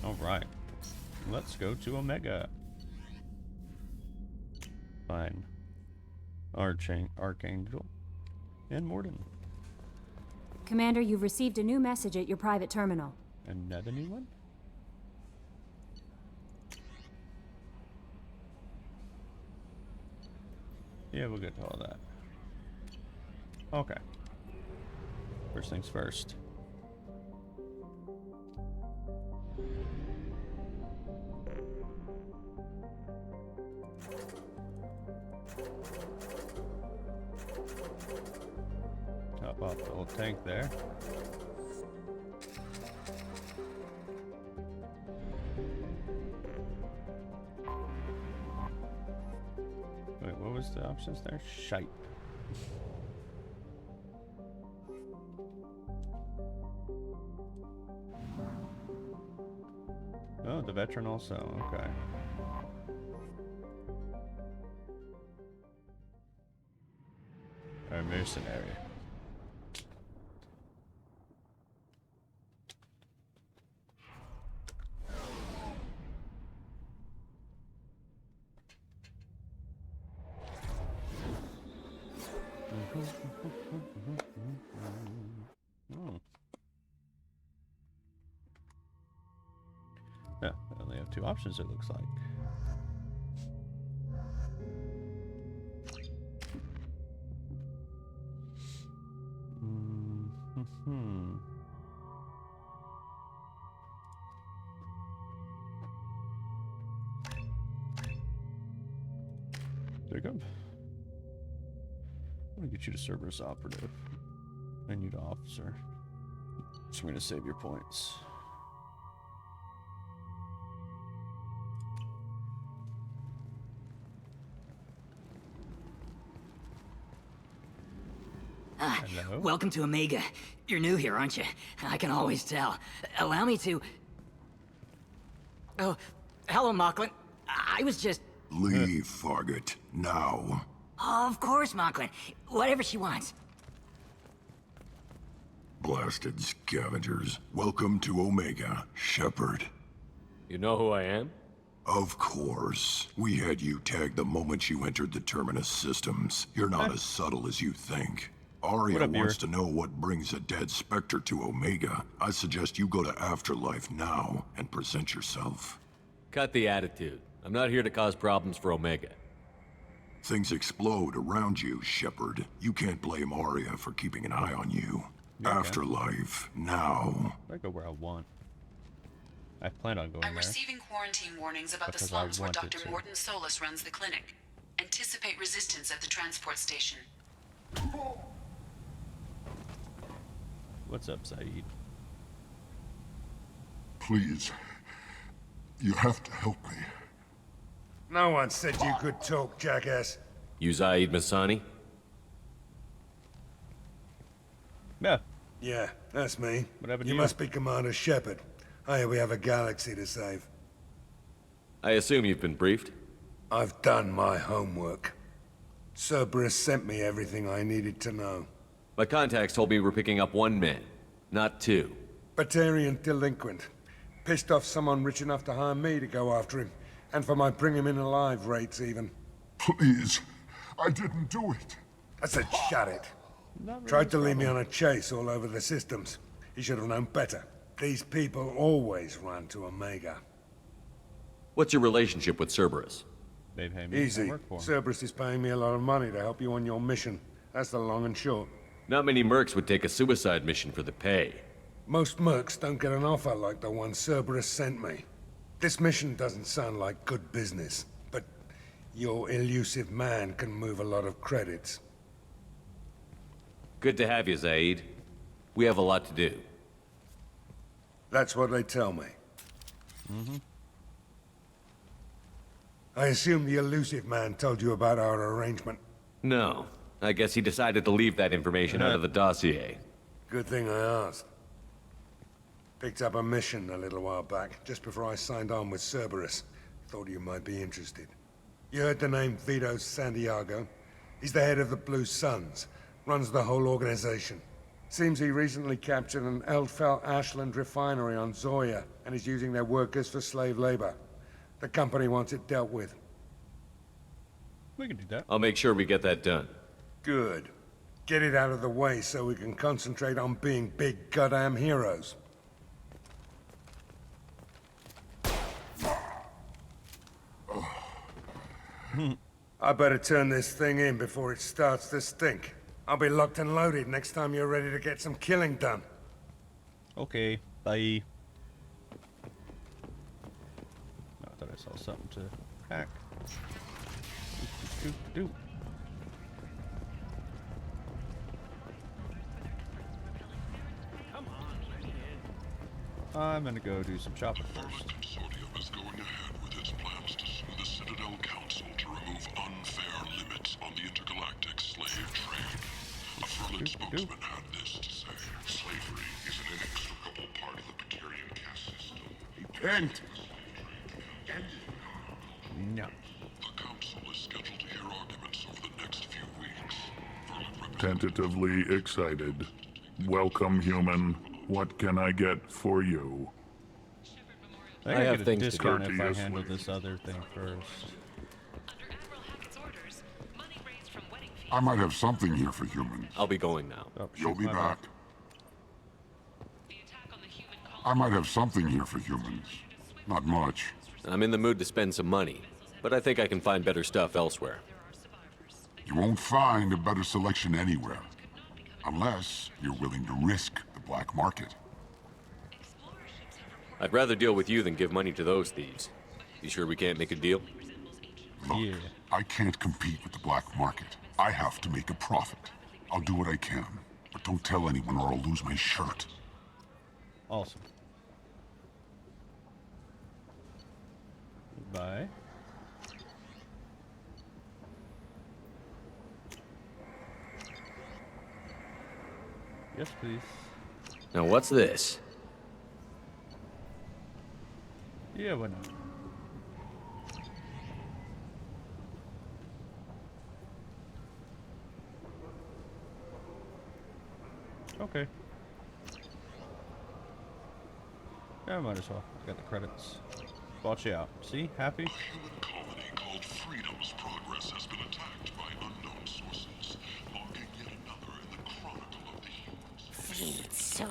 Alright. Let's go to Omega. Fine. Archangel and Mordin. Commander, you've received a new message at your private terminal. Another new one? Yeah, we'll get to all that. Okay. First things first. Top off the old tank there. Wait, what was the options there? Shite. Oh, the veteran also. Okay. Our mercenary. Oh. Yeah, I only have two options, it looks like. Jacob, I'm gonna get you to Cerberus operative and you to officer. So I'm gonna save your points. Hello? Welcome to Omega. You're new here, aren't you? I can always tell. Allow me to... Oh, hello, Mocklin. I was just... Leave, Fargate, now. Of course, Mocklin. Whatever she wants. Blasted scavengers. Welcome to Omega, Shepard. You know who I am? Of course. We had you tagged the moment you entered the Terminus systems. You're not as subtle as you think. Arya wants to know what brings a dead Spectre to Omega. I suggest you go to Afterlife now and present yourself. Cut the attitude. I'm not here to cause problems for Omega. Things explode around you, Shepard. You can't blame Arya for keeping an eye on you. Okay. Afterlife, now. I go where I want. I plan on going there. I'm receiving quarantine warnings about the slums where Dr. Mordin Solus runs the clinic. Anticipate resistance at the transport station. What's up, Saeed? Please. You have to help me. No one said you could talk, jackass. You Zaid Masani? Yeah. Yeah, that's me. What happened to You you? must be Commander Shepard. I hear we have a galaxy to save. I assume you've been briefed? I've done my homework. Cerberus sent me everything I needed to know. My contacts told me we're picking up one man, not two. Batarian delinquent. Pissed off someone rich enough to hire me to go after him. And for my bring him in alive rates, even. Please. I didn't do it. I said shut it. Really Tried to lead me on a chase all over the systems. He should have known better. These people always run to Omega. What's your relationship with Cerberus? They pay me to Easy. work for 'em. Cerberus is paying me a lot of money to help you on your mission. That's the long and short. Not many mercs would take a suicide mission for the pay. Most mercs don't get an offer like the one Cerberus sent me. This mission doesn't sound like good business, but your elusive man can move a lot of credits. Good to have you, Zaid. We have a lot to do. That's what they tell me. I assume the elusive man told you about our arrangement. No. I guess he decided to leave that information out of the dossier. Good thing I asked. Picked up a mission a little while back, just before I signed on with Cerberus. Thought you might be interested. You heard the name Vito Santiago? He's the head of the Blue Suns. Runs the whole organization. Seems he recently captured an Eldfell Ashland refinery on Zoya and is using their workers for slave labor. The company wants it dealt with. We can do that. I'll make sure we get that done. Good. Get it out of the way so we can concentrate on being big goddamn heroes. I better turn this thing in before it starts to stink. I'll be locked and loaded next time you're ready to get some killing done. Okay, bye. I thought I saw something to hack. Do. I'm gonna go do some shopping first. Consortium is going ahead with its plans to sue the Citadel Council to remove unfair limits on the intergalactic slave trade. A Furlan spokesman had this to say. Slavery is an inextricable part of the Batarian caste system. Repent! No. The council is scheduled to hear arguments over the next few weeks. Tentatively excited. Welcome, human. What can I get for you? I have get a things to discount do. if I handle this other thing first. I might have something here for humans. I'll be going now. Oh, You'll shoot, be my back. I might have something here for humans. Not much. I'm in the mood to spend some money, but I think I can find better stuff elsewhere. You won't find a better selection anywhere. Unless you're willing to risk the black market. I'd rather deal with you than give money to those thieves. You sure we can't make a deal? Look, Yeah. I can't compete with the black market. I have to make a profit. I'll do what I can, but don't tell anyone or I'll lose my shirt. Awesome. Bye. Yes, please. Now what's this? Yeah, why not? Okay. Yeah, I might as well. I got the credits. Watch out. See? Happy? A human colony called Freedom's progress has been attacked by unknown sources, logging yet another in the chronicle of the humans. Feed soon.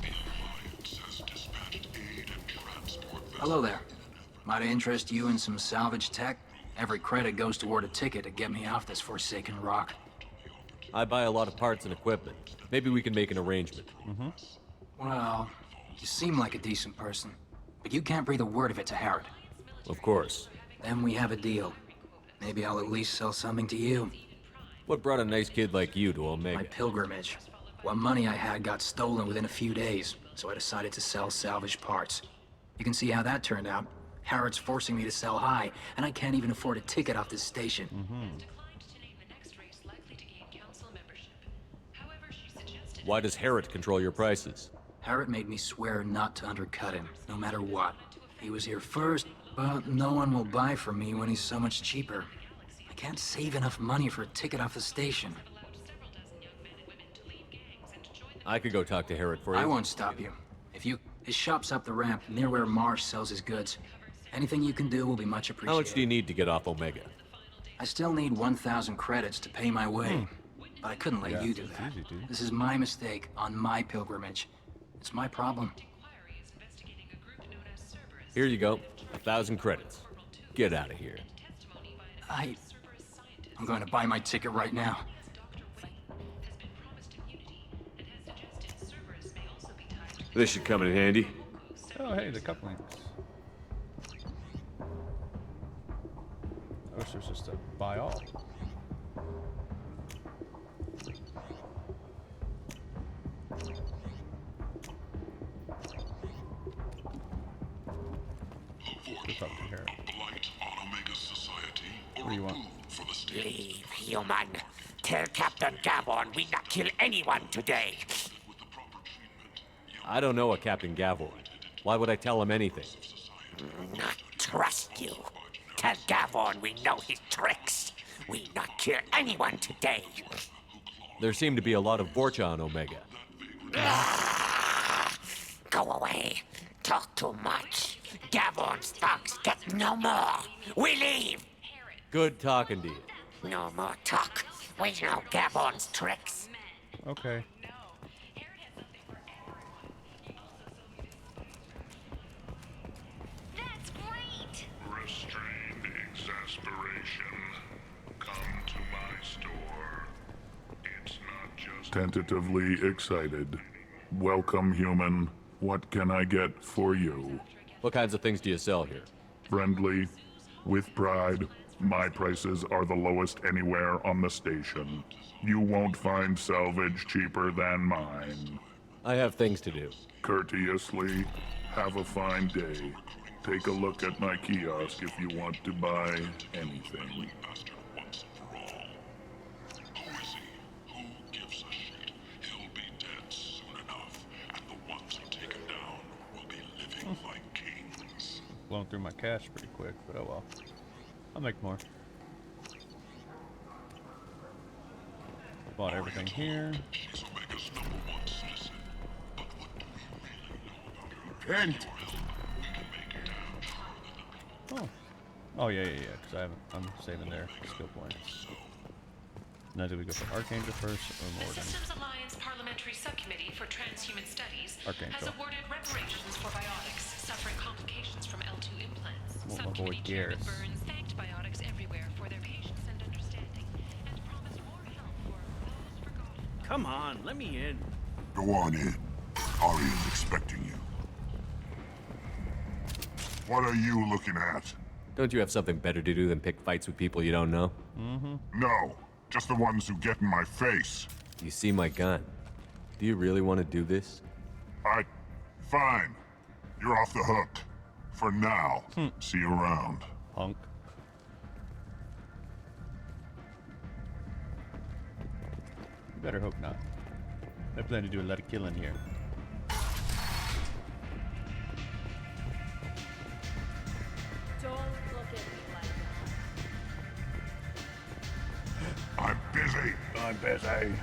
The Alliance has dispatched aid and transport vessels. Hello there. Might I interest you in some salvage tech? Every credit goes toward a ticket to get me off this forsaken rock. I buy a lot of parts and equipment. Maybe we can make an arrangement. Well, you seem like a decent person, but you can't breathe a word of it to Harrod. Of course. Then we have a deal. Maybe I'll at least sell something to you. What brought a nice kid like you to My Omega? pilgrimage. What money I had got stolen within a few days, so I decided to sell salvaged parts. You can see how that turned out. Harrod's forcing me to sell high, and I can't even afford a ticket off this station. Why does Harrod control your prices? Harrod made me swear not to undercut him, no matter what. He was here first, but no one will buy from me when he's so much cheaper. I can't save enough money for a ticket off the station. I could go talk to Harrod for you. I won't stop you. His shop's up the ramp, near where Marsh sells his goods. Anything you can do will be much appreciated. How much do you need to get off Omega? I still need 1,000 credits to pay my way. But I couldn't let you do it's that. easy, dude. This is my mistake on my pilgrimage. It's my problem. Here you go. 1,000 credits. Get out of here. I'm going to buy my ticket right now. This should come in handy. Oh, hey, the cufflinks. I wish there was just a buy all. Good talk to Harrod. Blight on Omega's society, or What do you a want? boon for the state. Leave, human. Tell Captain Gavon we not kill anyone today. With the proper treatment, you I don't know a Captain Gavor. Why would I tell him anything? Not trust you. Tell Gavon we know his tricks. We not kill anyone today. who claw There seem to be a lot of Vorcha on Omega. Go away. Talk too much. Gavon's thugs get no more. We leave. Good talking to you. No more talk. We know Gavon's tricks. Okay. That's great! Restrained exasperation. Come to my store. It's not just tentatively excited. Welcome, human. What can I get for you? What kinds of things do you sell here? Friendly, with pride. My prices are the lowest anywhere on the station. You won't find salvage cheaper than mine. I have things to do. Courteously, have a fine day. Take a look at my kiosk if you want to buy anything. Blown through my cash pretty quick, but oh well. I'll make more. Bought everything here. Kent! Oh. Oh yeah, because I'm saving their skill points. Now do we go for Archangel first or Mordin? Systems Alliance Parliamentary Subcommittee for Transhuman Studies Archangel. has awarded reparations for biotics suffering complications from L2 implants. We'll Subcommittee avoid Chairman Garrus. Burns thanked biotics everywhere for their patience and understanding, and promised more help for those forgotten. Come on, let me in. Go on in. Aria's expecting you. What are you looking at? Don't you have something better to do than pick fights with people you don't know? No, just the ones who get in my face. You see my gun. Do you really want to do this? Fine. You're off the hook. For now. See you around. Punk. You better hope not. I plan to do a lot of killing here. Don't look at me like that. I'm busy. I'm busy.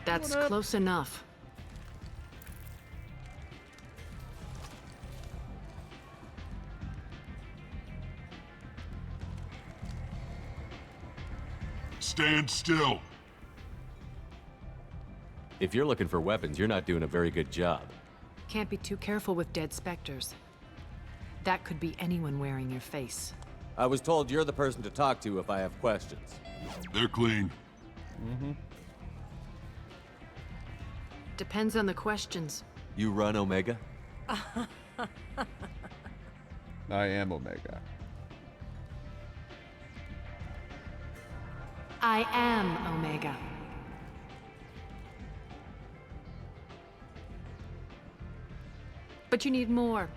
That's close enough. Stand still. If you're looking for weapons, you're not doing a very good job. Can't be too careful with dead specters. That could be anyone wearing your face. I was told you're the person to talk to if I have questions. They're clean. Depends on the questions. You run Omega? I am Omega. I am Omega. But you need more.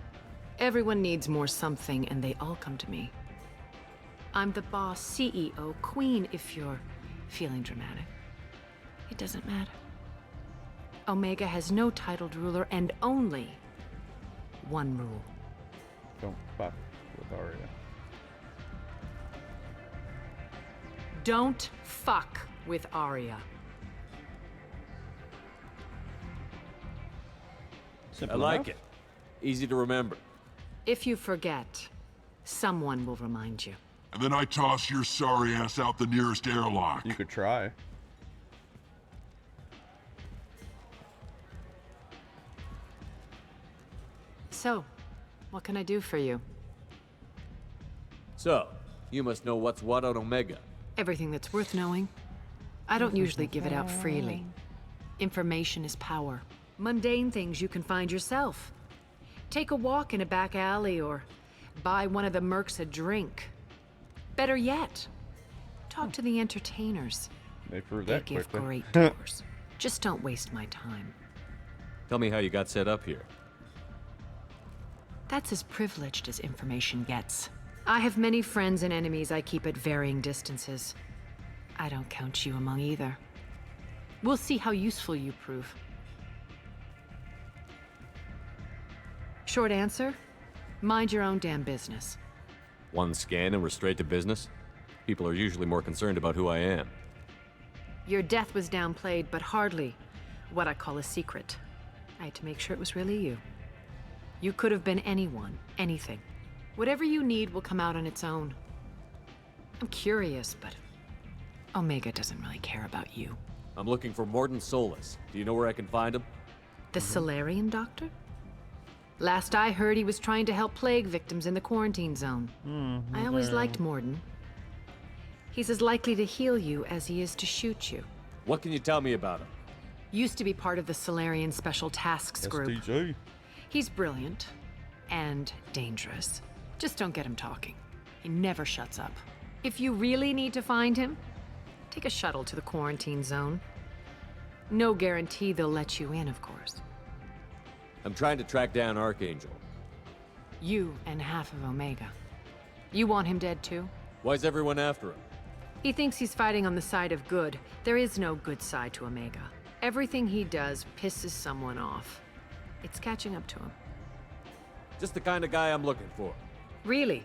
Everyone needs more something, and they all come to me. I'm the boss, CEO, queen, if you're feeling dramatic. It doesn't matter. Omega has no titled ruler and only one rule. Don't fuck with Aria. Don't fuck with Arya. Simple I like enough. it. Easy to remember. If you forget, someone will remind you. And then I toss your sorry ass out the nearest airlock. You could try. So, what can I do for you? So, you must know what's what on Omega. Everything that's worth knowing. I don't usually give it out freely. Information is power. Mundane things you can find yourself. Take a walk in a back alley or buy one of the mercs a drink. Better yet, talk to the entertainers. They proved They that give quickly. great tours. Just don't waste my time. Tell me how you got set up here. That's as privileged as information gets. I have many friends and enemies I keep at varying distances. I don't count you among either. We'll see how useful you prove. Short answer? Mind your own damn business. One scan and we're straight to business? People are usually more concerned about who I am. Your death was downplayed, but hardly what I call a secret. I had to make sure it was really you. You could have been anyone, anything. Whatever you need will come out on its own. I'm curious, but Omega doesn't really care about you. I'm looking for Mordin Solus. Do you know where I can find him? The Solarian doctor? Last I heard, he was trying to help plague victims in the quarantine zone. I always liked Mordin. He's as likely to heal you as he is to shoot you. What can you tell me about him? Used to be part of the Solarian Special Tasks Group. SDG. He's brilliant and dangerous. Just don't get him talking. He never shuts up. If you really need to find him, take a shuttle to the quarantine zone. No guarantee they'll let you in, of course. I'm trying to track down Archangel. You and half of Omega. You want him dead too? Why's everyone after him? He thinks he's fighting on the side of good. There is no good side to Omega. Everything he does pisses someone off. It's catching up to him. Just the kind of guy I'm looking for. Really?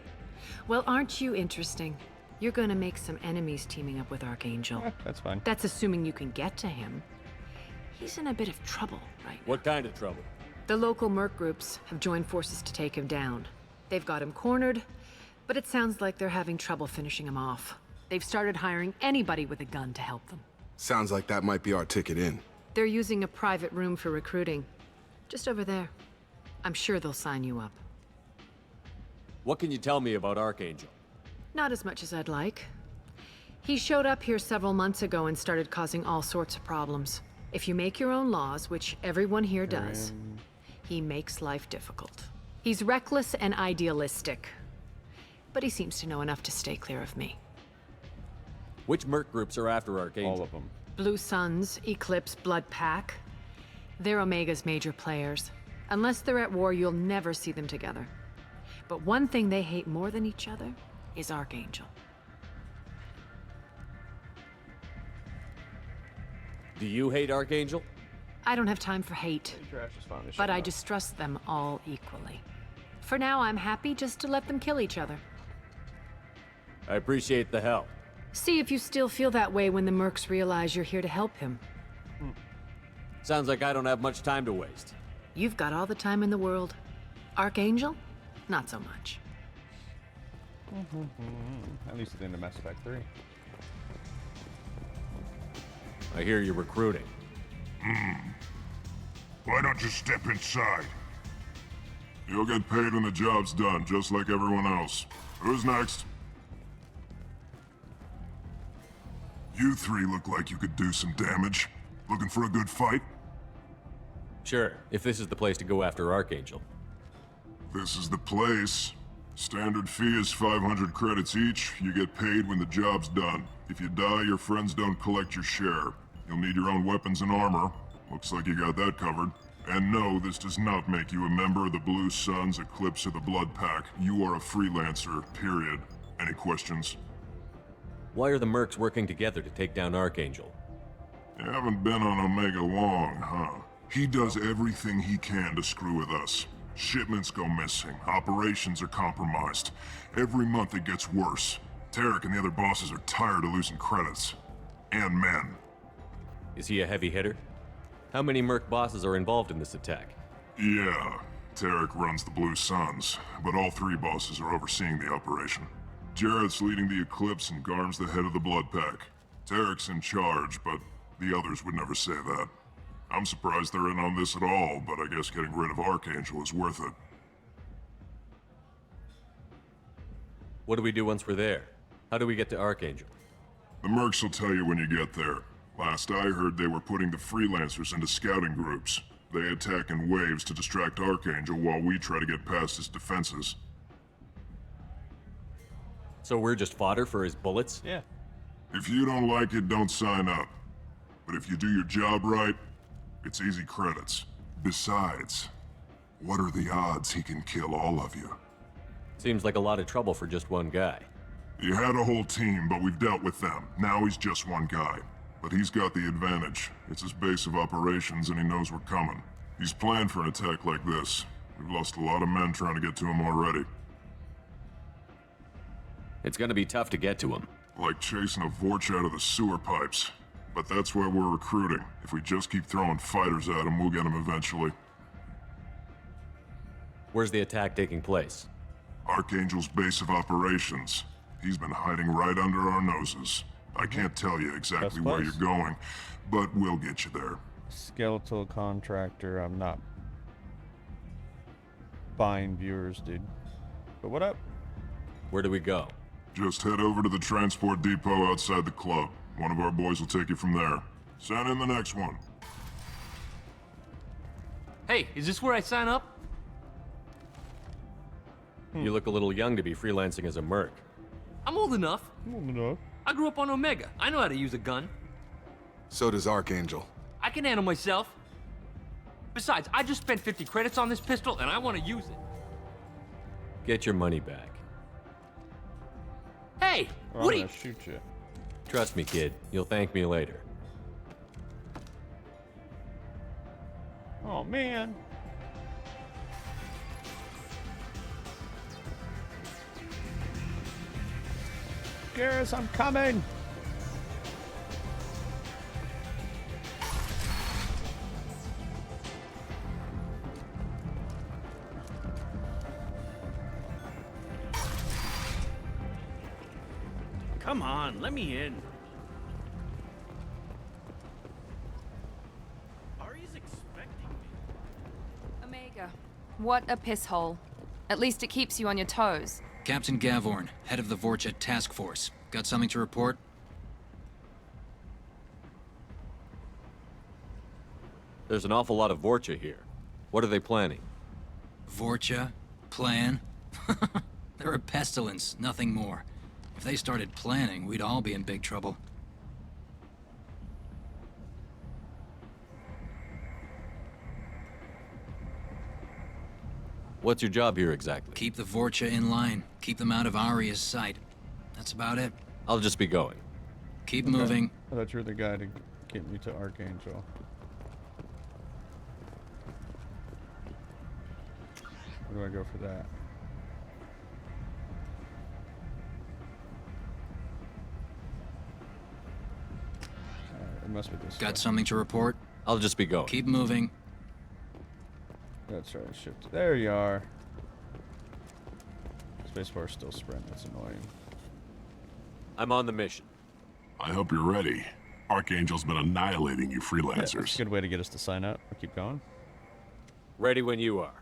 Well, aren't you interesting? You're gonna make some enemies teaming up with Archangel. That's fine. That's assuming you can get to him. He's in a bit of trouble right now. What kind of trouble? The local merc groups have joined forces to take him down. They've got him cornered, but it sounds like they're having trouble finishing him off. They've started hiring anybody with a gun to help them. Sounds like that might be our ticket in. They're using a private room for recruiting. Just over there. I'm sure they'll sign you up. What can you tell me about Archangel? Not as much as I'd like. He showed up here several months ago and started causing all sorts of problems. If you make your own laws, which everyone here does, he makes life difficult. He's reckless and idealistic. But he seems to know enough to stay clear of me. Which merc groups are after Archangel? All of them. Blue Suns, Eclipse, Blood Pack. They're Omega's major players. Unless they're at war, you'll never see them together. But one thing they hate more than each other is Archangel. Do you hate Archangel? I don't have time for hate, but I distrust them all equally. For now, I'm happy just to let them kill each other. I appreciate the help. See if you still feel that way when the mercs realize you're here to help him. Sounds like I don't have much time to waste. You've got all the time in the world. Archangel? Not so much. At least at the end of Mass Effect 3. I hear you're recruiting. Why don't you step inside? You'll get paid when the job's done, just like everyone else. Who's next? You three look like you could do some damage. Looking for a good fight? Sure, if this is the place to go after Archangel. This is the place. Standard fee is 500 credits each. You get paid when the job's done. If you die, your friends don't collect your share. You'll need your own weapons and armor. Looks like you got that covered. And no, this does not make you a member of the Blue Suns, Eclipse, or the Blood Pack. You are a freelancer, period. Any questions? Why are the mercs working together to take down Archangel? You haven't been on Omega long, huh? He does everything he can to screw with us. Shipments go missing, operations are compromised. Every month it gets worse. Tarek and the other bosses are tired of losing credits. And men. Is he a heavy hitter? How many merc bosses are involved in this attack? Yeah, Tarek runs the Blue Suns, but all three bosses are overseeing the operation. Jarrett's leading the Eclipse and Garm's the head of the Blood Pack. Tarek's in charge, but the others would never say that. I'm surprised they're in on this at all, but I guess getting rid of Archangel is worth it. What do we do once we're there? How do we get to Archangel? The mercs will tell you when you get there. Last I heard, they were putting the freelancers into scouting groups. They attack in waves to distract Archangel while we try to get past his defenses. So we're just fodder for his bullets? Yeah. If you don't like it, don't sign up. But if you do your job right, it's easy credits. Besides, what are the odds he can kill all of you? Seems like a lot of trouble for just one guy. You had a whole team, but we've dealt with them. Now he's just one guy. But he's got the advantage. It's his base of operations and he knows we're coming. He's planned for an attack like this. We've lost a lot of men trying to get to him already. It's gonna be tough to get to him. Like chasing a Vorch out of the sewer pipes. But that's why we're recruiting. If we just keep throwing fighters at him, we'll get him eventually. Where's the attack taking place? Archangel's base of operations. He's been hiding right under our noses. I can't tell you exactly where you're going, but we'll get you there. Skeletal contractor. I'm not buying viewers, dude. But what up? Where do we go? Just head over to the transport depot outside the club. One of our boys will take you from there. Send in the next one. Hey, is this where I sign up? You look a little young to be freelancing as a merc. I'm old enough. Old enough. I grew up on Omega. I know how to use a gun. So does Archangel. I can handle myself. Besides, I just spent 50 credits on this pistol, and I want to use it. Get your money back. Hey, Or what I'm are you... gonna shoot you. Trust me, kid. You'll thank me later. Oh, man. Garrus, I'm coming. Come on, let me in. Ari's expecting me. Omega, what a piss hole. At least it keeps you on your toes. Captain Gavorn, head of the Vorcha Task Force. Got something to report? There's an awful lot of Vorcha here. What are they planning? Vorcha? Plan? They're a pestilence, nothing more. If they started planning, we'd all be in big trouble. What's your job here exactly? Keep the Vorcha in line. Keep them out of Aria's sight. That's about it. I'll just be going. Keep moving. I thought you were the guy to get me to Archangel. Where do I go for that? It must be this way. Got something to report? I'll just be going. Keep moving. That's right, shift. There you are. Spacebar still sprint, that's annoying. I'm on the mission. I hope you're ready. Archangel's been annihilating you Yeah, freelancers. that's a good way to get us to sign up. We'll keep going. Ready when you are.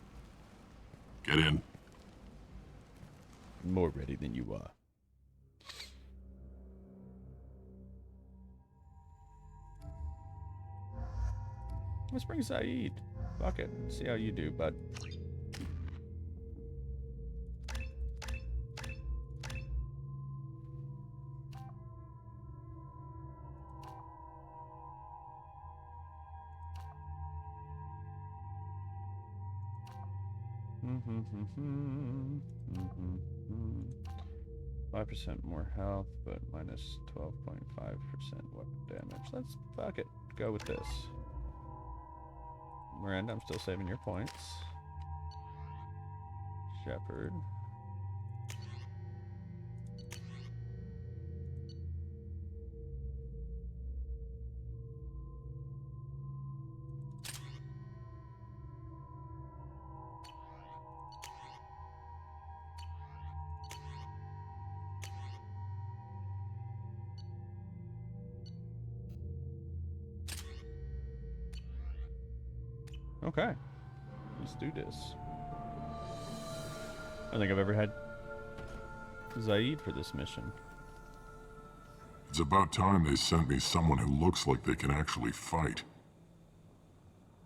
Get in. More ready than you are. Let's bring Zaid. Fuck it. See how you do, bud. Mm-hmm. 5% more health, but minus 12.5% weapon damage. Let's fuck it. Go with this. Miranda, I'm still saving your points. Shepard. Okay, let's do this. I don't think I've ever had Zaid for this mission. It's about time they sent me someone who looks like they can actually fight.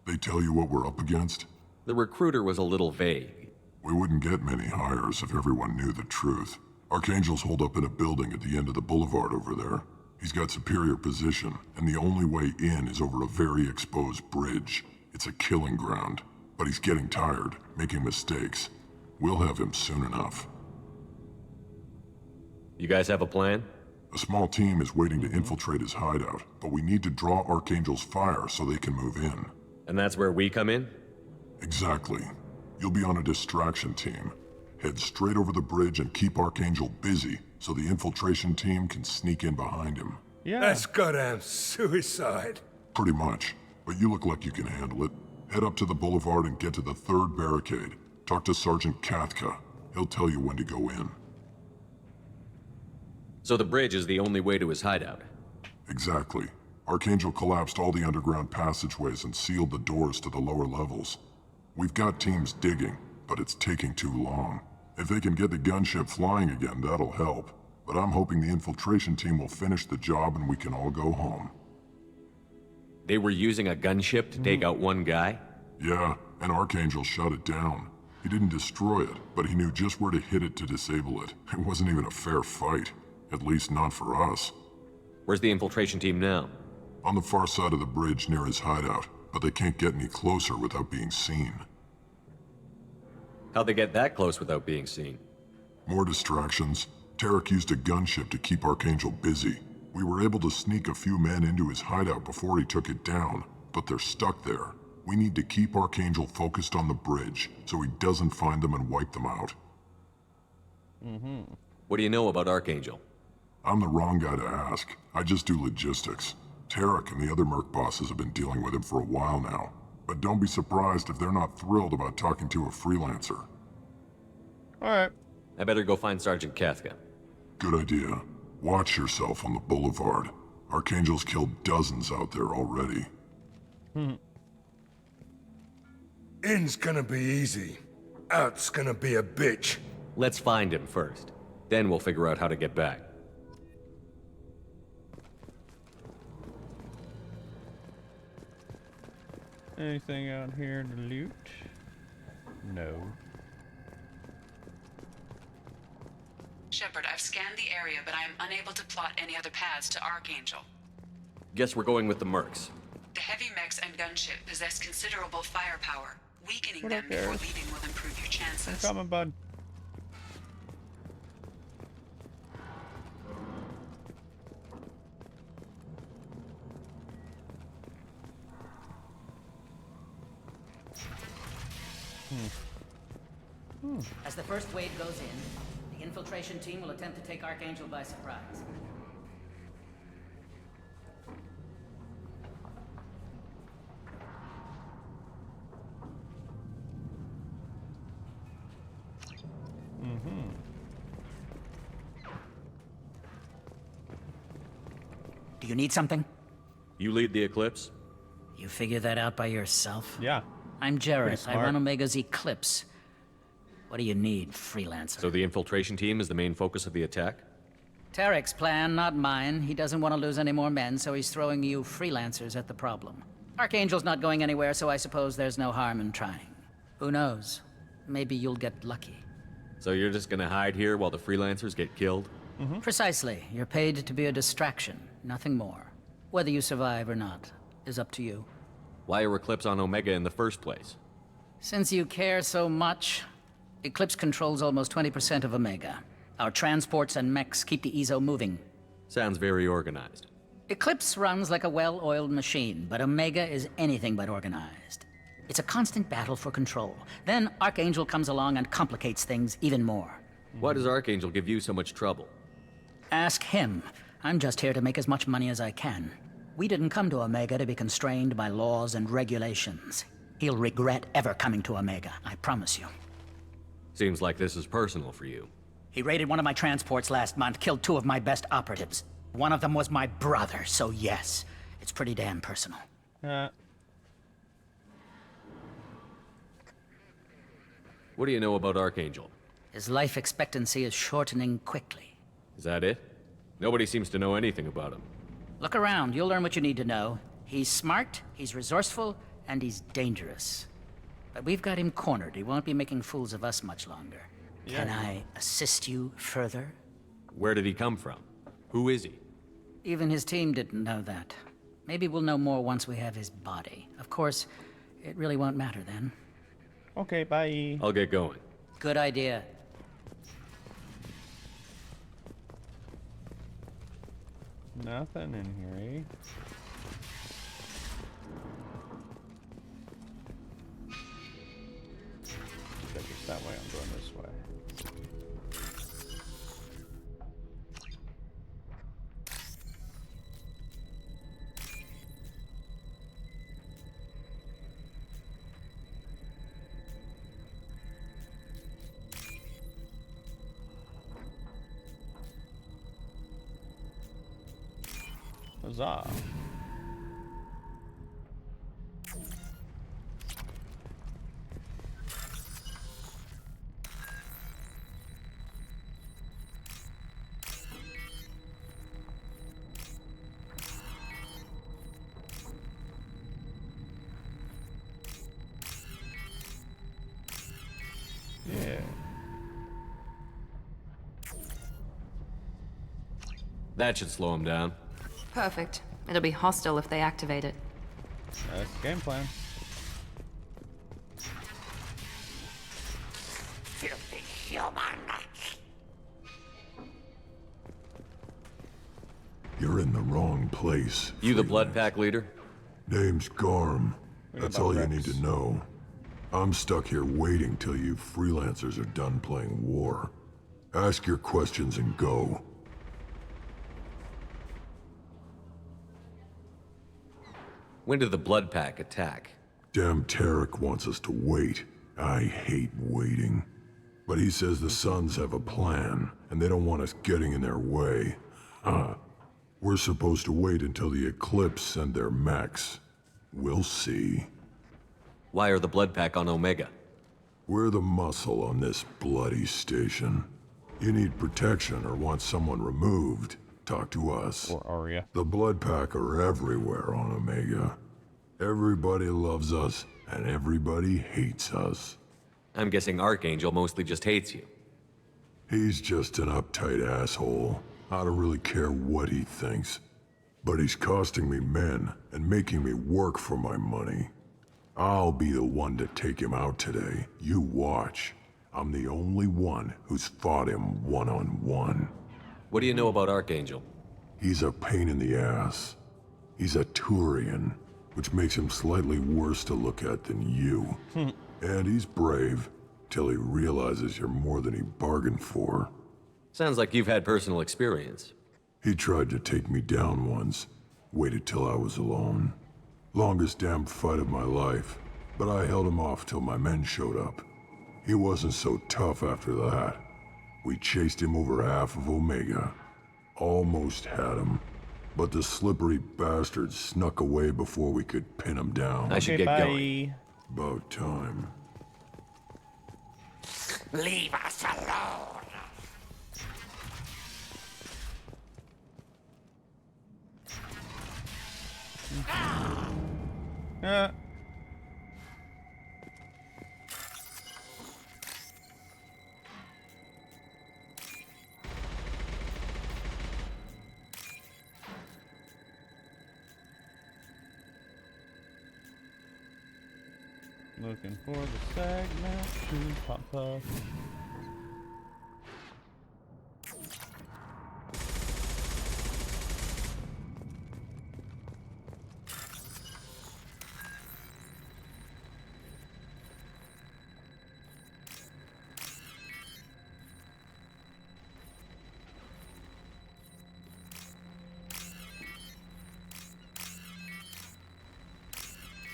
They tell you what we're up against? The recruiter was a little vague. We wouldn't get many hires if everyone knew the truth. Archangel's holed up in a building at the end of the boulevard over there. He's got superior position, and the only way in is over a very exposed bridge. It's a killing ground, but he's getting tired, making mistakes. We'll have him soon enough. You guys have a plan? A small team is waiting to infiltrate his hideout, but we need to draw Archangel's fire so they can move in. And that's where we come in? Exactly. You'll be on a distraction team. Head straight over the bridge and keep Archangel busy so the infiltration team can sneak in behind him. Yeah. That's goddamn suicide. Pretty much, but you look like you can handle it. Head up to the boulevard and get to the 3rd barricade. Talk to Sergeant Kathka. He'll tell you when to go in. So the bridge is the only way to his hideout? Exactly. Archangel collapsed all the underground passageways and sealed the doors to the lower levels. We've got teams digging, but it's taking too long. If they can get the gunship flying again, that'll help. But I'm hoping the infiltration team will finish the job and we can all go home. They were using a gunship to take out one guy? Yeah, and Archangel shut it down. He didn't destroy it, but he knew just where to hit it to disable it. It wasn't even a fair fight. At least not for us. Where's the infiltration team now? On the far side of the bridge near his hideout, but they can't get any closer without being seen. How'd they get that close without being seen? More distractions. Tarek used a gunship to keep Archangel busy. We were able to sneak a few men into his hideout before he took it down, but they're stuck there. We need to keep Archangel focused on the bridge, so he doesn't find them and wipe them out. What do you know about Archangel? I'm the wrong guy to ask. I just do logistics. Tarek and the other merc bosses have been dealing with him for a while now. But don't be surprised if they're not thrilled about talking to a freelancer. Alright. I better go find Sergeant Kathka. Good idea. Watch yourself on the boulevard. Archangel's killed dozens out there already. In's gonna be easy. Out's gonna be a bitch. Let's find him first. Then we'll figure out how to get back. Anything out here to loot? No. Shepard, I've scanned the area, but I am unable to plot any other paths to Archangel. Guess we're going with the mercs. The heavy mechs and gunship possess considerable firepower. Weakening What them up, before Garrett? leaving will improve your I'm chances. coming, bud. As the first wave goes in, the infiltration team will attempt to take Archangel by surprise. Do you need something? You lead the Eclipse? You figure that out by yourself? Yeah. I'm Jareth. I smart. run Omega's Eclipse. What do you need, freelancer? So the infiltration team is the main focus of the attack? Tarek's plan, not mine. He doesn't want to lose any more men, so he's throwing you freelancers at the problem. Archangel's not going anywhere, so I suppose there's no harm in trying. Who knows? Maybe you'll get lucky. So you're just gonna hide here while the freelancers get killed? Precisely. You're paid to be a distraction, nothing more. Whether you survive or not is up to you. Why are Eclipse on Omega in the first place? Since you care so much, Eclipse controls almost 20% of Omega. Our transports and mechs keep the EZO moving. Sounds very organized. Eclipse runs like a well-oiled machine, but Omega is anything but organized. It's a constant battle for control. Then Archangel comes along and complicates things even more. Why does Archangel give you so much trouble? Ask him. I'm just here to make as much money as I can. We didn't come to Omega to be constrained by laws and regulations. He'll regret ever coming to Omega, I promise you. Seems like this is personal for you. He raided one of my transports last month, killed 2 of my best operatives. One of them was my brother, so yes, it's pretty damn personal. What do you know about Archangel? His life expectancy is shortening quickly. Is that it? Nobody seems to know anything about him. Look around, you'll learn what you need to know. He's smart, he's resourceful, and he's dangerous. But we've got him cornered. He won't be making fools of us much longer. Can I assist you further? Where did he come from? Who is he? Even his team didn't know that. Maybe we'll know more once we have his body. Of course, it really won't matter then. Okay, bye. I'll get going. Good idea. Nothing in here, eh? I guess that way, I'm going this way. Huzzah. Yeah. That should slow him down. Perfect. It'll be hostile if they activate it. That's the game plan. Filthy human. You're in the wrong place. You the blood pack leader? Name's Garm. That's all you need to know. I'm stuck here waiting till you freelancers are done playing war. Ask your questions and go. When did the blood pack attack? Damn Tarek wants us to wait. I hate waiting. But he says the Suns have a plan, and they don't want us getting in their way. We're supposed to wait until the Eclipse send their mechs. We'll see. Why are the blood pack on Omega? We're the muscle on this bloody station. You need protection or want someone removed, talk to us. Or Arya. The blood pack are everywhere on Omega. Everybody loves us, and everybody hates us. I'm guessing Archangel mostly just hates you. He's just an uptight asshole. I don't really care what he thinks. But he's costing me men and making me work for my money. I'll be the one to take him out today. You watch. I'm the only one who's fought him one-on-one. What do you know about Archangel? He's a pain in the ass. He's a Turian, which makes him slightly worse to look at than you. And he's brave, till he realizes you're more than he bargained for. Sounds like you've had personal experience. He tried to take me down once. Waited till I was alone. Longest damn fight of my life, but I held him off till my men showed up. He wasn't so tough after that. We chased him over half of Omega. Almost had him, but the slippery bastard snuck away before we could pin him down. I should get going. About time. Leave us alone. Looking for the segment to pop up.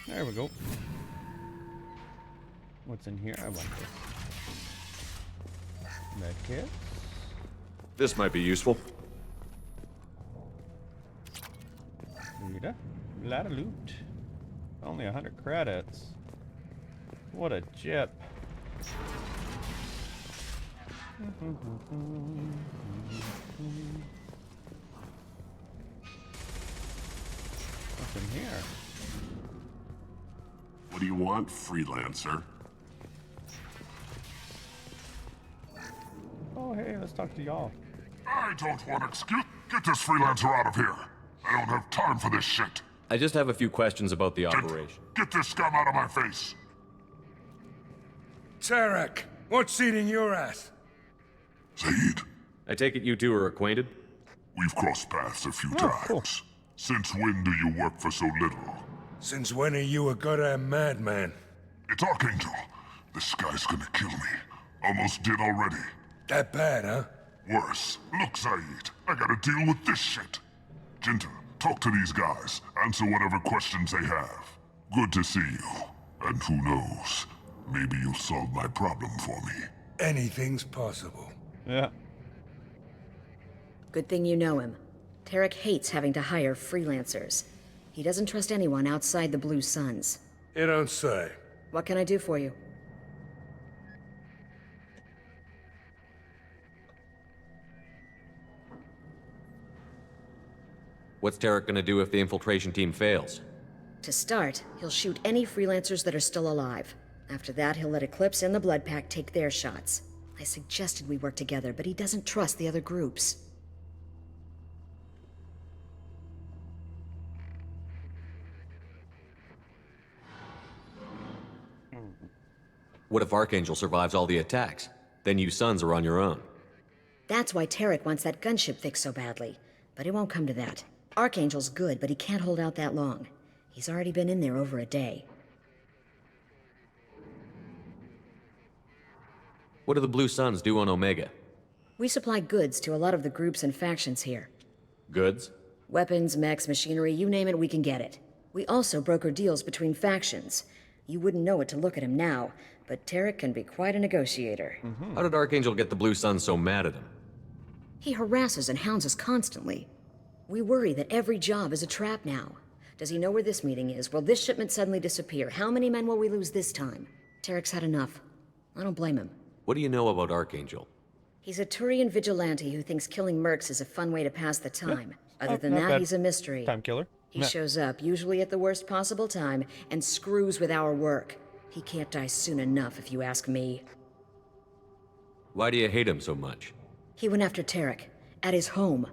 There we go. What's in here? I want this. Medkit. This might be useful. Need a lot of loot. Only 100 credits. What a jip. What's in here? What do you want, freelancer? Oh, hey, let's talk to y'all. I don't want excuse. Get this freelancer out of here. I don't have time for this shit. I just have a few questions about the operation. Get this scum out of my face. Tarek, what's eating your ass? Zaid, I take it you two are acquainted? we've crossed paths a few times. Since when do you work for so little? Since when are you a goddamn madman? It's Archangel. This guy's gonna kill me. Almost did already. That bad, huh? Worse. Look, Zaid, I gotta deal with this shit. Jinta, talk to these guys. Answer whatever questions they have. Good to see you. And who knows, maybe you'll solve my problem for me. Anything's possible. Yeah. Good thing you know him. Tarek hates having to hire freelancers. He doesn't trust anyone outside the Blue Suns. You don't say. What can I do for you? What's Tarek gonna do if the infiltration team fails? To start, he'll shoot any freelancers that are still alive. After that, he'll let Eclipse and the Blood Pack take their shots. I suggested we work together, but he doesn't trust the other groups. What if Archangel survives all the attacks? Then you Sons are on your own. That's why Tarek wants that gunship fixed so badly. But it won't come to that. Archangel's good, but he can't hold out that long. He's already been in there over a day. What do the Blue Suns do on Omega? We supply goods to a lot of the groups and factions here. Goods? Weapons, mechs, machinery, you name it, we can get it. We also broker deals between factions. You wouldn't know it to look at him now, but Tarek can be quite a negotiator. How did Archangel get the Blue Suns so mad at him? He harasses and hounds us constantly. We worry that every job is a trap now. Does he know where this meeting is? Will this shipment suddenly disappear? How many men will we lose this time? Tarek's had enough. I don't blame him. What do you know about Archangel? He's a Turian vigilante who thinks killing mercs is a fun way to pass the time. Other than not that, bad. he's a mystery. Time killer. He shows up, usually at the worst possible time, and screws with our work. He can't die soon enough, if you ask me. Why do you hate him so much? He went after Tarek, at his home.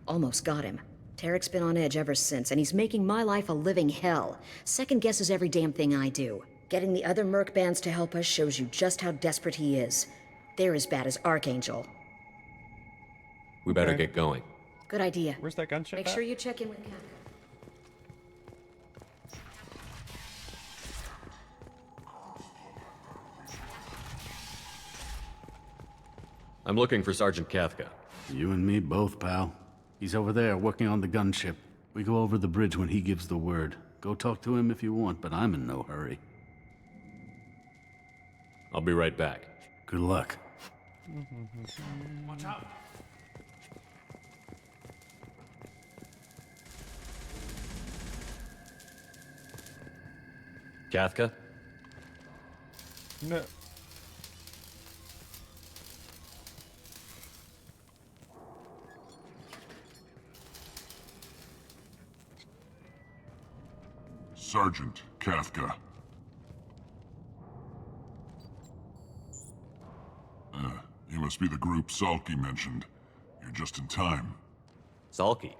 Almost got him. Tarek's been on edge ever since, and he's making my life a living hell. Second guesses every damn thing I do. Getting the other merc bands to help us shows you just how desperate he is. They're as bad as Archangel. We better get going. Good idea. Where's that gunship Make at? sure you check in with Kafka. I'm looking for Sergeant Kafka. You and me both, pal. He's over there working on the gunship. We go over the bridge when he gives the word. Go talk to him if you want, but I'm in no hurry. I'll be right back. Good luck. Watch out. Kafka? No. Sergeant Kafka. You must be the group Salky mentioned. You're just in time. Salky?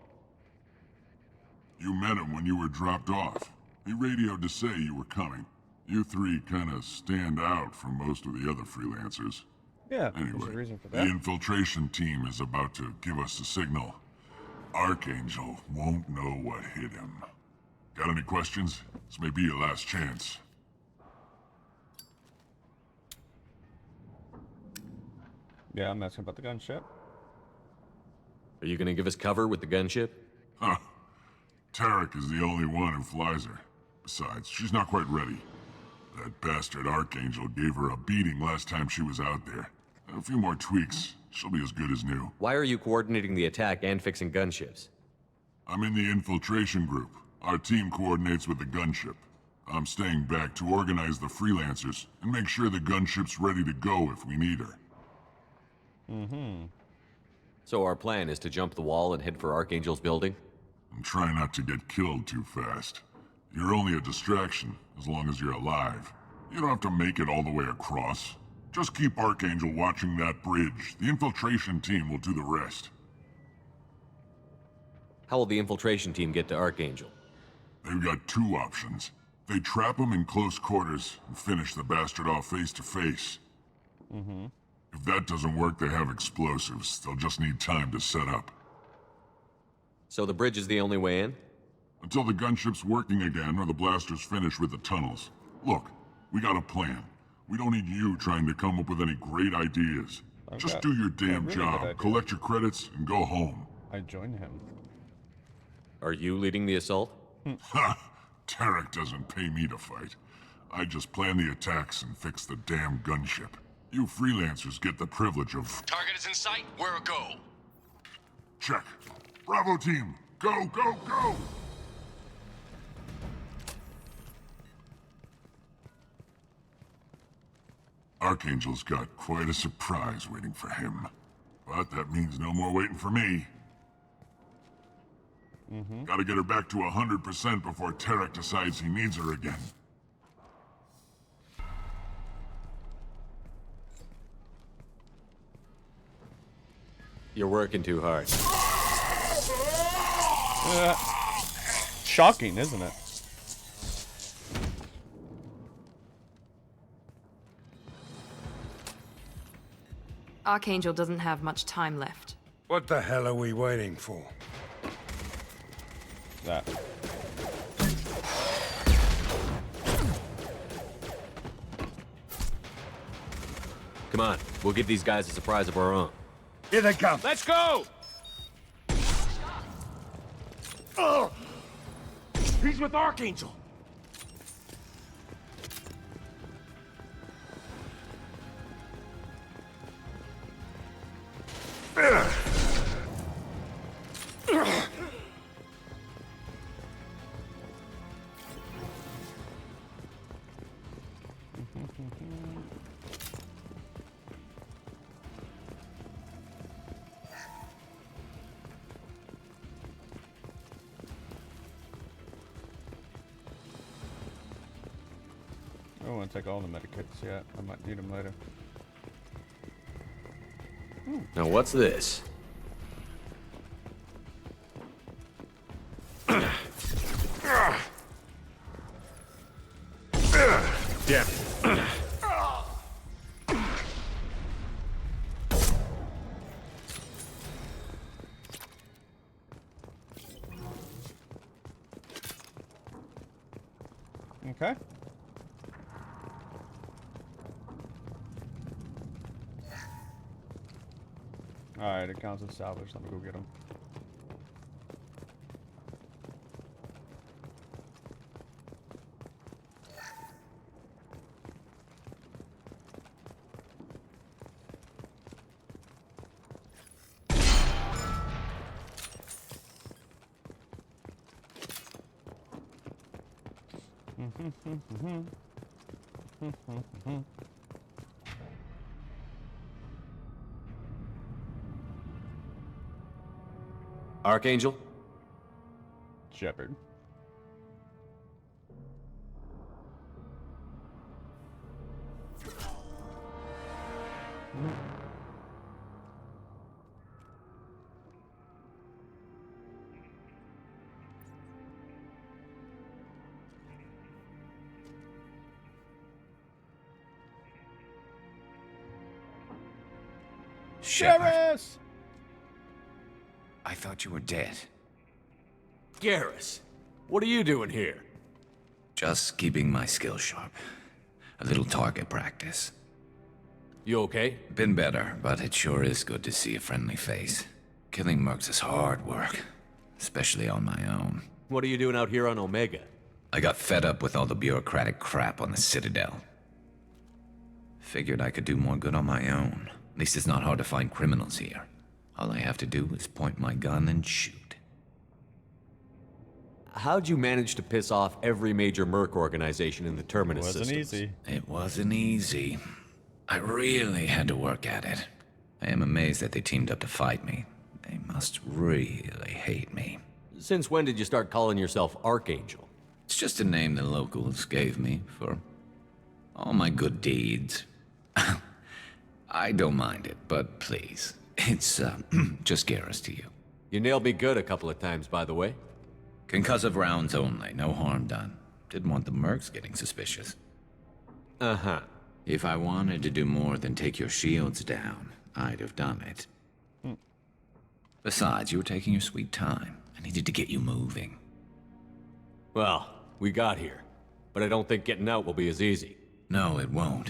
You met him when you were dropped off. He radioed to say you were coming. You three kind of stand out from most of the other freelancers. Yeah, there's a Anyway, reason for the that. infiltration team is about to give us a signal. Archangel won't know what hit him. Got any questions? This may be your last chance. Yeah, I'm asking about the gunship. Are you gonna give us cover with the gunship? Huh. Tarek is the only one who flies her. Besides, she's not quite ready. That bastard Archangel gave her a beating last time she was out there. A few more tweaks, she'll be as good as new. Why are you coordinating the attack and fixing gunships? I'm in the infiltration group. Our team coordinates with the gunship. I'm staying back to organize the freelancers and make sure the gunship's ready to go if we need her. So our plan is to jump the wall and head for Archangel's building? And try not to get killed too fast. You're only a distraction, as long as you're alive. You don't have to make it all the way across. Just keep Archangel watching that bridge. The infiltration team will do the rest. How will the infiltration team get to Archangel? They've got two options. They trap him in close quarters and finish the bastard off face to face. If that doesn't work, they have explosives. They'll just need time to set up. So the bridge is the only way in? Until the gunship's working again or the blasters finish with the tunnels. Look, we got a plan. We don't need you trying to come up with any great ideas. Just do your damn really job, good idea. collect your credits, and go home. I join him. Are you leading the assault? Ha! Tarek doesn't pay me to fight. I just plan the attacks and fix the damn gunship. You freelancers get the privilege of... Target is in sight. Where a go? Check. Bravo team, go, go, go! Archangel's got quite a surprise waiting for him. But that means no more waiting for me. Gotta get her back to 100% before Tarek decides he needs her again. You're working too hard. Shocking, isn't it? Archangel doesn't have much time left. What the hell are we waiting for? That. Come on, we'll give these guys a surprise of our own. Here they come. Let's go! Ugh! He's with Archangel. I don't want to take all the medikits yet. I might need them later. Now what's this? Damn. Okay. Alright, it counts as salvage. Let me go get them. Archangel? Shepard. Shepard. I thought you were dead. Garrus, what are you doing here? Just keeping my skills sharp. A little target practice. You okay? Been better, but it sure is good to see a friendly face. Killing mercs is hard work, especially on my own. What are you doing out here on Omega? I got fed up with all the bureaucratic crap on the Citadel. Figured I could do more good on my own. At least it's not hard to find criminals here. All I have to do is point my gun and shoot. How'd you manage to piss off every major merc organization in the Terminus Wasn't systems? easy. It wasn't easy. I really had to work at it. I am amazed that they teamed up to fight me. They must really hate me. Since when did you start calling yourself Archangel? It's just a name the locals gave me for all my good deeds. I don't mind it, but please, it's just Garrus to you. You nailed me good a couple of times, by the way. Concussive rounds only, no harm done. Didn't want the mercs getting suspicious. Uh-huh. If I wanted to do more than take your shields down, I'd have done it. Besides, you were taking your sweet time. I needed to get you moving. Well, we got here. But I don't think getting out will be as easy. No, it won't.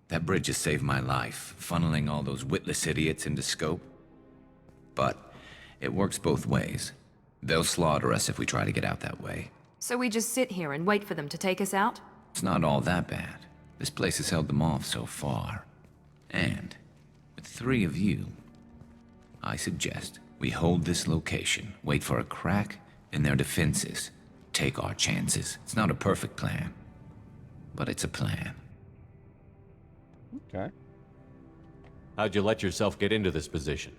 That bridge has saved my life, funneling all those witless idiots into scope. But it works both ways. They'll slaughter us if we try to get out that way. So we just sit here and wait for them to take us out? It's not all that bad. This place has held them off so far. And with 3 of you, I suggest We hold this location, wait for a crack in their defenses, take our chances. It's not a perfect plan, but it's a plan. Okay. How'd you let yourself get into this position?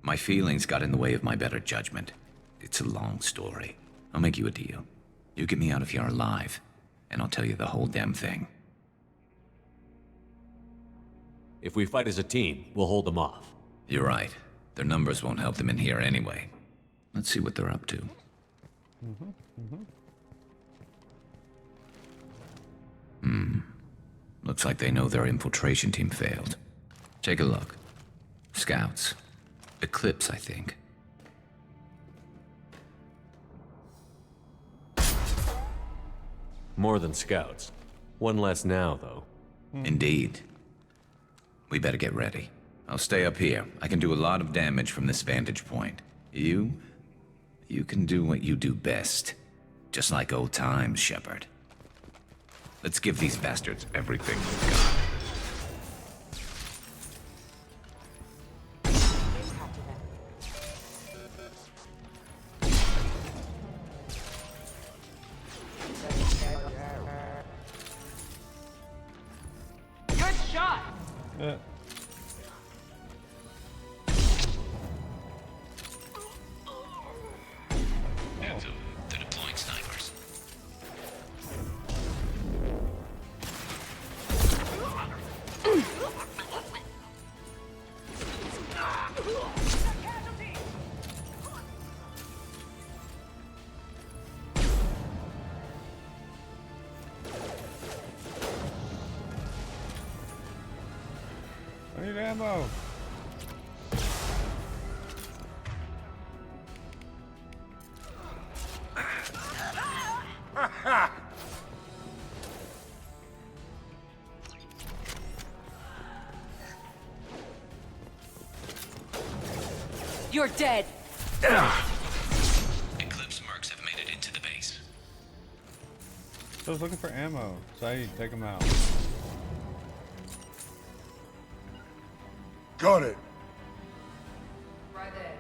My feelings got in the way of my better judgment. It's a long story. I'll make you a deal. You get me out of here alive, and I'll tell you the whole damn thing. If we fight as a team, we'll hold them off. You're right. Their numbers won't help them in here anyway. Let's see what they're up to. Looks like they know their infiltration team failed. Take a look. Scouts. Eclipse, I think. More than scouts. One less now, though. Indeed. We better get ready. I'll stay up here. I can do a lot of damage from this vantage point. You can do what you do best. Just like old times, Shepard. Let's give these bastards everything we've got. Good shot! They're deploying snipers. I need ammo. You're dead. Eclipse mercs have made it into the base. I was looking for ammo. Saeed, take them out. Got it. Right there.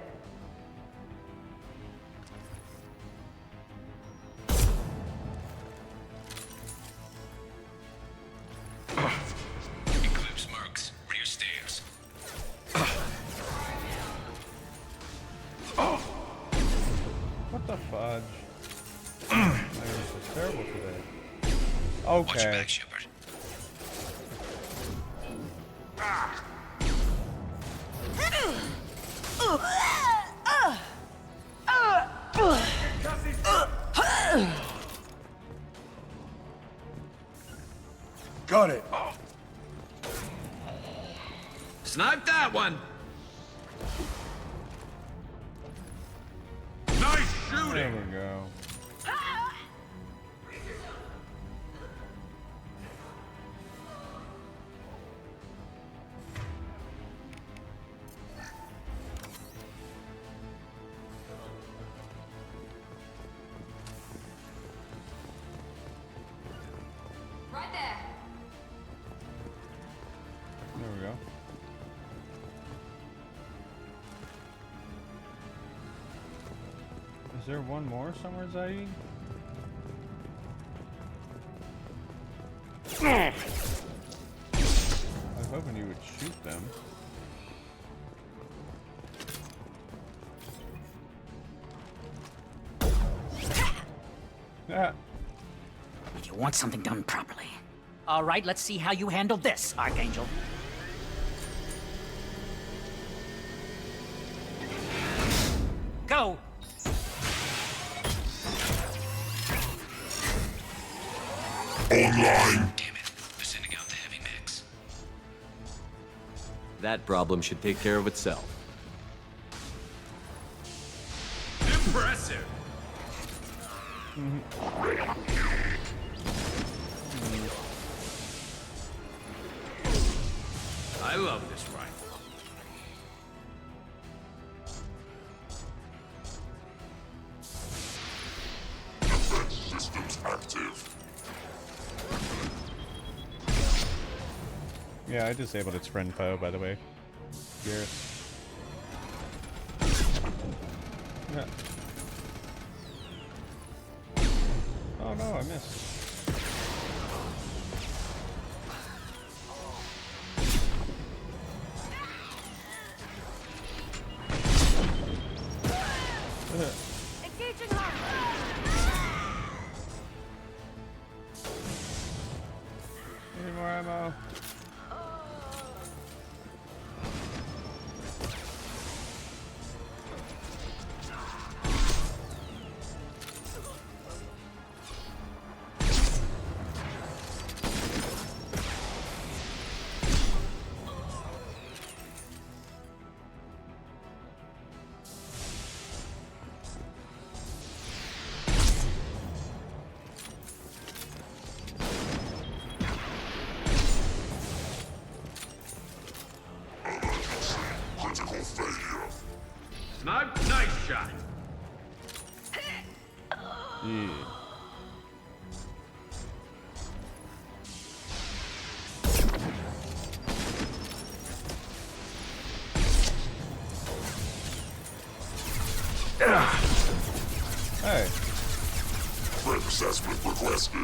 Eclipse mercs, rear stairs. What the fudge? Man, this is terrible today. Okay. Watch your back, Shepard. Got it. Snipe that one! Nice There shooting! we go. Right there. There we go. Is there one more somewhere, Zaid? I was hoping you would shoot them. Ah. You want something done properly. All right, let's see how you handle this, Archangel. Go! Online! Damn it, they're sending out the heavy mix. That problem should take care of itself. Impressive! I love this rifle. Defense systems active. Yeah, I disabled its friend foe, by the way. Garrus. Yeah. Oh no, I missed. Engaging her. Need more ammo. Nice shot. Yeah. Hey. Threat assessment requested.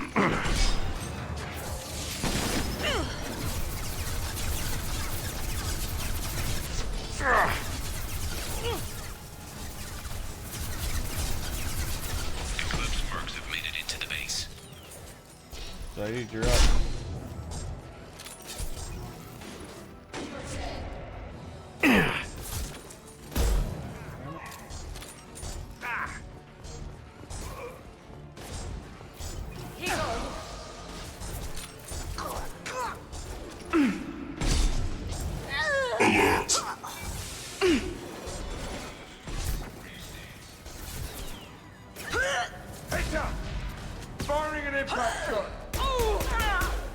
Saeed, you're up. Heads up! Firing an impact shot!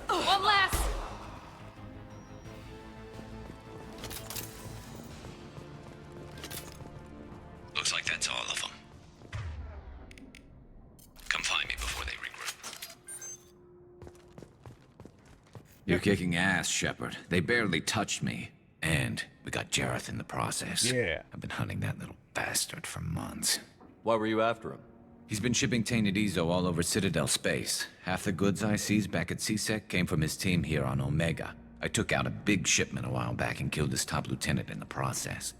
One last. Looks like that's all of them. Come find me before they regroup. You're kicking ass, Shepard. They barely touched me. And we got Jareth in the process. Yeah. I've been hunting that little bastard for months. Why were you after him? He's been shipping tainted Ezo all over Citadel space. Half the goods I seized back at CSEC came from his team here on Omega. I took out a big shipment a while back and killed his top lieutenant in the process.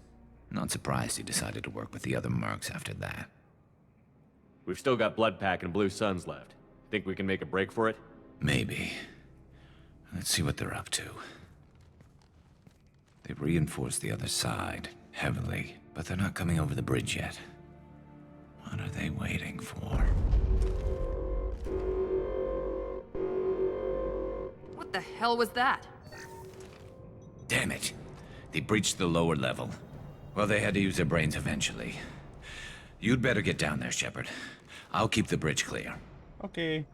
Not surprised he decided to work with the other mercs after that. We've still got Bloodpack and Blue Suns left. Think we can make a break for it? Maybe. Let's see what they're up to. They've reinforced the other side, heavily, but they're not coming over the bridge yet. What are they waiting for? What the hell was that? Damn it. They breached the lower level. Well, they had to use their brains eventually. You'd better get down there, Shepard. I'll keep the bridge clear. Okay.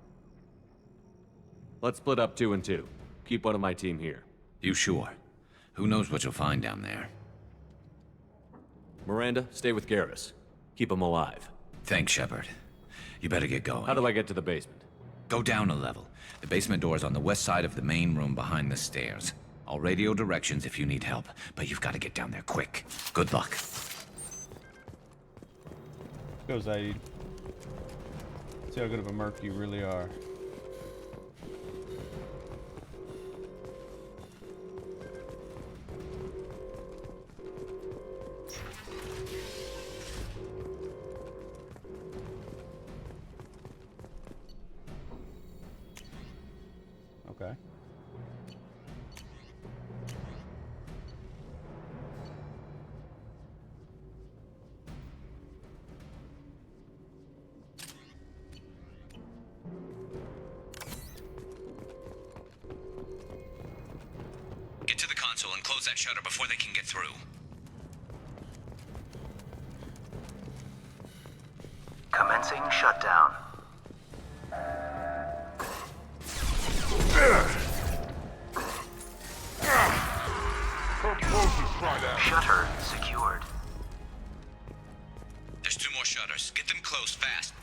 Let's split up 2 and 2. Keep one of my team here. You sure? Who knows what you'll find down there? Miranda, stay with Garrus. Keep him alive. Thanks, Shepard. You better get going. How do I get to the basement? Go down a level. The basement door's on the west side of the main room behind the stairs. I'll radio directions if you need help, but you've got to get down there quick. Good luck. Let's go, Saeed. See how good of a merc you really are. Okay. Get to the console and close that shutter before they can get through. Commencing shutdown. Shutter secured. There's 2 more shutters. Get them closed fast.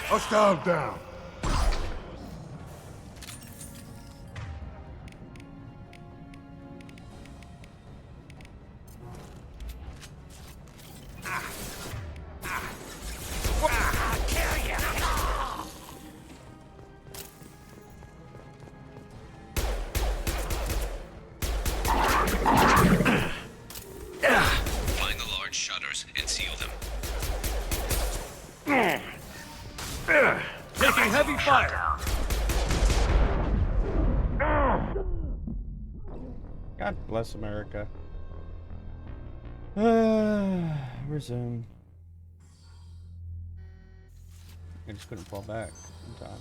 Hostile down. God bless America. Resume. I just couldn't fall back in time.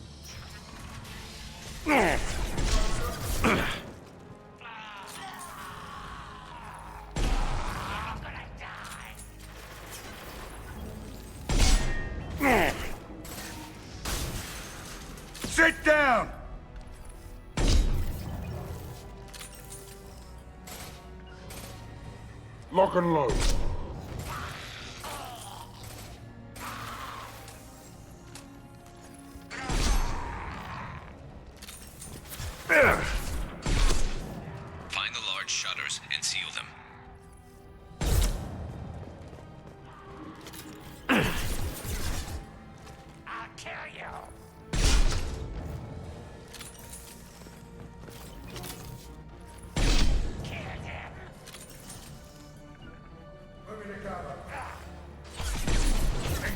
Sit down! Lock and load. Find the large shutters and seal them. I'll kill you.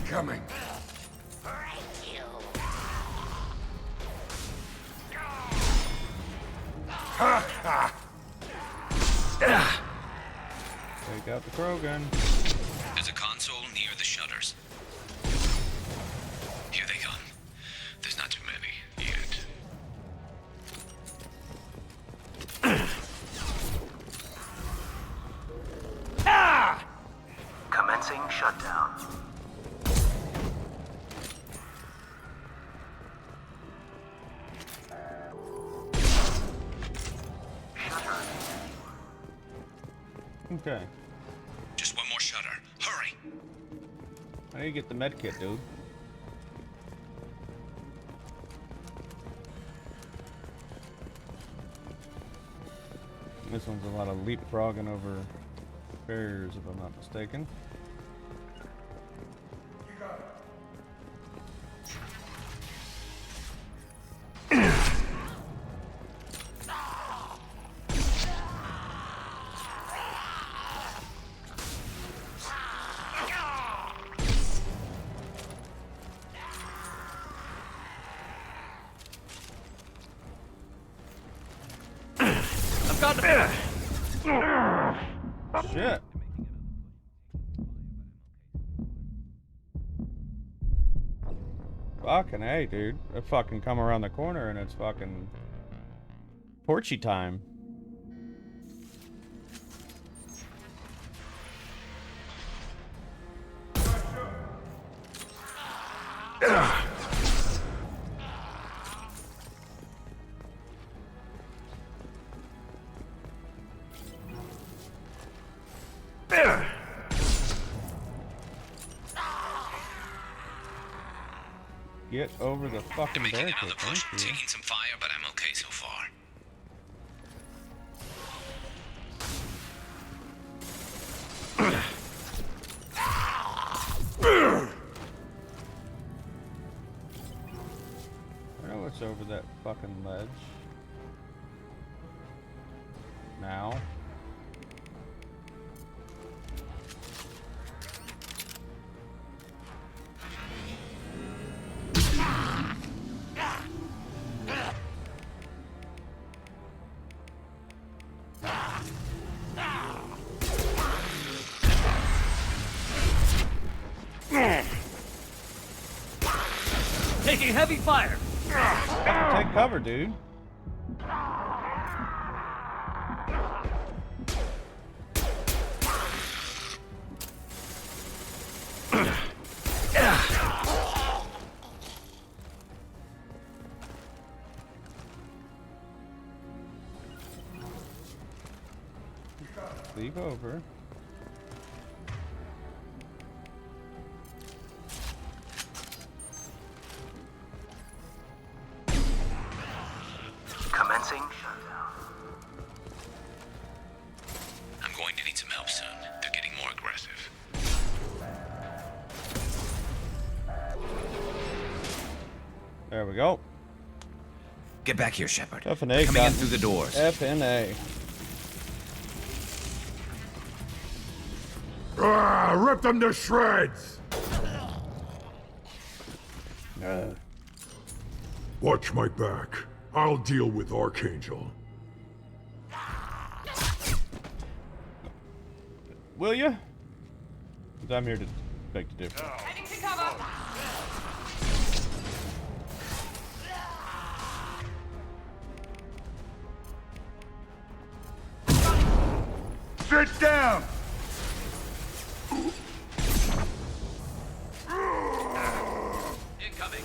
Incoming. Ha ha! Take out the Krogan. There's a console near the shutters. Here they come. There's not too many yet. Commencing shutdown. Okay. Just one more shutter. Hurry! How do you get the med kit, dude? This one's a lot of leapfrogging over barriers, if I'm not mistaken. Shit. Fucking hey, dude. I fucking come around the corner and it's fucking Porchy time. Get over the fucking barricade. Another push. Taking some fire, but I'm okay so far. I know what's over that fucking ledge. Now. Taking heavy fire. Take cover, dude. Leave over. Commencing shutdown. I'm going to need some help soon. They're getting more aggressive. There we go. Get back here, Shepard. FNA coming in through the doors. FNA. Rip them to shreds! Watch my back. I'll deal with Archangel. will you? Because I'm here to beg to differ. Heading to cover. Sit down! Incoming.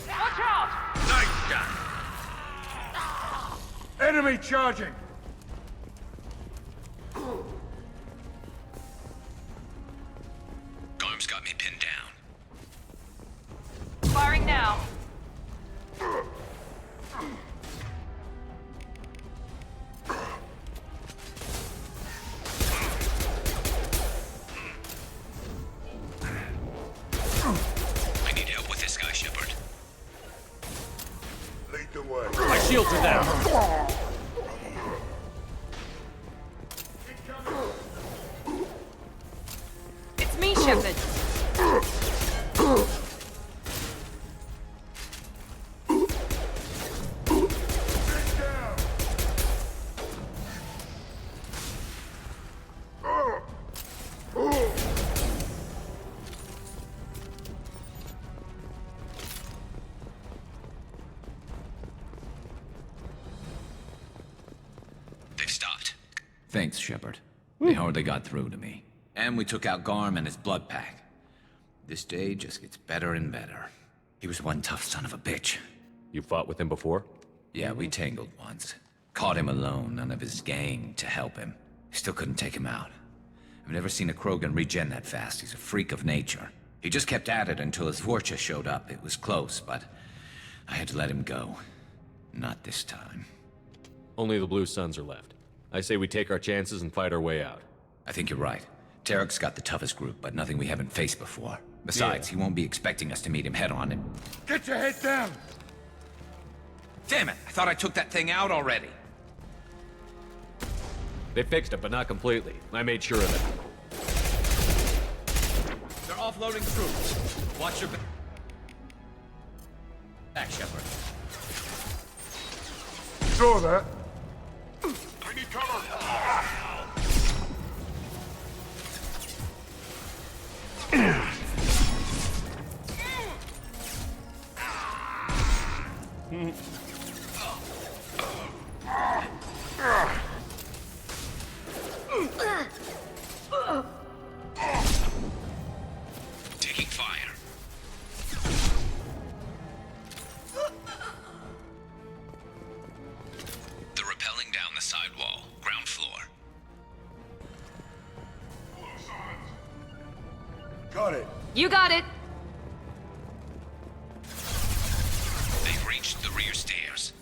Watch out! Nice shot. Enemy charging! Garm's got me pinned down. Firing now. I need help with this guy, Shepard. Lead the way. My shields are down. It's me, Shepard. They've stopped. Thanks, Shepard. They hardly got through to me. And we took out Garm and his blood pack. This day just gets better and better. He was one tough son of a bitch. You fought with him before? Yeah, we tangled once. Caught him alone, none of his gang to help him. Still couldn't take him out. I've never seen a Krogan regen that fast. He's a freak of nature. He just kept at it until his Vorcha showed up. It was close, but I had to let him go. Not this time. Only the Blue Suns are left. I say we take our chances and fight our way out. I think you're right. Tarek's got the toughest group, but nothing we haven't faced before. Besides, he won't be expecting us to meet him head-on and... Get your head down! Damn it! I thought I took that thing out already. They fixed it, but not completely. I made sure of it. They're offloading troops. Watch your back, Shepard. Saw that. I need cover! Taking fire. They're rappelling down the side wall, ground floor. Got it. You got it. They've reached the rear stairs.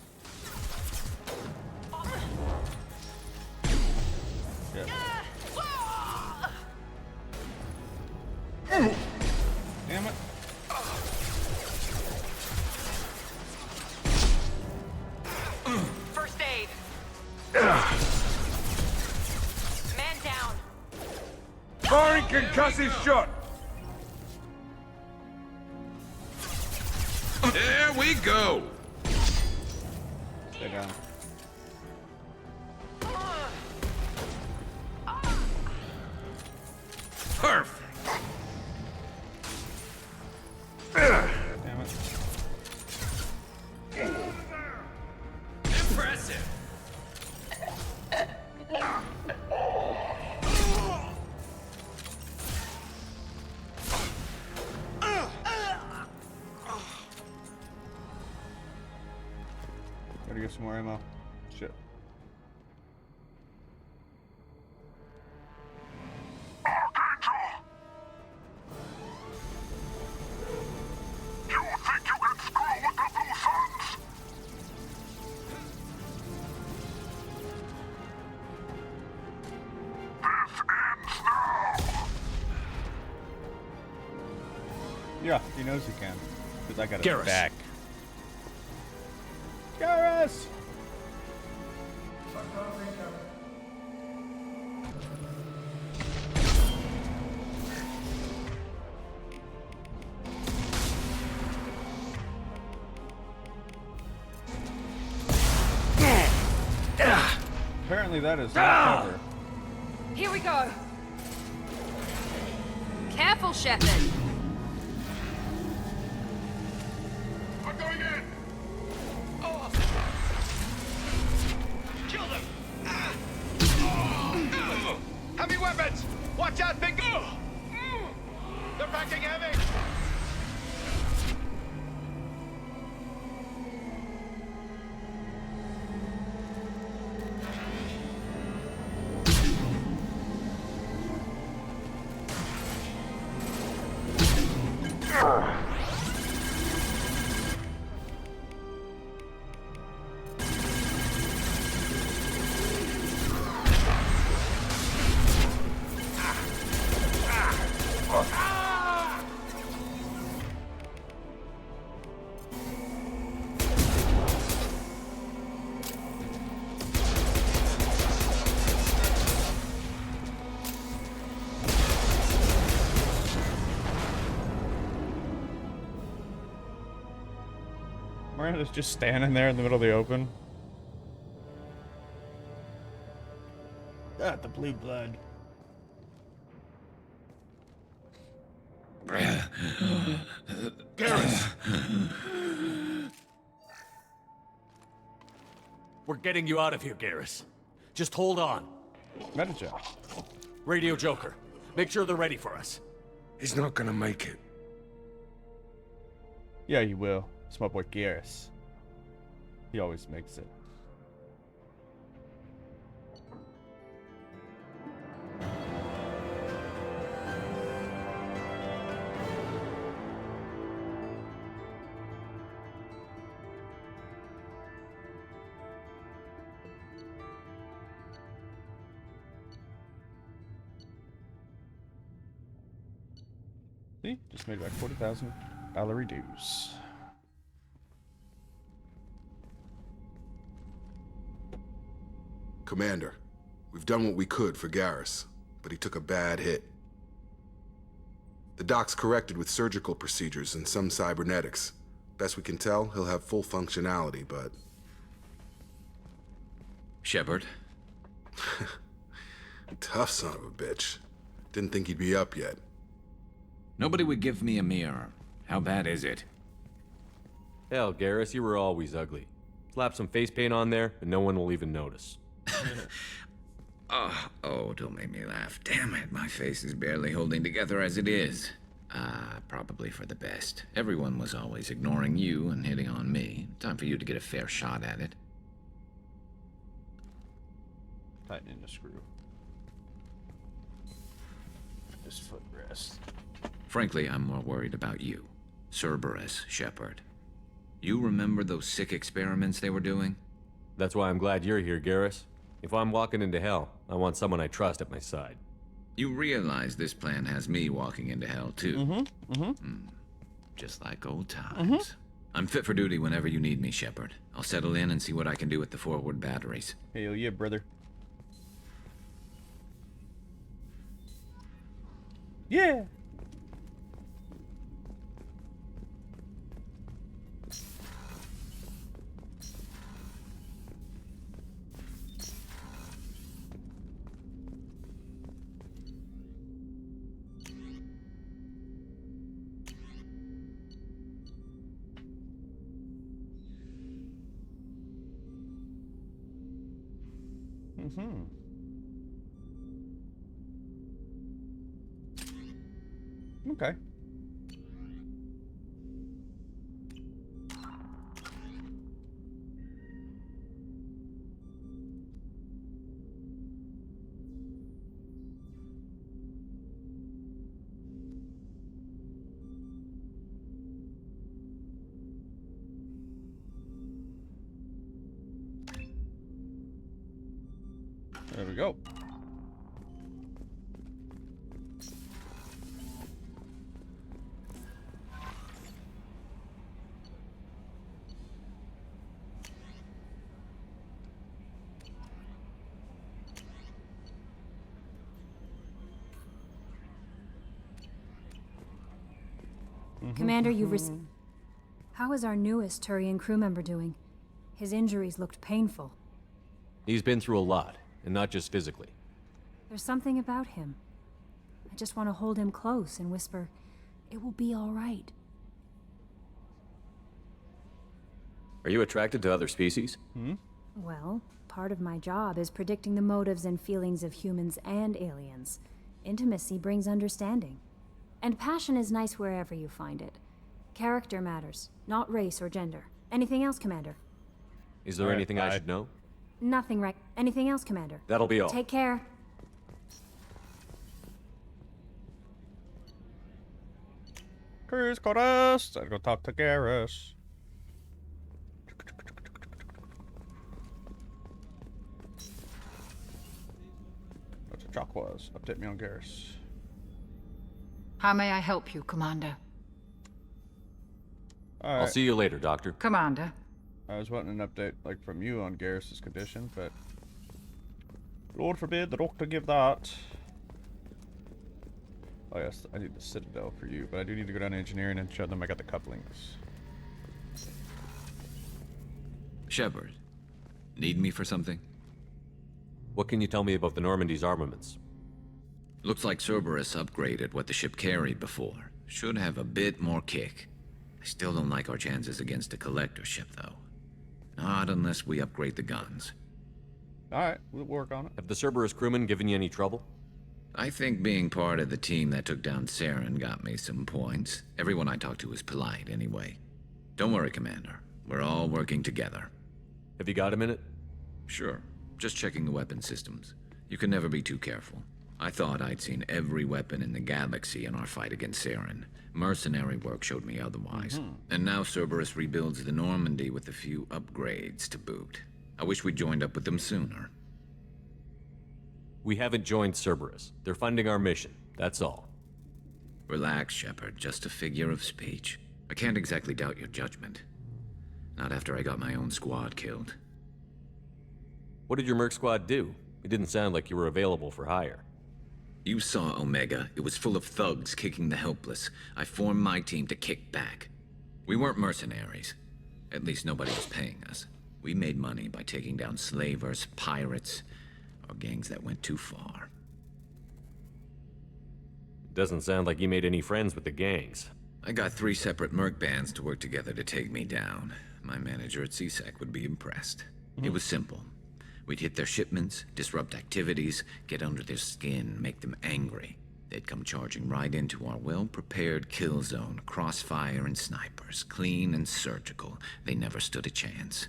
Damn it. First aid. Man down. Firing concussive shot. There we go. Stay down. Perfect. Damn it. impressive. Gotta get some more ammo. Shit. Yeah, he knows he can. Because I got his Garrus. back. Garrus! Apparently that is not cover. Here we go. Careful, Shepard. I'm going in! Oh. Kill them! Heavy weapons! Watch out, big... They're packing heavy! Miranda's just standing there in the middle of the open. The blue blood. Garrus! We're getting you out of here, Garrus. Just hold on. Manager. Radio Joker. Make sure they're ready for us. He's not gonna make it. Yeah, he will. It's my boy Garrus. He always makes it. See? Just made back $40,000 reduce. Commander, we've done what we could for Garrus, but he took a bad hit. The doc's corrected with surgical procedures and some cybernetics. Best we can tell, he'll have full functionality, but... Shepard? Tough son of a bitch. Didn't think he'd be up yet. Nobody would give me a mirror. How bad is it? Hell, Garrus, you were always ugly. Slap some face paint on there, and no one will even notice. Oh, don't make me laugh. Damn it, my face is barely holding together as it is. Probably for the best. Everyone was always ignoring you and hitting on me. Time for you to get a fair shot at it. Tightening the screw. This footrest. Frankly, I'm more worried about you. Cerberus, Shepard. You remember those sick experiments they were doing? That's why I'm glad you're here, Garrus. If I'm walking into hell, I want someone I trust at my side. You realize this plan has me walking into hell, too. Just like old times. I'm fit for duty whenever you need me, Shepard. I'll settle in and see what I can do with the forward batteries. Hell yeah, brother. Yeah! Okay. There we go. Commander, you've How is our newest Turian crew member doing? His injuries looked painful. He's been through a lot. and not just physically. There's something about him. I just want to hold him close and whisper, "It will be all right." Are you attracted to other species? Well, part of my job is predicting the motives and feelings of humans and aliens. Intimacy brings understanding. And passion is nice wherever you find it. Character matters, not race or gender. Anything else, Commander? Is there anything I should know? Nothing, right? Anything else, Commander? That'll be all. Take care. Chris Cordes! I'll go talk to Garrus. What's the chalk was? Update me on Garrus. How may I help you, Commander? I'll see you later, Doctor. Commander. I was wanting an update, like, from you on Garrus's condition, but Lord forbid the doctor give that. Oh yes, I need the Citadel for you, but I do need to go down to engineering and show them I got the couplings. Shepard, need me for something? What can you tell me about the Normandy's armaments? Looks like Cerberus upgraded what the ship carried before. Should have a bit more kick. I still don't like our chances against a collector ship, though. Not unless we upgrade the guns. Alright, we'll work on it. Have the Cerberus crewmen given you any trouble? I think being part of the team that took down Saren got me some points. Everyone I talked to was polite, anyway. Don't worry, Commander. We're all working together. Have you got a minute? Sure. Just checking the weapon systems. You can never be too careful. I thought I'd seen every weapon in the galaxy in our fight against Saren. Mercenary work showed me otherwise. And now Cerberus rebuilds the Normandy with a few upgrades to boot. I wish we'd joined up with them sooner. We haven't joined Cerberus. They're funding our mission. That's all. Relax, Shepard. Just a figure of speech. I can't exactly doubt your judgment. Not after I got my own squad killed. What did your Merc squad do? It didn't sound like you were available for hire. You saw Omega. It was full of thugs kicking the helpless. I formed my team to kick back. We weren't mercenaries. At least nobody was paying us. We made money by taking down slavers, pirates, or gangs that went too far. Doesn't sound like you made any friends with the gangs. I got 3 separate merc bands to work together to take me down. My manager at CSEC would be impressed. It was simple. We'd hit their shipments, disrupt activities, get under their skin, make them angry. They'd come charging right into our well-prepared kill zone, crossfire and snipers, clean and surgical. They never stood a chance.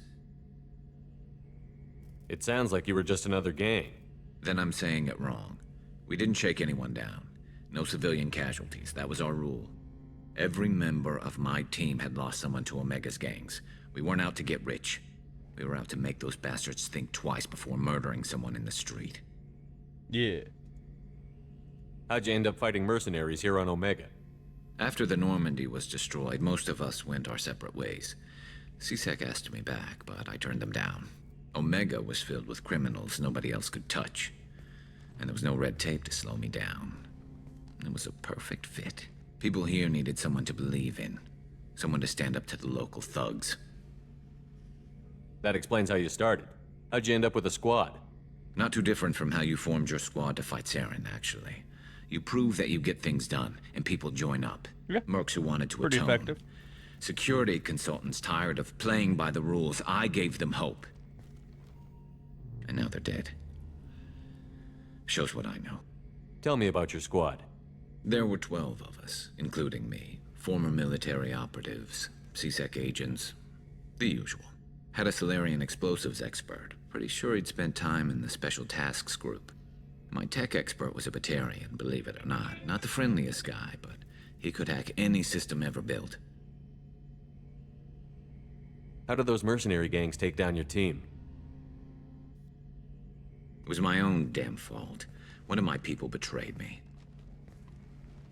It sounds like you were just another gang. Then I'm saying it wrong. We didn't shake anyone down. No civilian casualties, that was our rule. Every member of my team had lost someone to Omega's gangs. We weren't out to get rich. We were out to make those bastards think twice before murdering someone in the street. Yeah. How'd you end up fighting mercenaries here on Omega? After the Normandy was destroyed, most of us went our separate ways. CSEC asked me back, but I turned them down. Omega was filled with criminals nobody else could touch. And there was no red tape to slow me down. It was a perfect fit. People here needed someone to believe in. Someone to stand up to the local thugs. That explains how you started. How'd you end up with a squad? Not too different from how you formed your squad to fight Saren, actually. You prove that you get things done, and people join up. Yeah. Mercs who wanted to Pretty atone. effective. Security consultants tired of playing by the rules. I gave them hope. And now they're dead. Shows what I know. Tell me about your squad. There were 12 of us, including me. Former military operatives, CSEC agents, the usual. Had a Solarian explosives expert. Pretty sure he'd spent time in the Special Tasks Group. My tech expert was a Batarian, believe it or not. Not the friendliest guy, but he could hack any system ever built. How did those mercenary gangs take down your team? It was my own damn fault. One of my people betrayed me.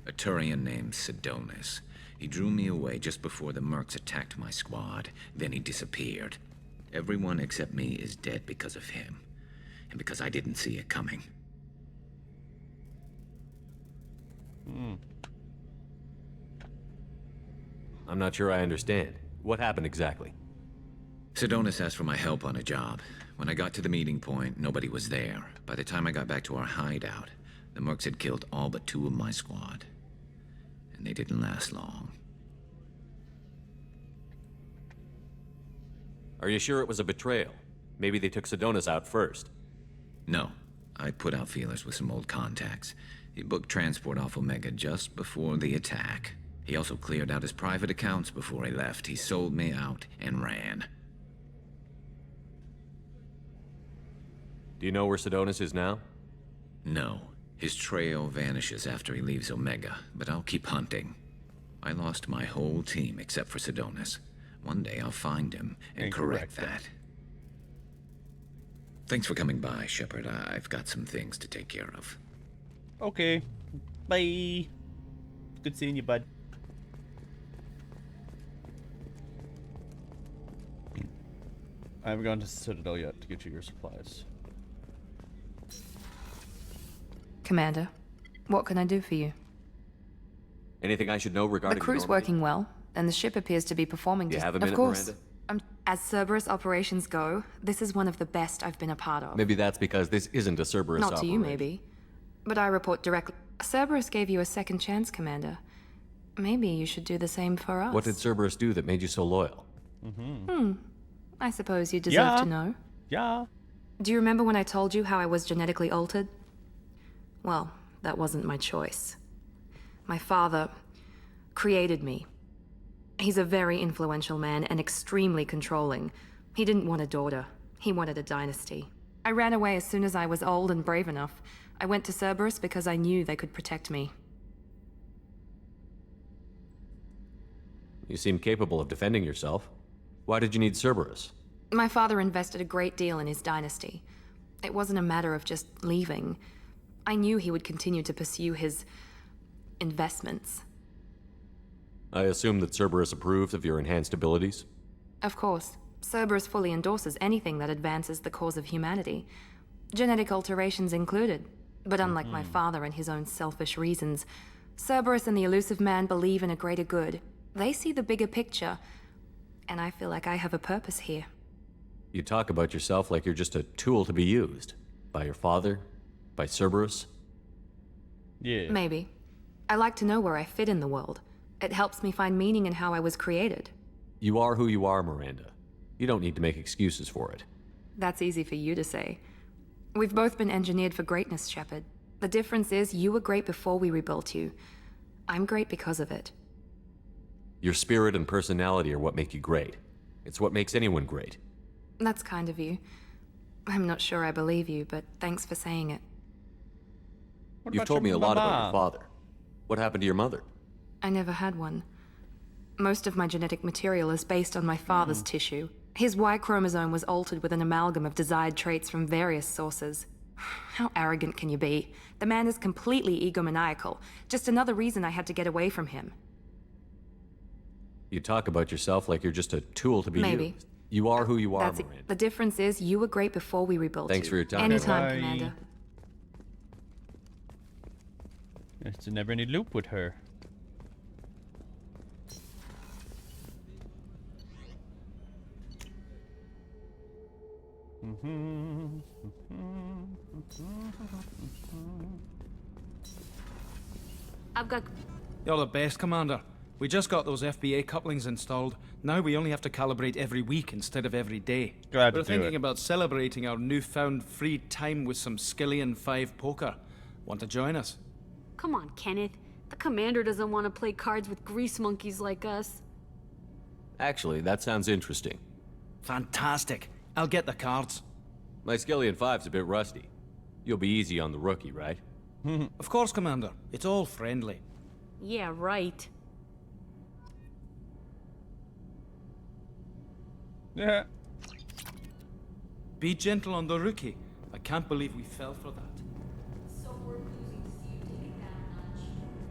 A Turian named Sidonis. He drew me away just before the mercs attacked my squad. Then he disappeared. Everyone except me is dead because of him. And because I didn't see it coming. I'm not sure I understand. What happened exactly? Sedonis asked for my help on a job. When I got to the meeting point, nobody was there. By the time I got back to our hideout, the mercs had killed all but 2 of my squad. And they didn't last long. Are you sure it was a betrayal? Maybe they took Sedonis out first. No. I put out feelers with some old contacts. He booked transport off Omega just before the attack. He also cleared out his private accounts before he left. He sold me out and ran. Do you know where Sedonis is now? No. His trail vanishes after he leaves Omega, but I'll keep hunting. I lost my whole team except for Sedonis. One day I'll find him and correct that. Thanks for coming by, Shepard. I've got some things to take care of. Okay. Bye. Good seeing you, bud. I haven't gone to Citadel yet to get you your supplies. Commander, what can I do for you? Anything I should know regarding The crew's working well, and the ship appears to be performing Do you have a minute, Of course. Miranda? As Cerberus operations go, this is one of the best I've been a part of. Maybe that's because this isn't a Cerberus Not to you, operation. maybe. But I report directly. Cerberus gave you a second chance, Commander. Maybe you should do the same for us. What did Cerberus do that made you so loyal? I suppose you deserve to know. Yeah. Do you remember when I told you how I was genetically altered? Well, that wasn't my choice. My father created me. He's a very influential man and extremely controlling. He didn't want a daughter. He wanted a dynasty. I ran away as soon as I was old and brave enough. I went to Cerberus because I knew they could protect me. You seem capable of defending yourself. Why did you need Cerberus? My father invested a great deal in his dynasty. It wasn't a matter of just leaving. I knew he would continue to pursue his investments. I assume that Cerberus approved of your enhanced abilities? Of course. Cerberus fully endorses anything that advances the cause of humanity. Genetic alterations included. But unlike my father and his own selfish reasons, Cerberus and the Elusive Man believe in a greater good. They see the bigger picture, and I feel like I have a purpose here. You talk about yourself like you're just a tool to be used. By your father? By Cerberus? Yeah. Maybe. I like to know where I fit in the world. It helps me find meaning in how I was created. You are who you are, Miranda. You don't need to make excuses for it. That's easy for you to say. We've both been engineered for greatness, Shepard. The difference is you were great before we rebuilt you. I'm great because of it. Your spirit and personality are what make you great. It's what makes anyone great. That's kind of you. I'm not sure I believe you, but thanks for saying it. You've told me a lot about your father. What happened to your mother? I never had one. Most of my genetic material is based on my father's tissue. His Y chromosome was altered with an amalgam of desired traits from various sources. How arrogant can you be? The man is completely egomaniacal. Just another reason I had to get away from him. You talk about yourself like you're just a tool to be Maybe. used. You are who you are, That's it. Miranda. The difference is you were great before we rebuilt Thanks you. for your time. Anytime, Bye. Commander. It's a never-ending loop with her. I've got... You're the best, Commander. We just got those FBA couplings installed. Now we only have to calibrate every week instead of every day. Glad to We're do thinking it. about celebrating our newfound free time with some Skillian 5 poker. Want to join us? Come on, Kenneth. The commander doesn't want to play cards with grease monkeys like us. Actually, that sounds interesting. Fantastic. I'll get the cards. My Skillian 5's a bit rusty. You'll be easy on the rookie, right? Of course, Commander. It's all friendly. Yeah, right. Yeah. Be gentle on the rookie. I can't believe we fell for that.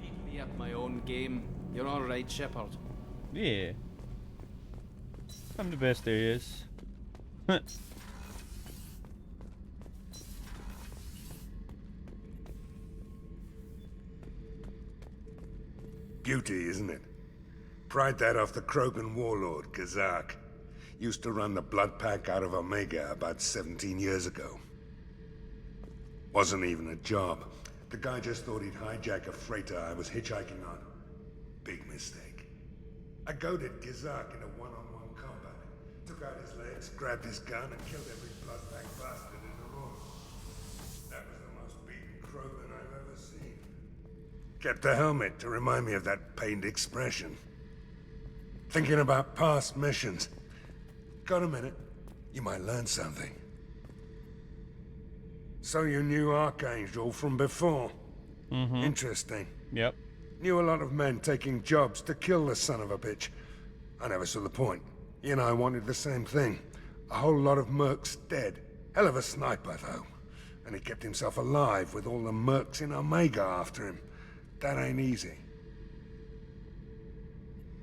Beat me at my own game. You're all right, Shepard. Yeah. I'm the best there is. Beauty, isn't it? Pried that off the Krogan warlord, Kazak. Used to run the blood pack out of Omega about 17 years ago. Wasn't even a job. The guy just thought he'd hijack a freighter I was hitchhiking on. Big mistake. I goaded Gizak into one-on-one combat. Took out his legs, grabbed his gun, and killed every blood pack bastard in the room. That was the most beaten crowman I've ever seen. Kept a helmet to remind me of that pained expression. Thinking about past missions. Got a minute? You might learn something. So you knew Archangel from before? Mm-hmm. Interesting. Yep. Knew a lot of men taking jobs to kill the son of a bitch. I never saw the point. He and I wanted the same thing. A whole lot of mercs dead. Hell of a sniper, though. And he kept himself alive with all the mercs in Omega after him. That ain't easy.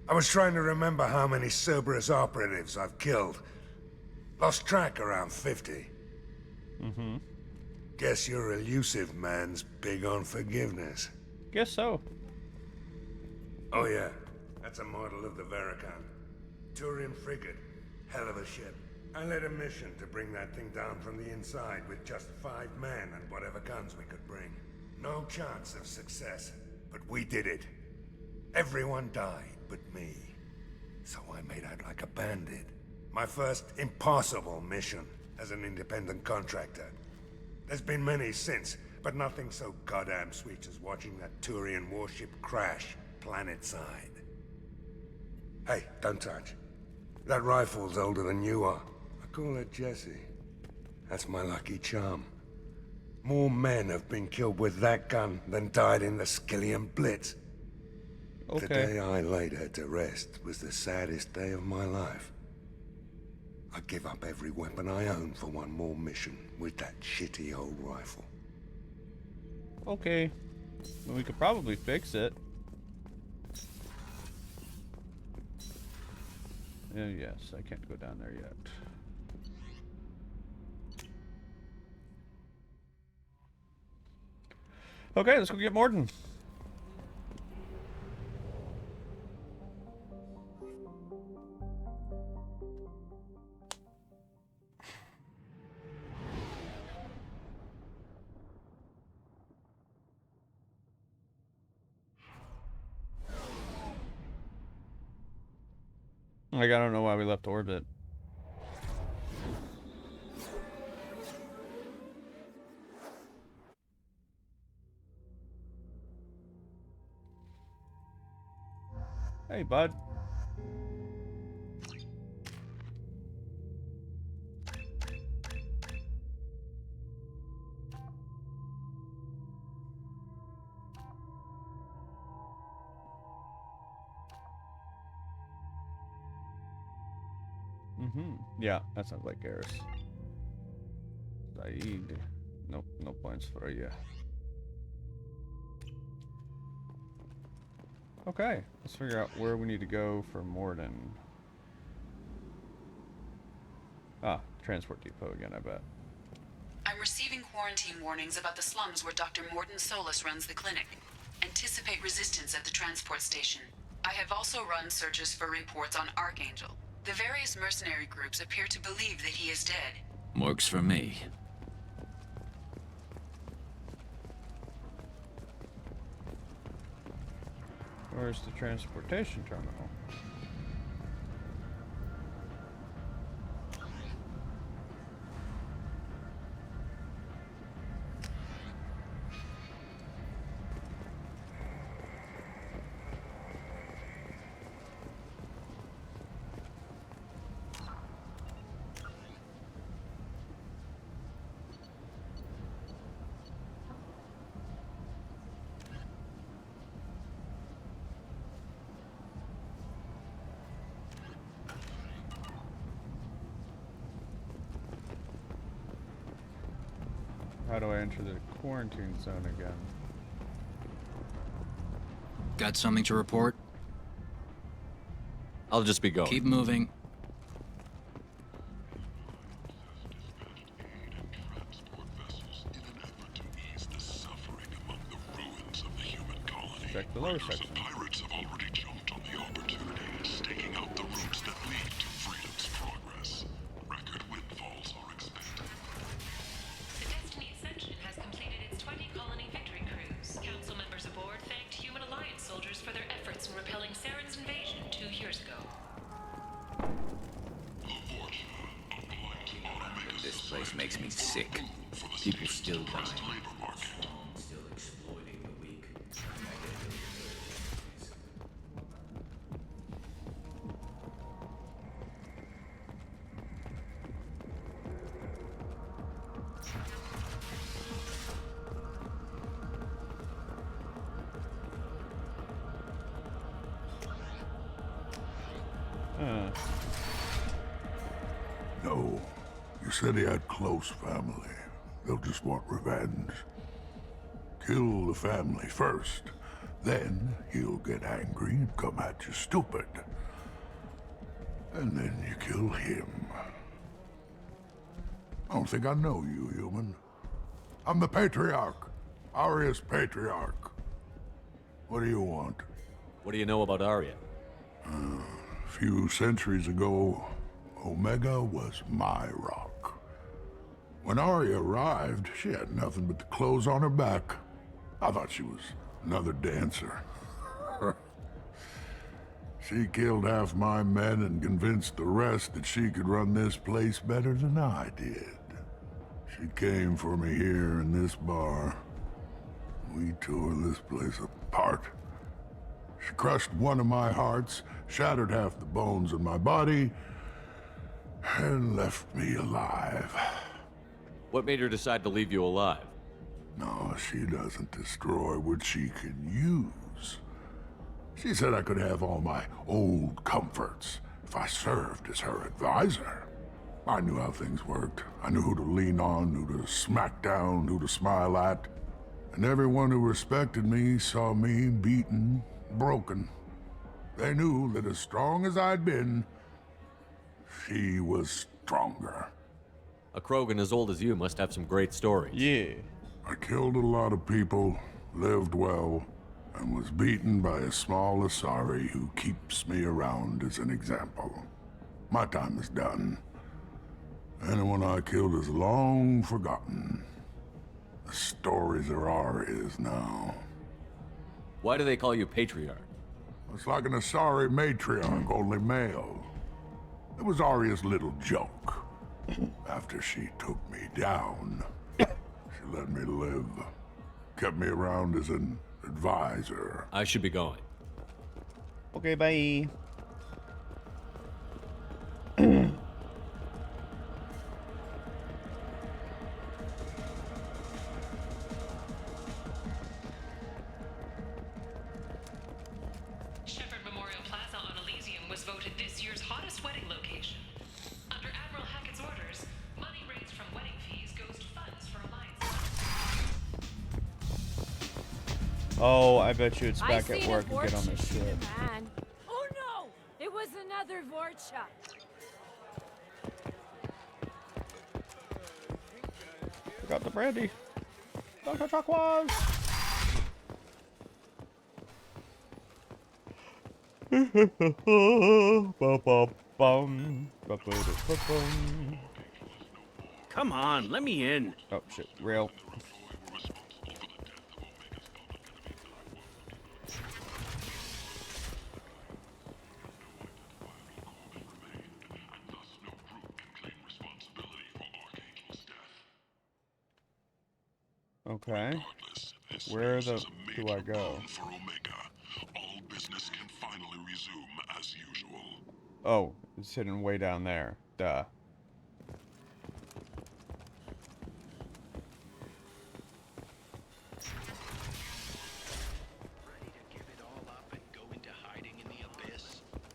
I was trying to remember how many Cerberus operatives I've killed. Lost track around 50. Mm-hmm. Guess your elusive man's big on forgiveness. Guess so. Oh yeah, that's a model of the Veracon. Turian frigate. Hell of a ship. I led a mission to bring that thing down from the inside with just 5 men and whatever guns we could bring. No chance of success, but we did it. Everyone died but me. So I made out like a bandit. My first impossible mission as an independent contractor. There's been many since, but nothing so goddamn sweet as watching that Turian warship crash planet-side. Hey, don't touch. That rifle's older than you are. I call it Jesse. That's my lucky charm. More men have been killed with that gun than died in the Skillian Blitz. Okay. The day I laid her to rest was the saddest day of my life. I'd give up every weapon I own for one more mission with that shitty old rifle. Okay. Well, we could probably fix it. Yes, I can't go down there yet. Okay, let's go get Mordin. Like, I don't know why we left orbit. Hey, bud. Yeah, that sounds like Garrus. Saeed. Nope, no points for you. Okay, let's figure out where we need to go for Mordin. Ah, transport depot again, I bet. I'm receiving quarantine warnings about the slums where Dr. Mordin Solus runs the clinic. Anticipate resistance at the transport station. I have also run searches for reports on Archangel. The various mercenary groups appear to believe that he is dead. Works for me. Where's the transportation terminal? How do I enter the quarantine zone again? Got something to report? I'll just be going. Keep moving. Check the lower section. Pirates have already jumped on the opportunity, staking out the routes that lead to freedom's progress. place makes me sick. People still dying. Still exploiting the weak. No. You said he had close family. They'll just want revenge. Kill the family first. Then he'll get angry and come at you stupid. And then you kill him. I don't think I know you, human. I'm the Patriarch. Aria's Patriarch. What do you want? What do you know about Aria? A few centuries ago, Omega was my rock. When Aria arrived, she had nothing but the clothes on her back. I thought she was another dancer. She killed half my men and convinced the rest that she could run this place better than I did. She came for me here in this bar. We tore this place apart. She crushed one of my hearts, shattered half the bones in my body, and left me alive. What made her decide to leave you alive? No, she doesn't destroy what she can use. She said I could have all my old comforts if I served as her advisor. I knew how things worked. I knew who to lean on, who to smack down, who to smile at. And everyone who respected me saw me beaten, broken. They knew that as strong as I'd been, she was stronger. A Krogan as old as you must have some great stories. Yeah. I killed a lot of people, lived well, and was beaten by a small Asari who keeps me around as an example. My time is done. Anyone I killed is long forgotten. The stories are Aria's now. Why do they call you Patriarch? It's like an Asari matriarch, only male. It was Aria's little joke. After she took me down, she let me live. Kept me around as an advisor. I should be going. Okay, bye. Shepherd Memorial Plaza on Elysium was voted this year's hottest wedding location. Under Admiral Hackett's orders, money raised from wedding fees goes to funds for Alliance. Oh, I bet you it's back at work and get on this shit. Man. Oh no! It was another Vorcha. Got the brandy. Dr. Chakwas. Come on, let me in. Oh shit, rail. Okay. Where do I go? All business can finally resume as usual. Oh, it's hidden way down there. Duh.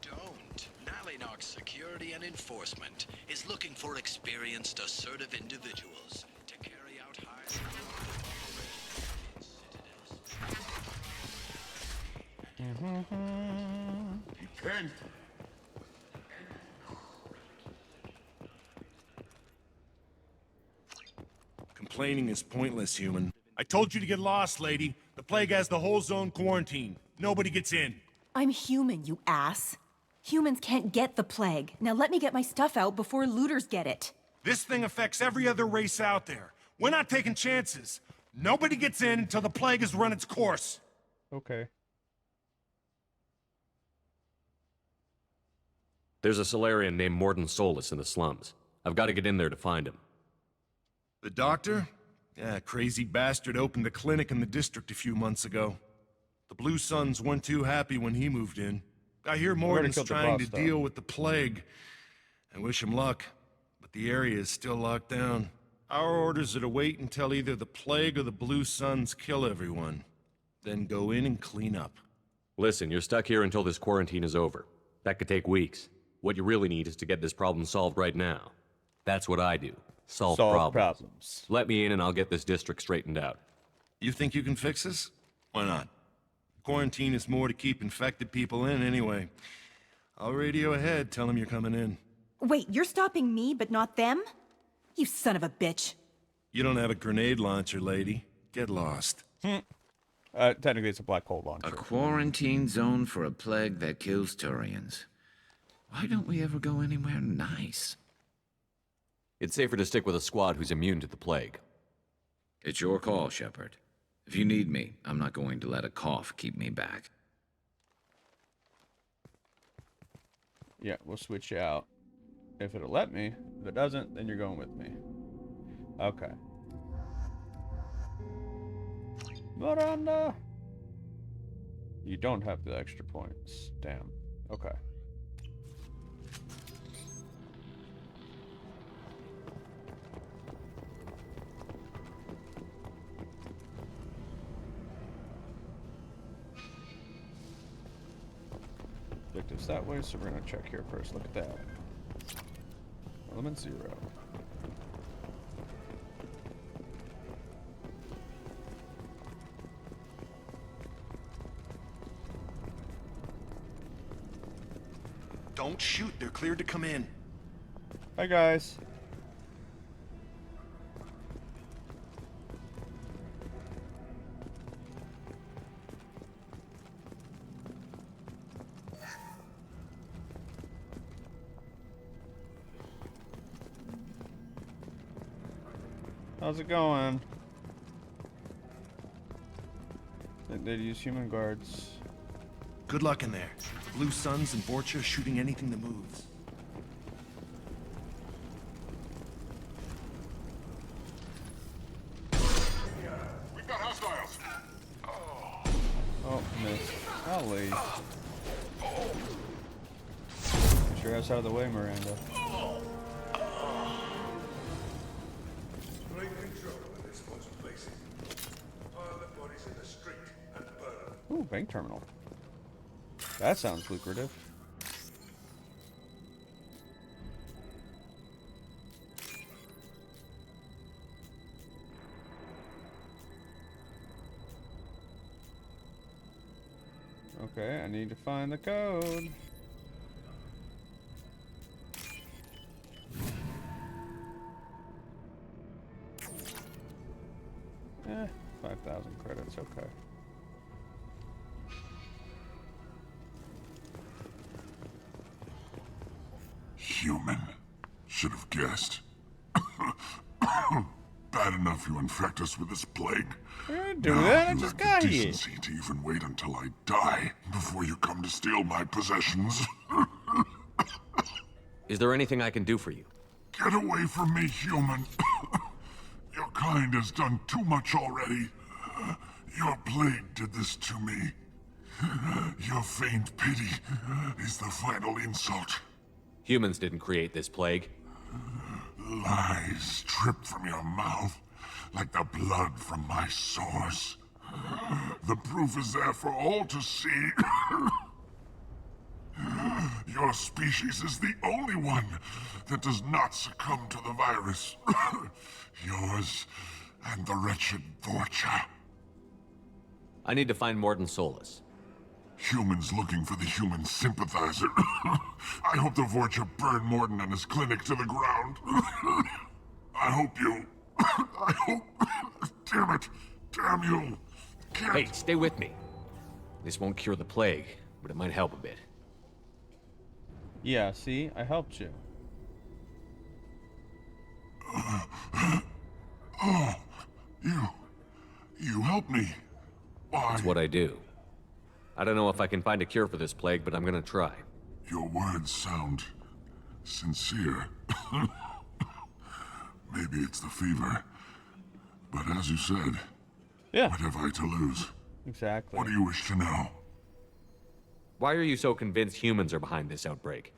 Don't. Nalinark's security and enforcement is looking for experienced, assertive individuals to carry out high-level Kent! Complaining is pointless, human. I told you to get lost, lady. The plague has the whole zone quarantined. Nobody gets in. I'm human, you ass. Humans can't get the plague. Now let me get my stuff out before looters get it. This thing affects every other race out there. We're not taking chances. Nobody gets in until the plague has run its course. Okay. There's a Solarian named Mordin Solus in the slums. I've got to get in there to find him. The doctor? Yeah, crazy bastard opened a clinic in the district a few months ago. The Blue Suns weren't too happy when he moved in. I hear Mordin's trying to deal with the plague. I wish him luck, but the area is still locked down. Our orders are to wait until either the plague or the Blue Suns kill everyone. Then go in and clean up. Listen, you're stuck here until this quarantine is over. That could take weeks. What you really need is to get this problem solved right now. That's what I do. Solve problems. Let me in and I'll get this district straightened out. You think you can fix this? Why not? Quarantine is more to keep infected people in anyway. I'll radio ahead, tell them you're coming in. Wait, you're stopping me, but not them? You son of a bitch. You don't have a grenade launcher, lady. Get lost. Technically it's a black hole launcher. A quarantine zone for a plague that kills Turians. Why don't we ever go anywhere nice? It's safer to stick with a squad who's immune to the plague. It's your call, Shepard. If you need me, I'm not going to let a cough keep me back. Yeah, we'll switch you out. If it'll let me. If it doesn't, then you're going with me. Okay. Miranda! You don't have the extra points. Damn. Okay. Objectives that way, so we're gonna check here first. Look at that. Element 0. Don't shoot, they're cleared to come in. Hi guys. How's it going? They'd use human guards. Good luck in there. Blue Suns and Vorcha shooting anything that moves. We've got hostiles. Oh, missed. Golly. Get your ass out of the way, Miranda. Ooh, bank terminal. That sounds lucrative. Okay, I need to find the code. Eh, 5,000 credits, okay. Human. Should have guessed. Bad enough you infect us with this plague. I didn't do that, I just got here. Decency to even wait until I die before you come to steal my possessions. Is there anything I can do for you? Get away from me, human. Your kind has done too much already. Your plague did this to me. Your faint pity is the final insult. Humans didn't create this plague. Lies drip from your mouth like the blood from my sores. The proof is there for all to see. Your species is the only one that does not succumb to the virus. Yours and the wretched Vorcha. I need to find Mordin Solus. Humans looking for the human sympathizer. I hope the Vorcha burn Mordin and his clinic to the ground. I hope you... I hope... Damn it. Damn you. Can't... Hey, stay with me. This won't cure the plague, but it might help a bit. Yeah, see? I helped you. Oh, you helped me. Why? That's what I do. I don't know if I can find a cure for this plague, but I'm gonna try. Your words sound sincere. Maybe it's the fever. But as you said, yeah. What have I to lose? Exactly. What do you wish to know? Why are you so convinced humans are behind this outbreak?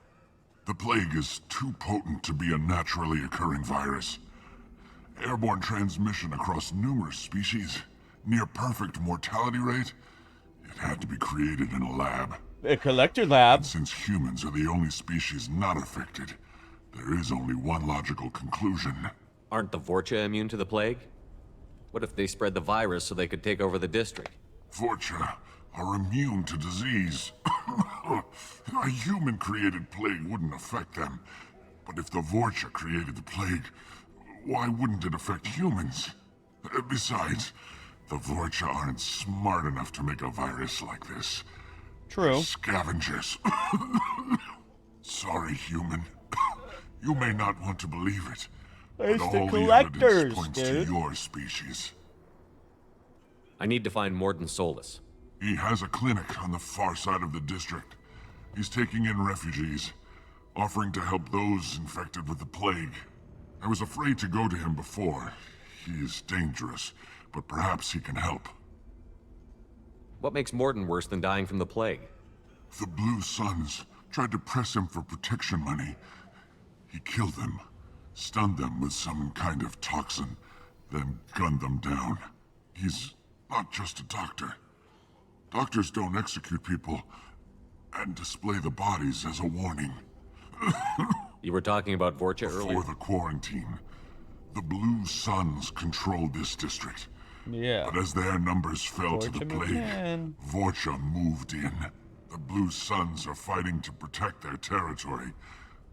The plague is too potent to be a naturally occurring virus. Airborne transmission across numerous species, near perfect mortality rate. It had to be created in a lab. A collector lab. And since humans are the only species not affected, there is only one logical conclusion. Aren't the Vorcha immune to the plague? What if they spread the virus so they could take over the district? Vorcha are immune to disease. A human-created plague wouldn't affect them. But if the Vorcha created the plague, why wouldn't it affect humans? Besides, the Vorcha aren't smart enough to make a virus like this. True. Scavengers. Sorry, human. You may not want to believe it. It's but the all collectors, the evidence points dude. to your species. I need to find Mordin Solus. He has a clinic on the far side of the district. He's taking in refugees, offering to help those infected with the plague. I was afraid to go to him before. He is dangerous, but perhaps he can help. What makes Mordin worse than dying from the plague? The Blue Suns tried to press him for protection money. He killed them, stunned them with some kind of toxin, then gunned them down. He's not just a doctor. Doctors don't execute people and display the bodies as a warning. You were talking about Vorcha earlier? Before the quarantine, the Blue Suns controlled this district. Yeah. But as their numbers fell to the plague, Vorcha moved in. The Blue Suns are fighting to protect their territory.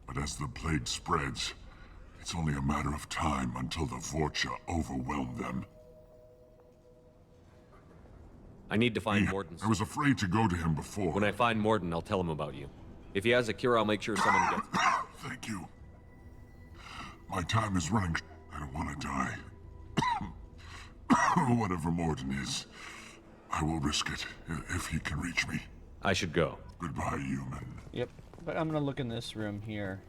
But as the plague spreads, it's only a matter of time until the Vorcha overwhelm them. I need to find Mordin. I was afraid to go to him before. When I find Mordin, I'll tell him about you. If he has a cure, I'll make sure someone gets it. Thank you. My time is running. I don't want to die. Whatever Mordin is, I will risk it if he can reach me. I should go. Goodbye, human. Yep. But I'm gonna look in this room here.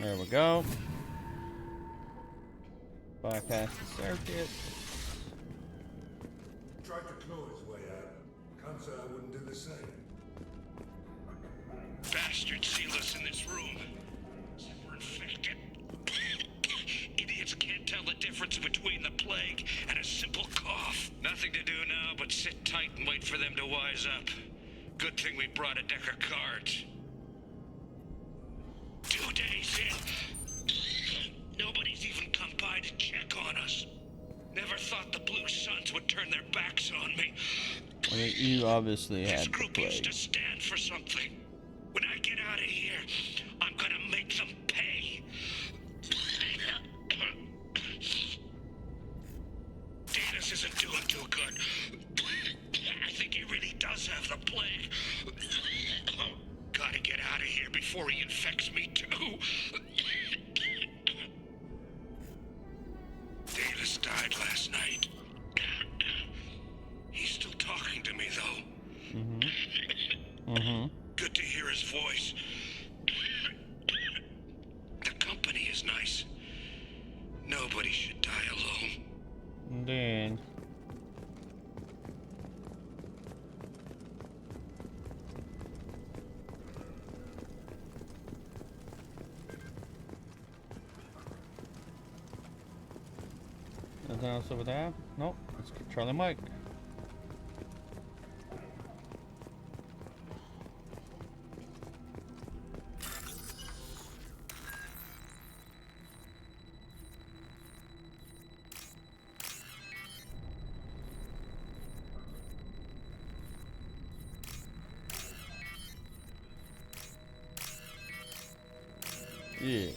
There we go. Bypass the circuit. Tried to claw his way out. Can't say I wouldn't do the same. Bastards sealed us in this room. We're infected. Idiots can't tell the difference between the plague and a simple cough. Nothing to do now but sit tight and wait for them to wise up. Good thing we brought a deck of cards. 2 days in. Nobody's even come by to check on us. Never thought the Blue Suns would turn their backs on me. Well, you obviously had This the group used plague. to stand for something. When I get out of here, I'm gonna make them pay. Davis isn't doing too good. I think he really does have the plague. Gotta get out of here before he infects me too. Davis died last night. He's still talking to me though. Good to hear his voice. The company is nice. Nobody should die alone. Then nothing else over there? Nope. Let's get Charlie Mike. Yeah.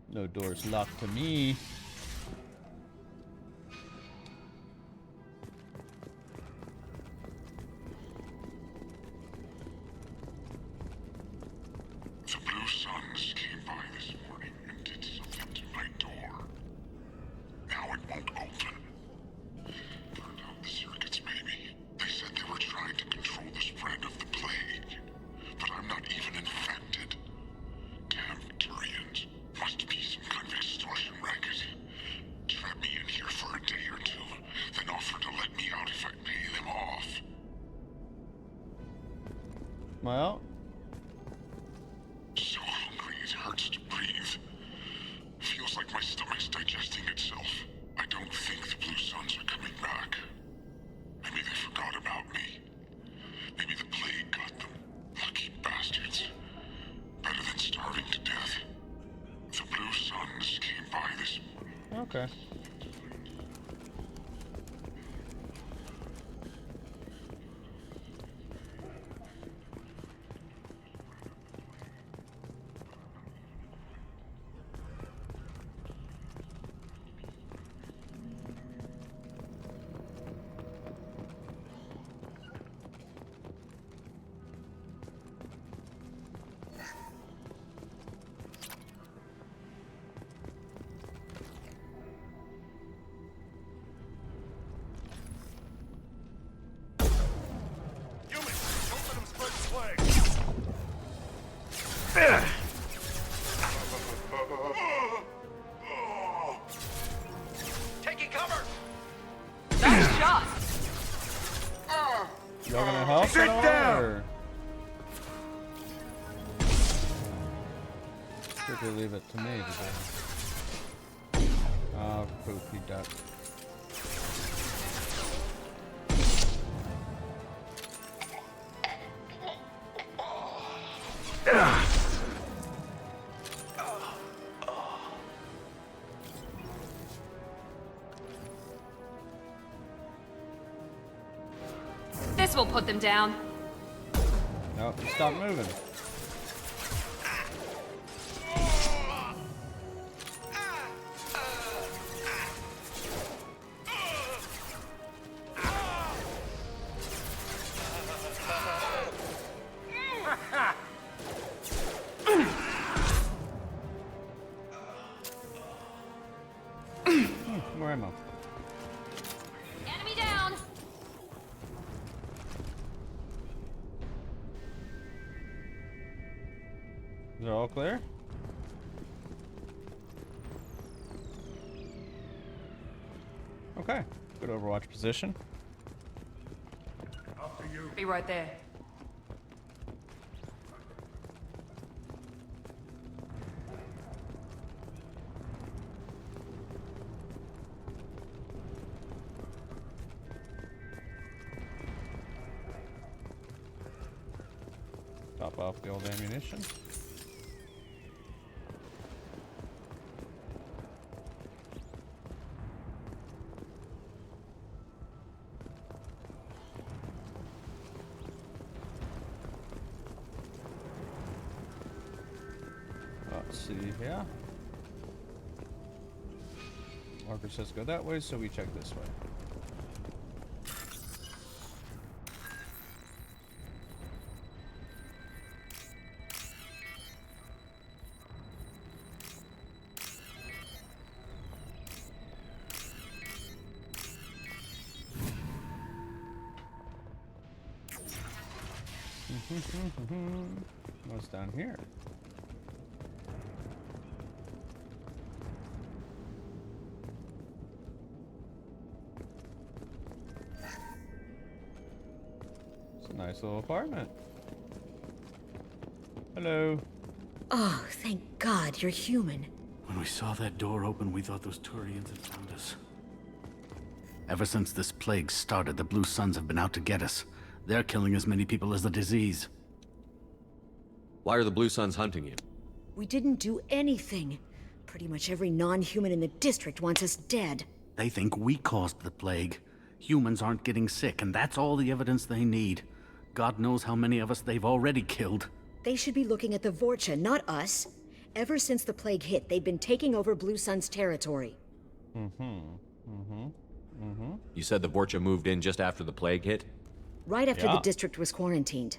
No doors locked to me. Suns came by this morning and did something to my door. Now it won't open. Burned out the circuits, maybe. They said they were trying to control the spread of the plague. But I'm not even infected. Damn Turians. Must be some kind of extortion racket. Trap me in here for a day or two, then offer to let me out if I pay them off. Well. So hungry it hurts to breathe. Feels like my stomach's digesting itself. I don't think the Blue Suns are coming back. Maybe they forgot about me. Maybe the plague got them. Lucky bastards. Better than starving to death. The Blue Suns came by this morning. Okay. Taking cover! Nice shot! Y'all gonna help? Sit down! Or... Strictly leave it to me to do. Oh, poopy duck. This will put them down. Nope, stop moving. More ammo. Enemy down. Is it all clear? Okay, good Overwatch position. After you. Be right there. Top off the old ammunition. Let's see here. Marker says go that way, so we check this way. What's down here? It's a nice little apartment. Hello. Oh, thank God you're human. When we saw that door open, we thought those Turians had found us. Ever since this plague started, the Blue Suns have been out to get us. They're killing as many people as the disease. Why are the Blue Suns hunting you? We didn't do anything. Pretty much every non-human in the district wants us dead. They think we caused the plague. Humans aren't getting sick, and that's all the evidence they need. God knows how many of us they've already killed. They should be looking at the Vorcha, not us. Ever since the plague hit, they've been taking over Blue Sun's territory. You said the Vorcha moved in just after the plague hit? Right after the district was quarantined.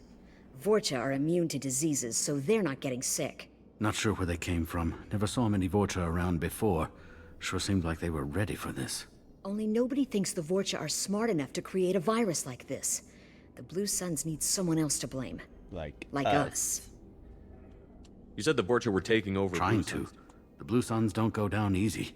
Vorcha are immune to diseases, so they're not getting sick. Not sure where they came from. Never saw many Vorcha around before. Sure seemed like they were ready for this. Only nobody thinks the Vorcha are smart enough to create a virus like this. The Blue Suns need someone else to blame. Like us. You said the Vorcha were taking over. Trying to. The Blue Suns don't go down easy.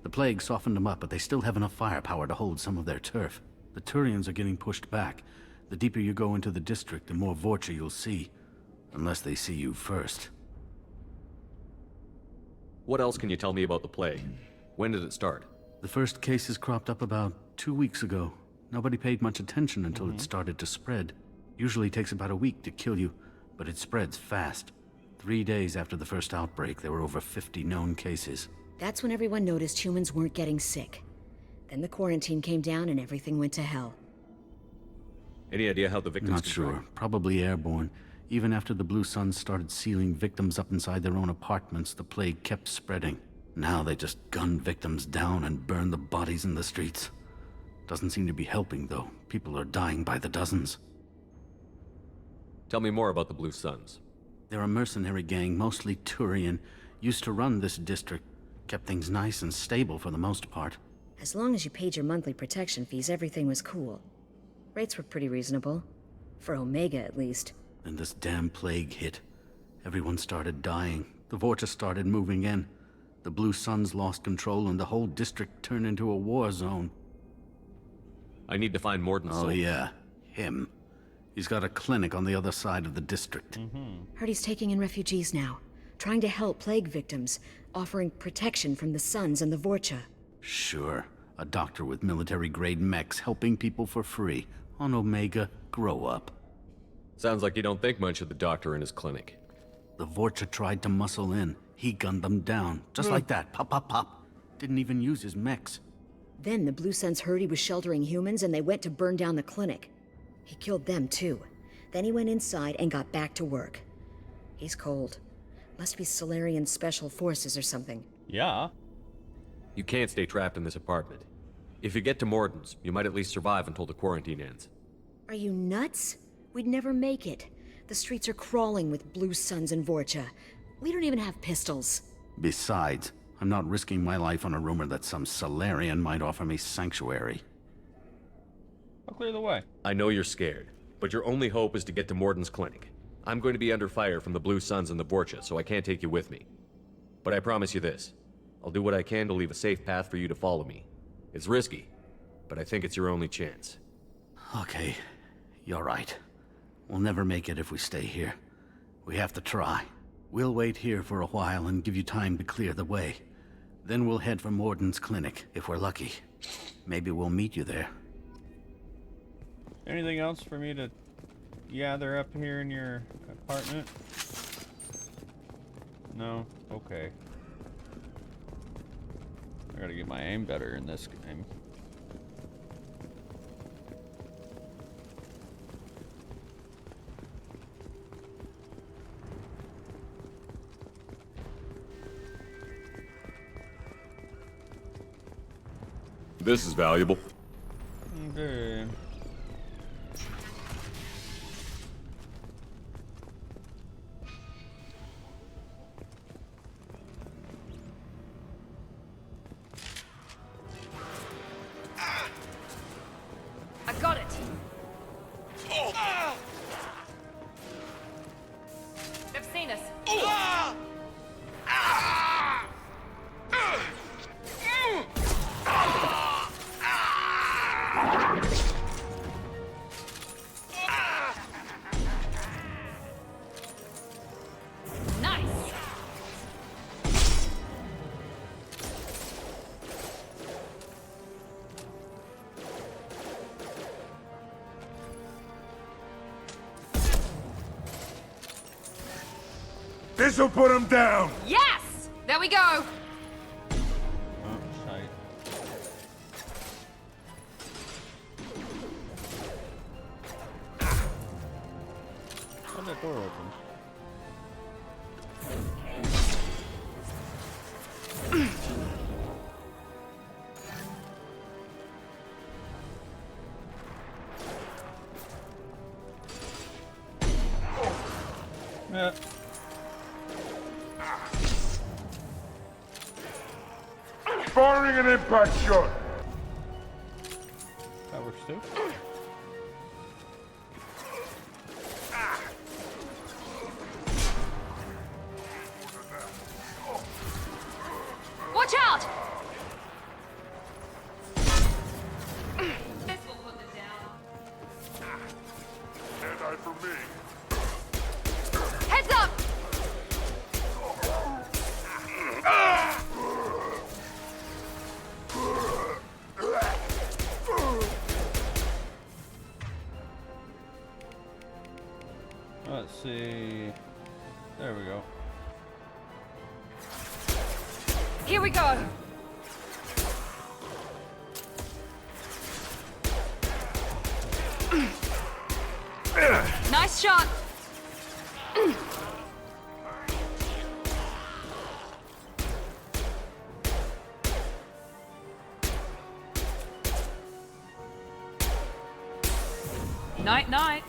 The plague softened them up, but they still have enough firepower to hold some of their turf. The Turians are getting pushed back. The deeper you go into the district, the more Vorcha you'll see. Unless they see you first. What else can you tell me about the plague? When did it start? The first cases cropped up about 2 weeks ago. Nobody paid much attention until it started to spread. Usually takes about a week to kill you, but it spreads fast. 3 days after the first outbreak, there were over 50 known cases. That's when everyone noticed humans weren't getting sick. Then the quarantine came down and everything went to hell. Any idea how the victims Not sure. Probably airborne. Even after the Blue Suns started sealing victims up inside their own apartments, the plague kept spreading. Now they just gun victims down and burn the bodies in the streets. Doesn't seem to be helping, though. People are dying by the dozens. Tell me more about the Blue Suns. They're a mercenary gang, mostly Turian. Used to run this district. Kept things nice and stable for the most part. As long as you paid your monthly protection fees, everything was cool. Rates were pretty reasonable. For Omega, at least. Then this damn plague hit. Everyone started dying. The Vorcha started moving in. The Blue Suns lost control and the whole district turned into a war zone. I need to find Mordin. Oh yeah, him. He's got a clinic on the other side of the district. Heard he's taking in refugees now. Trying to help plague victims. Offering protection from the Suns and the Vorcha. Sure. A doctor with military-grade mechs helping people for free. On Omega, grow up. Sounds like you don't think much of the doctor in his clinic. The Vorcha tried to muscle in. He gunned them down. Just like that. Pop, pop, pop. Didn't even use his mechs. Then the Blue Suns heard he was sheltering humans and they went to burn down the clinic. He killed them too. Then he went inside and got back to work. He's cold. Must be Solarian Special Forces or something. Yeah. You can't stay trapped in this apartment. If you get to Mordin's, you might at least survive until the quarantine ends. Are you nuts? We'd never make it. The streets are crawling with Blue Suns and Vorcha. We don't even have pistols. Besides, I'm not risking my life on a rumor that some Solarian might offer me sanctuary. I'll clear the way. I know you're scared, but your only hope is to get to Mordin's clinic. I'm going to be under fire from the Blue Suns and the Vorcha, so I can't take you with me. But I promise you this. I'll do what I can to leave a safe path for you to follow me. It's risky, but I think it's your only chance. Okay, you're right. We'll never make it if we stay here. We have to try. We'll wait here for a while and give you time to clear the way. Then we'll head for Mordin's clinic, if we're lucky. Maybe we'll meet you there. Anything else for me to gather up here in your apartment? No? Okay. I gotta get my aim better in this game. This is valuable. Okay. I got it. They've seen us. Nice. This'll put him down! Yes! There we go! Oh, shite. How'd that door open? Yeah. Throwing an impact shot. That works too. Watch out! This will put them down. Hand-eye for me. Heads up! Let's see. There we go. Here we go. Nice shot. Night, night.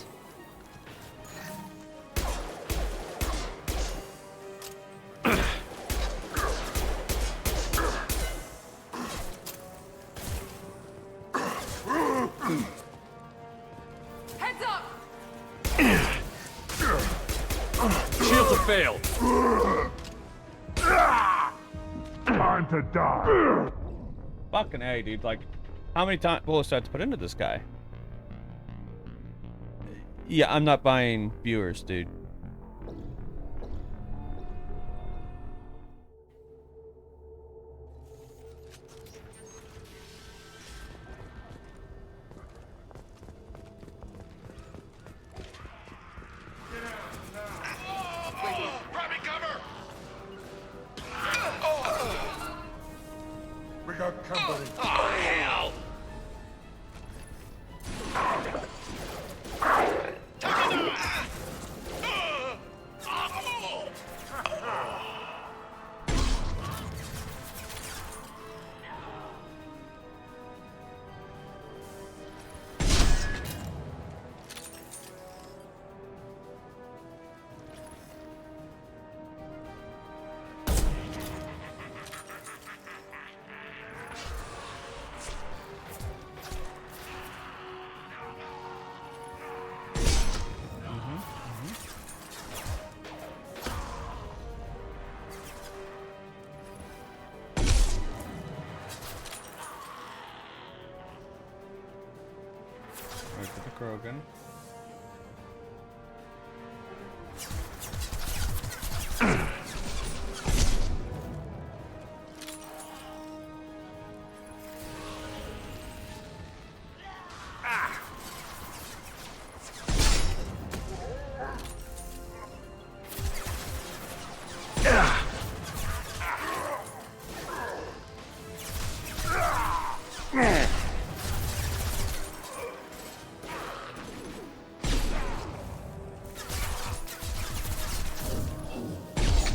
Heads up. Shields have failed. Time to die. Fucking A, dude. Like, how many bullets do I have to put into this guy? Yeah, I'm not buying viewers, dude. Grabbing cover. We got company. Oh, hell! Right to the Krogan.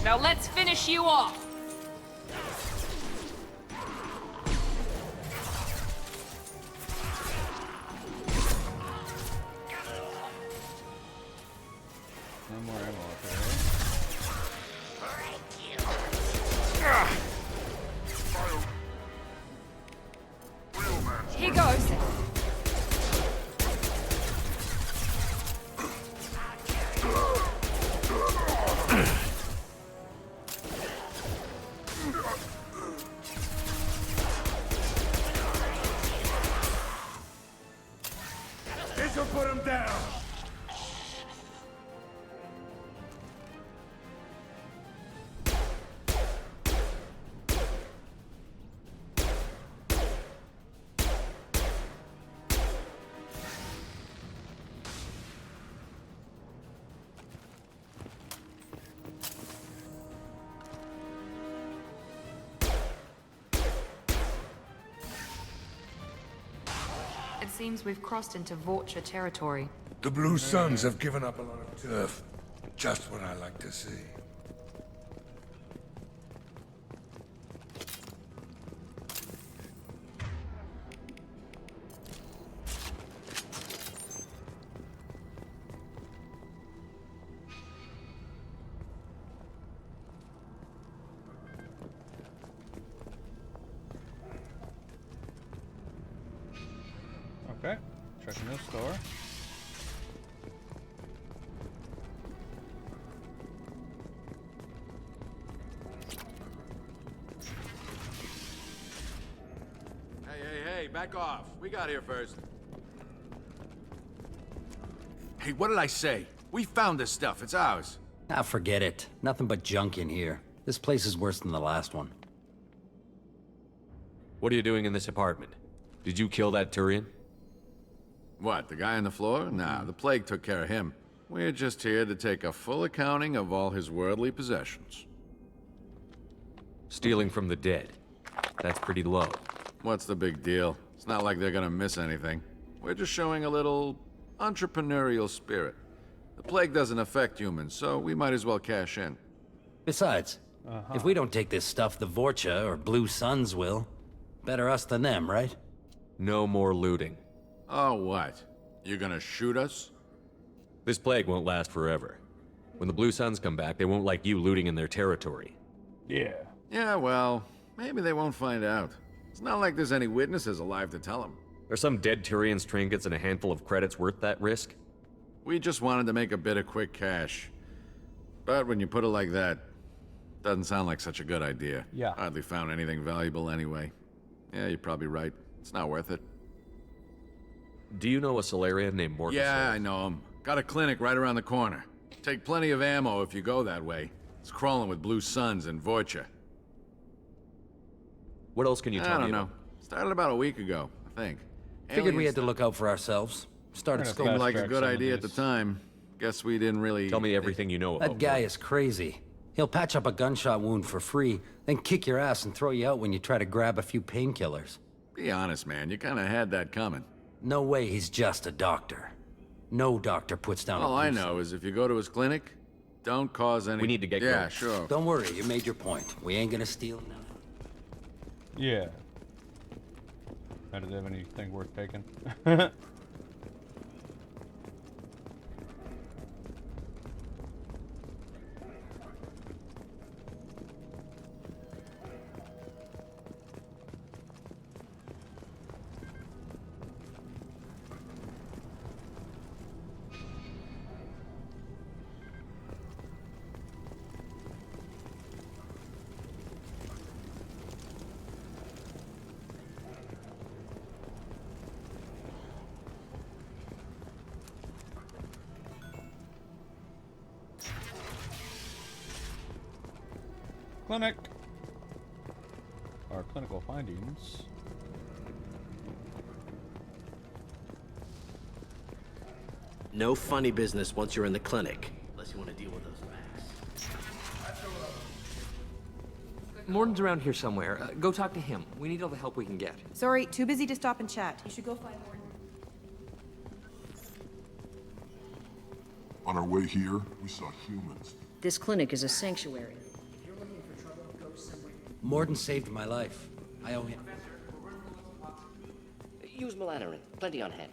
Now let's finish you off. No more ammo up there. Here goes. This'll put him down. It seems we've crossed into Vorcha territory. The Blue Suns have given up a lot of turf. Just what I like to see. Checking this store. Hey, back off. We got here first. Hey, what did I say? We found this stuff. It's ours. Ah, forget it. Nothing but junk in here. This place is worse than the last one. What are you doing in this apartment? Did you kill that Turian? What, the guy on the floor? Nah, the plague took care of him. We're just here to take a full accounting of all his worldly possessions. Stealing from the dead. That's pretty low. What's the big deal? It's not like they're gonna miss anything. We're just showing a little entrepreneurial spirit. The plague doesn't affect humans, so we might as well cash in. Besides, if we don't take this stuff, the Vorcha or Blue Suns will. Better us than them, right? No more looting. Oh, what? You gonna shoot us? This plague won't last forever. When the Blue Suns come back, they won't like you looting in their territory. Yeah. Yeah, well, maybe they won't find out. It's not like there's any witnesses alive to tell them. Are some dead Tyrians' trinkets and a handful of credits worth that risk? We just wanted to make a bit of quick cash. But when you put it like that, doesn't sound like such a good idea. Yeah. Hardly found anything valuable anyway. Yeah, you're probably right. It's not worth it. Do you know a Solarian named Mordin? Yeah, I know him. Got a clinic right around the corner. Take plenty of ammo if you go that way. It's crawling with Blue Suns and Vorcha. What else can you tell me? I don't know. Started about a week ago, I think. Figured we had to look out for ourselves. Started Seemed like a good idea at the time. Guess we didn't really... Tell me everything you know about That guy is crazy. He'll patch up a gunshot wound for free, then kick your ass and throw you out when you try to grab a few painkillers. Be honest, man. You kind of had that coming. No way he's just a doctor. No doctor puts down All I know is if you go to his clinic, don't cause any... We need to get going. going. Yeah, sure. Don't worry, you made your point. We ain't gonna steal nothing. Yeah. How do they have anything worth taking? Clinic. Our clinical findings. No funny business once you're in the clinic, unless you want to deal with those facts. Mordin's around here somewhere. Go talk to him. We need all the help we can get. Sorry, too busy to stop and chat. You should go find Mordin. On our way here, we saw humans. This clinic is a sanctuary. Mordin saved my life. I owe him. Use melanorin. Plenty on hand.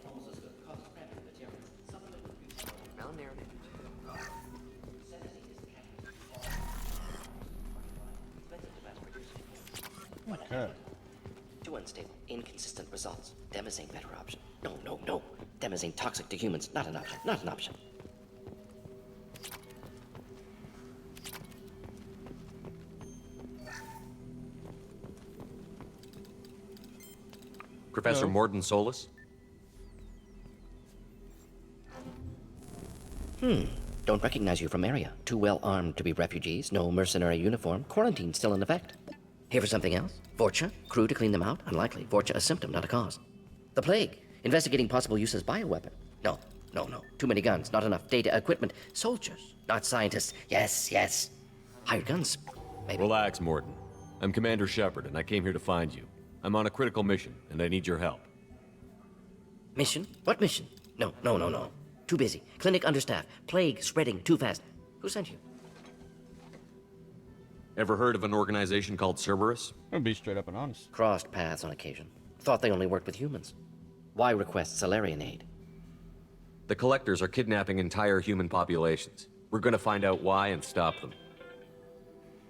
Okay. Too unstable. Inconsistent results. Demazane better option. No. Demazane toxic to humans. Not an option. Not an option. Professor Mordin Solus? Don't recognize you from area. Too well armed to be refugees. No mercenary uniform. Quarantine still in effect. Here for something else? Vorcha? Crew to clean them out? Unlikely. Vorcha a symptom, not a cause. The plague. Investigating possible use as bioweapon. No. Too many guns. Not enough data, equipment. Soldiers, not scientists. Yes. Hired guns. Maybe. Relax, Mordin. I'm Commander Shepard, and I came here to find you. I'm on a critical mission, and I need your help. Mission? What mission? No. Too busy. Clinic understaffed. Plague spreading too fast. Who sent you? Ever heard of an organization called Cerberus? I'm gonna be straight up and honest. Crossed paths on occasion. Thought they only worked with humans. Why request Solarian aid? The Collectors are kidnapping entire human populations. We're gonna find out why and stop them.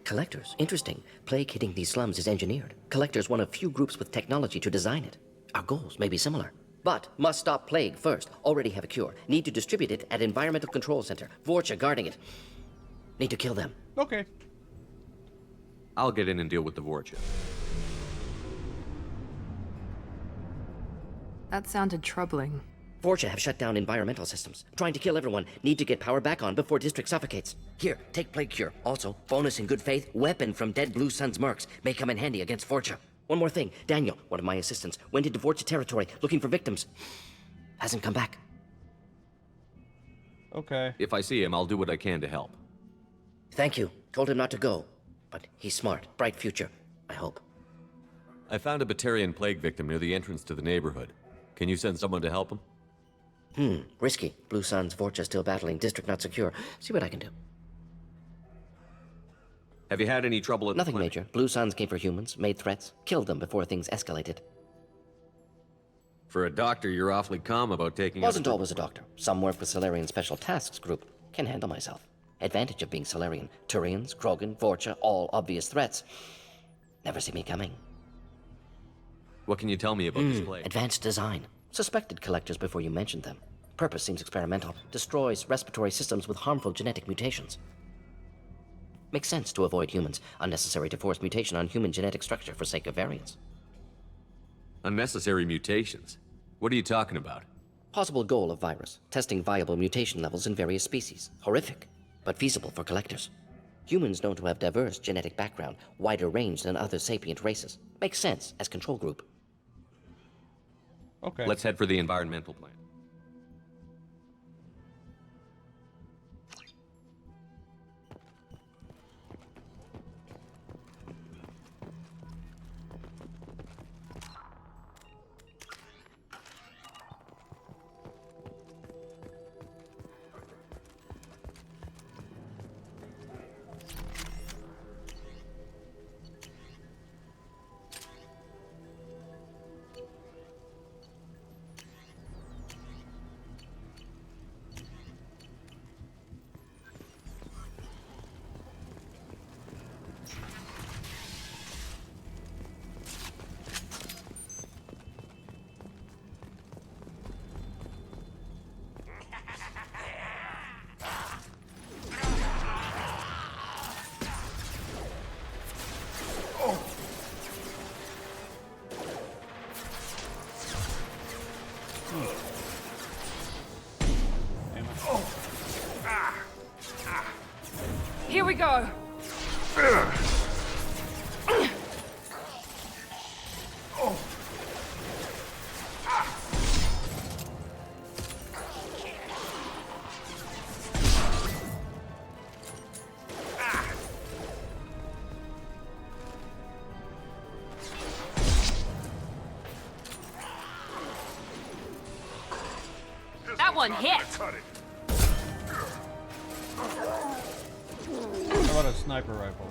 Collectors? Interesting. Plague hitting these slums is engineered. Collectors one of few groups with technology to design it. Our goals may be similar. But must stop plague first. Already have a cure. Need to distribute it at Environmental Control Center. Vorcha guarding it. Need to kill them. Okay. I'll get in and deal with the Vorcha. That sounded troubling. Vorcha have shut down environmental systems. Trying to kill everyone. Need to get power back on before district suffocates. Here, take plague cure. Also, bonus in good faith, weapon from dead Blue Sun's mercs. May come in handy against Vorcha. One more thing. Daniel, one of my assistants, went into Vorcha territory looking for victims. Hasn't come back. Okay. If I see him, I'll do what I can to help. Thank you. Told him not to go. But he's smart. Bright future. I hope. I found a Batarian plague victim near the entrance to the neighborhood. Can you send someone to help him? Risky. Blue Sun's Vorcha still battling. District not secure. See what I can do. Have you had any trouble at Nothing the clinic? major. Blue Suns came for humans, made threats, killed them before things escalated. For a doctor, you're awfully calm about taking... Wasn't always a doctor. Some work with Solarian Special Tasks Group. Can handle myself. Advantage of being Solarian. Turians, Krogan, Vorcha, all obvious threats. Never see me coming. What can you tell me about this plague? Advanced design. Suspected collectors before you mentioned them. Purpose seems experimental. Destroys respiratory systems with harmful genetic mutations. Makes sense to avoid humans. Unnecessary to force mutation on human genetic structure for sake of variance. Unnecessary mutations? What are you talking about? Possible goal of virus. Testing viable mutation levels in various species. Horrific, but feasible for collectors. Humans known to have diverse genetic background, wider range than other sapient races. Makes sense as control group. Okay. Let's head for the environmental plant. Here we go. That one hit. How about a sniper rifle?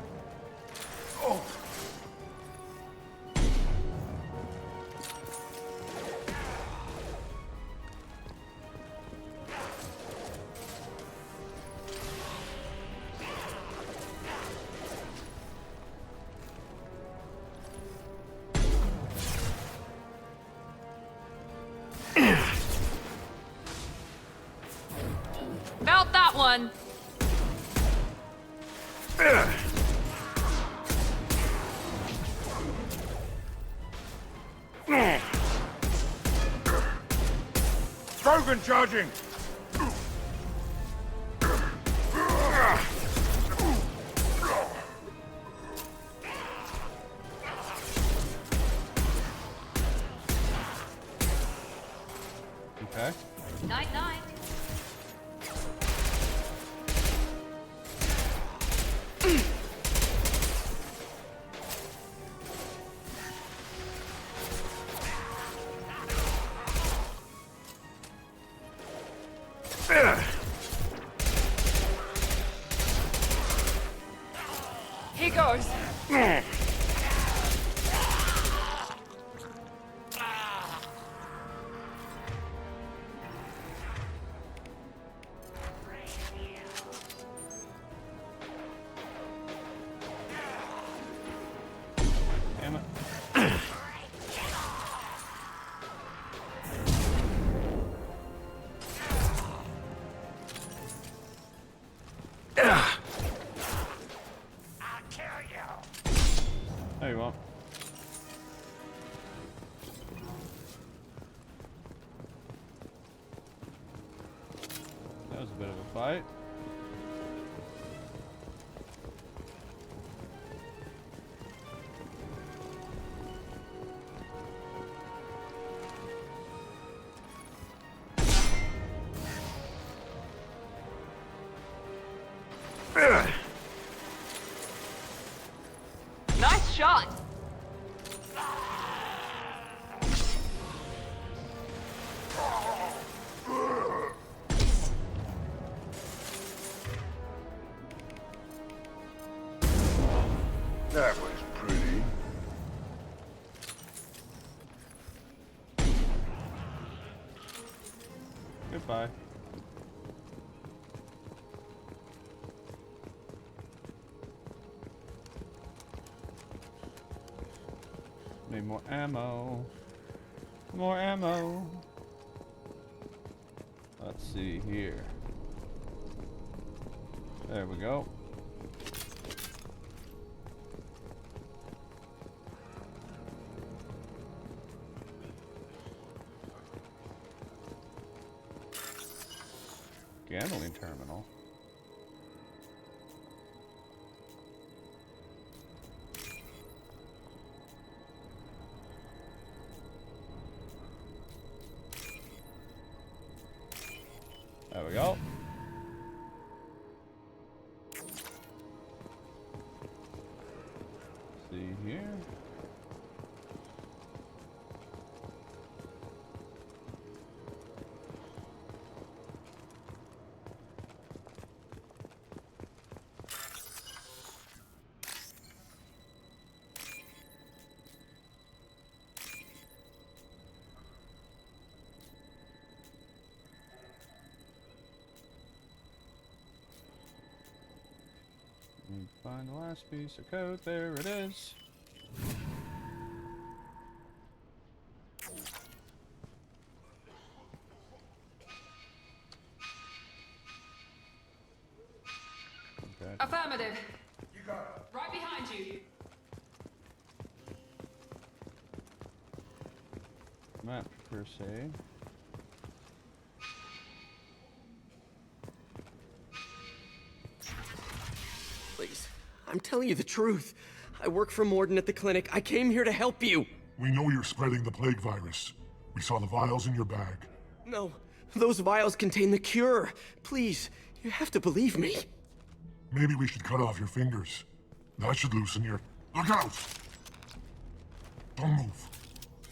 About that one. Krogan charging! Okay. Night night. Here goes. Damn it. No, you won't. That was a bit of a fight. Nice shot! That was pretty. Goodbye. Need more ammo. More ammo. Let's see here. There we go. Gambling terminal. There we go. See here. Find the last piece of code. There it is. Okay. Affirmative. You got it. Right behind you. Map per se. Please, I'm telling you the truth. I work for Mordin at the clinic. I came here to help you. We know you're spreading the plague virus. We saw the vials in your bag. No, those vials contain the cure. Please, you have to believe me. Maybe we should cut off your fingers. That should loosen your... Look out! Don't move.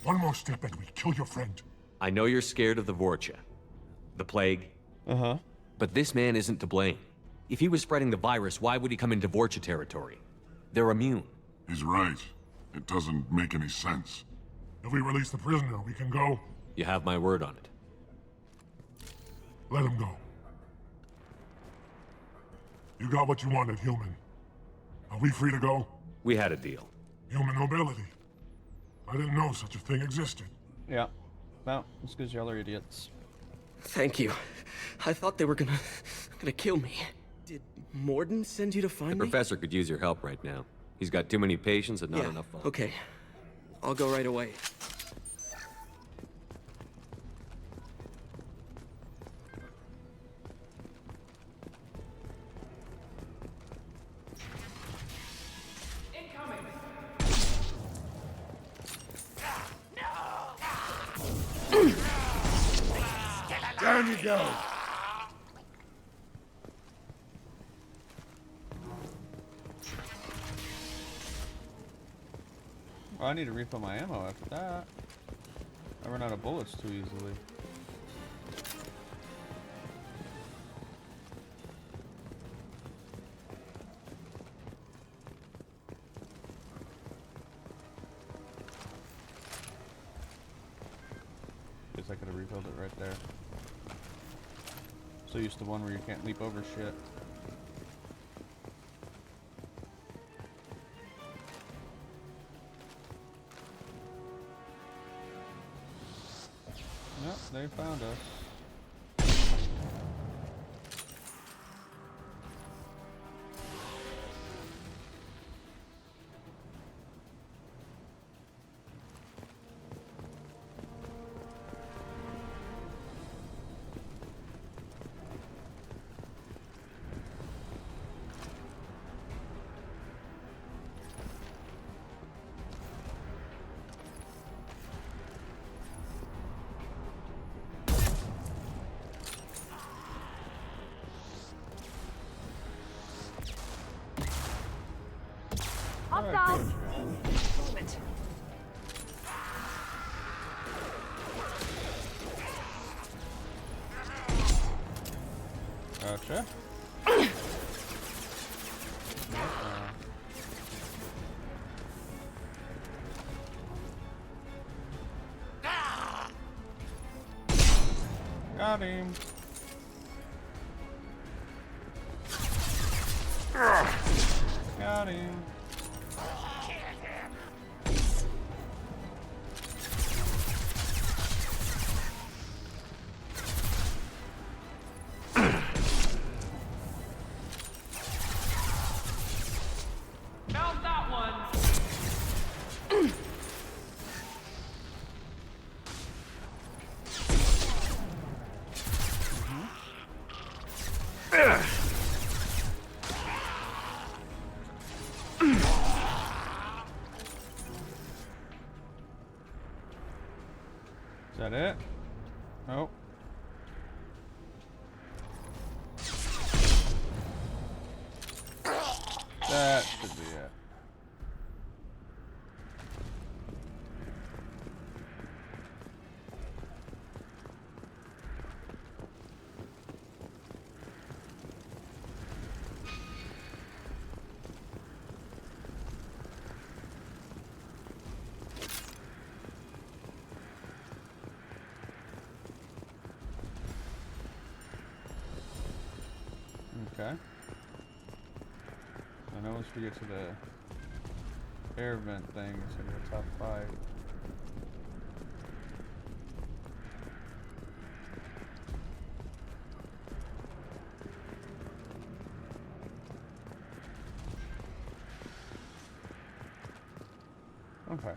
One more step and we kill your friend. I know you're scared of the Vorcha. The plague. Uh-huh. But this man isn't to blame. If he was spreading the virus, why would he come into Vorcha territory? They're immune. He's right. It doesn't make any sense. If we release the prisoner, we can go. You have my word on it. Let him go. You got what you wanted, human. Are we free to go? We had a deal. Human mobility. I didn't know such a thing existed. Yeah. Well, it's because y'all are idiots. Thank you. I thought they were gonna kill me. Did Mordin send you to find The me? professor could use your help right now. He's got too many patients and not enough funds. Okay. I'll go right away. Down you go. Well, I need to refill my ammo after that. I run out of bullets too easily. Guess I could have refilled it right there. So used to one where you can't leap over shit. Yep, they found us. stop. Movement. Gotcha. Got him. Got him. Found that one. Is that it? Nope. That should be it. Okay. I know once we get to the air vent thing, it's in the top 5. Okay.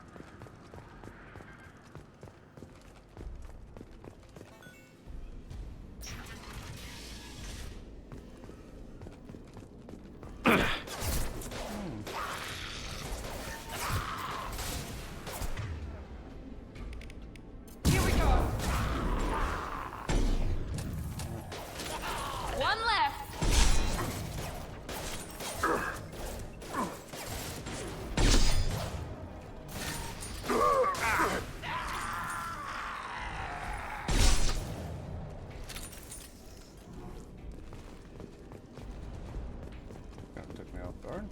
One left. Kind of took me off guard.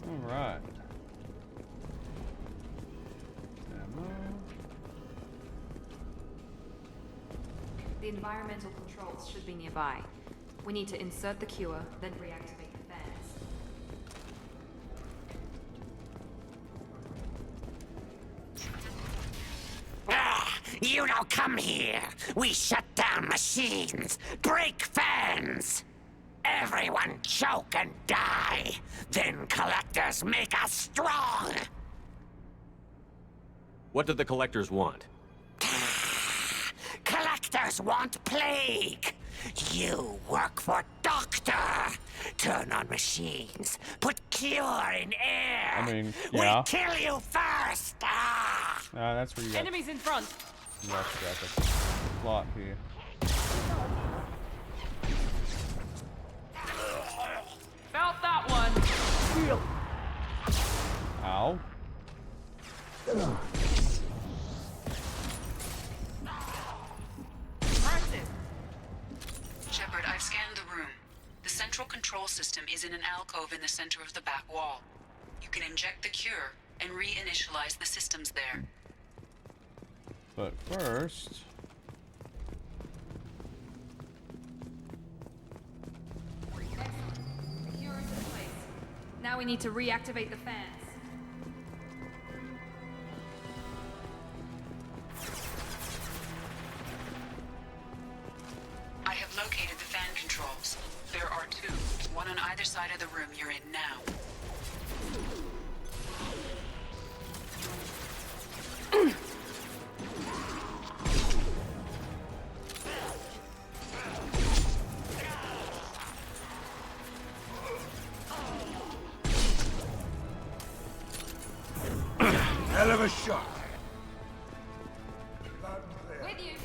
All right. The environmental controls should be nearby. We need to insert the cure, then reactivate the fans. You don't come here. We shut down machines, break fans. Everyone choke and die. Then collectors make us strong. What did the collectors want? Collectors want plague. You work for Doctor. Turn on machines. Put cure in air. I mean, yeah. We kill you first. That's where you got. Enemies in front. You got the plot here. Felt that one. Ow. Shepard, I've scanned the room. The central control system is in an alcove in the center of the back wall. You can inject the cure and reinitialize the systems there. But first... The cure is in place. Now we need to reactivate the fans. I have located the fan controls. There are 2, one on either side of the room you're in now. Hell of a shot. With you.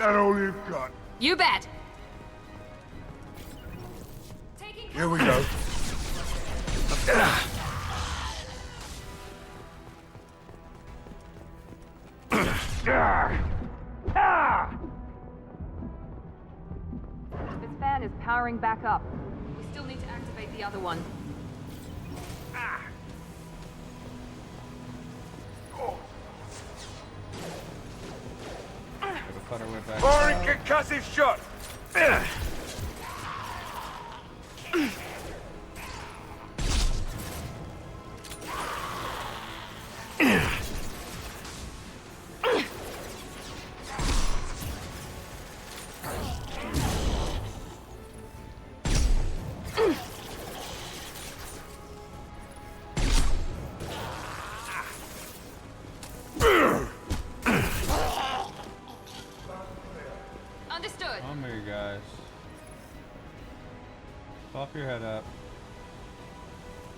that all you've got? You bet. Here we go. This fan is powering back up. We still need to activate the other one. Firing concussive shot! Understood. Come here, guys. Pop your head up.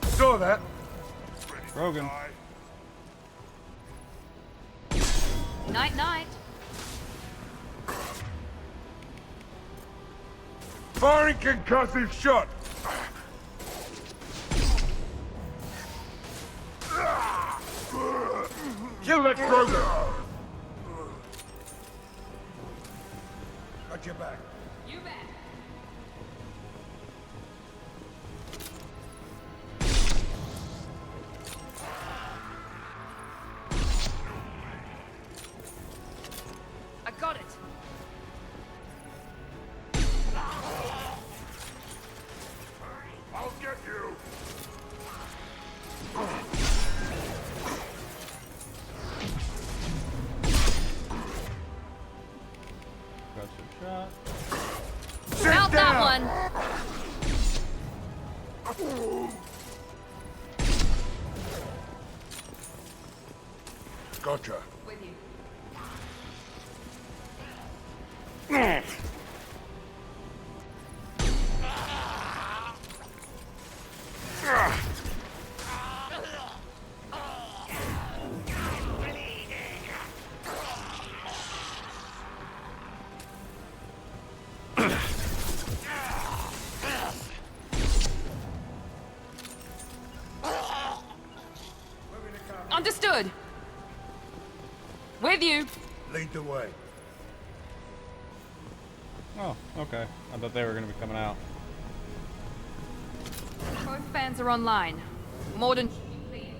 Saw that. Rogan. Night, night. Firing concussive shot! Kill that Kroger! Got your back. You bet. I got it. I'll get you! Got some shot. Out that one. Gotcha. With you. Understood. With you. Lead the way. Oh, okay. I thought they were going to be coming out. Both fans are online. Mordin, please.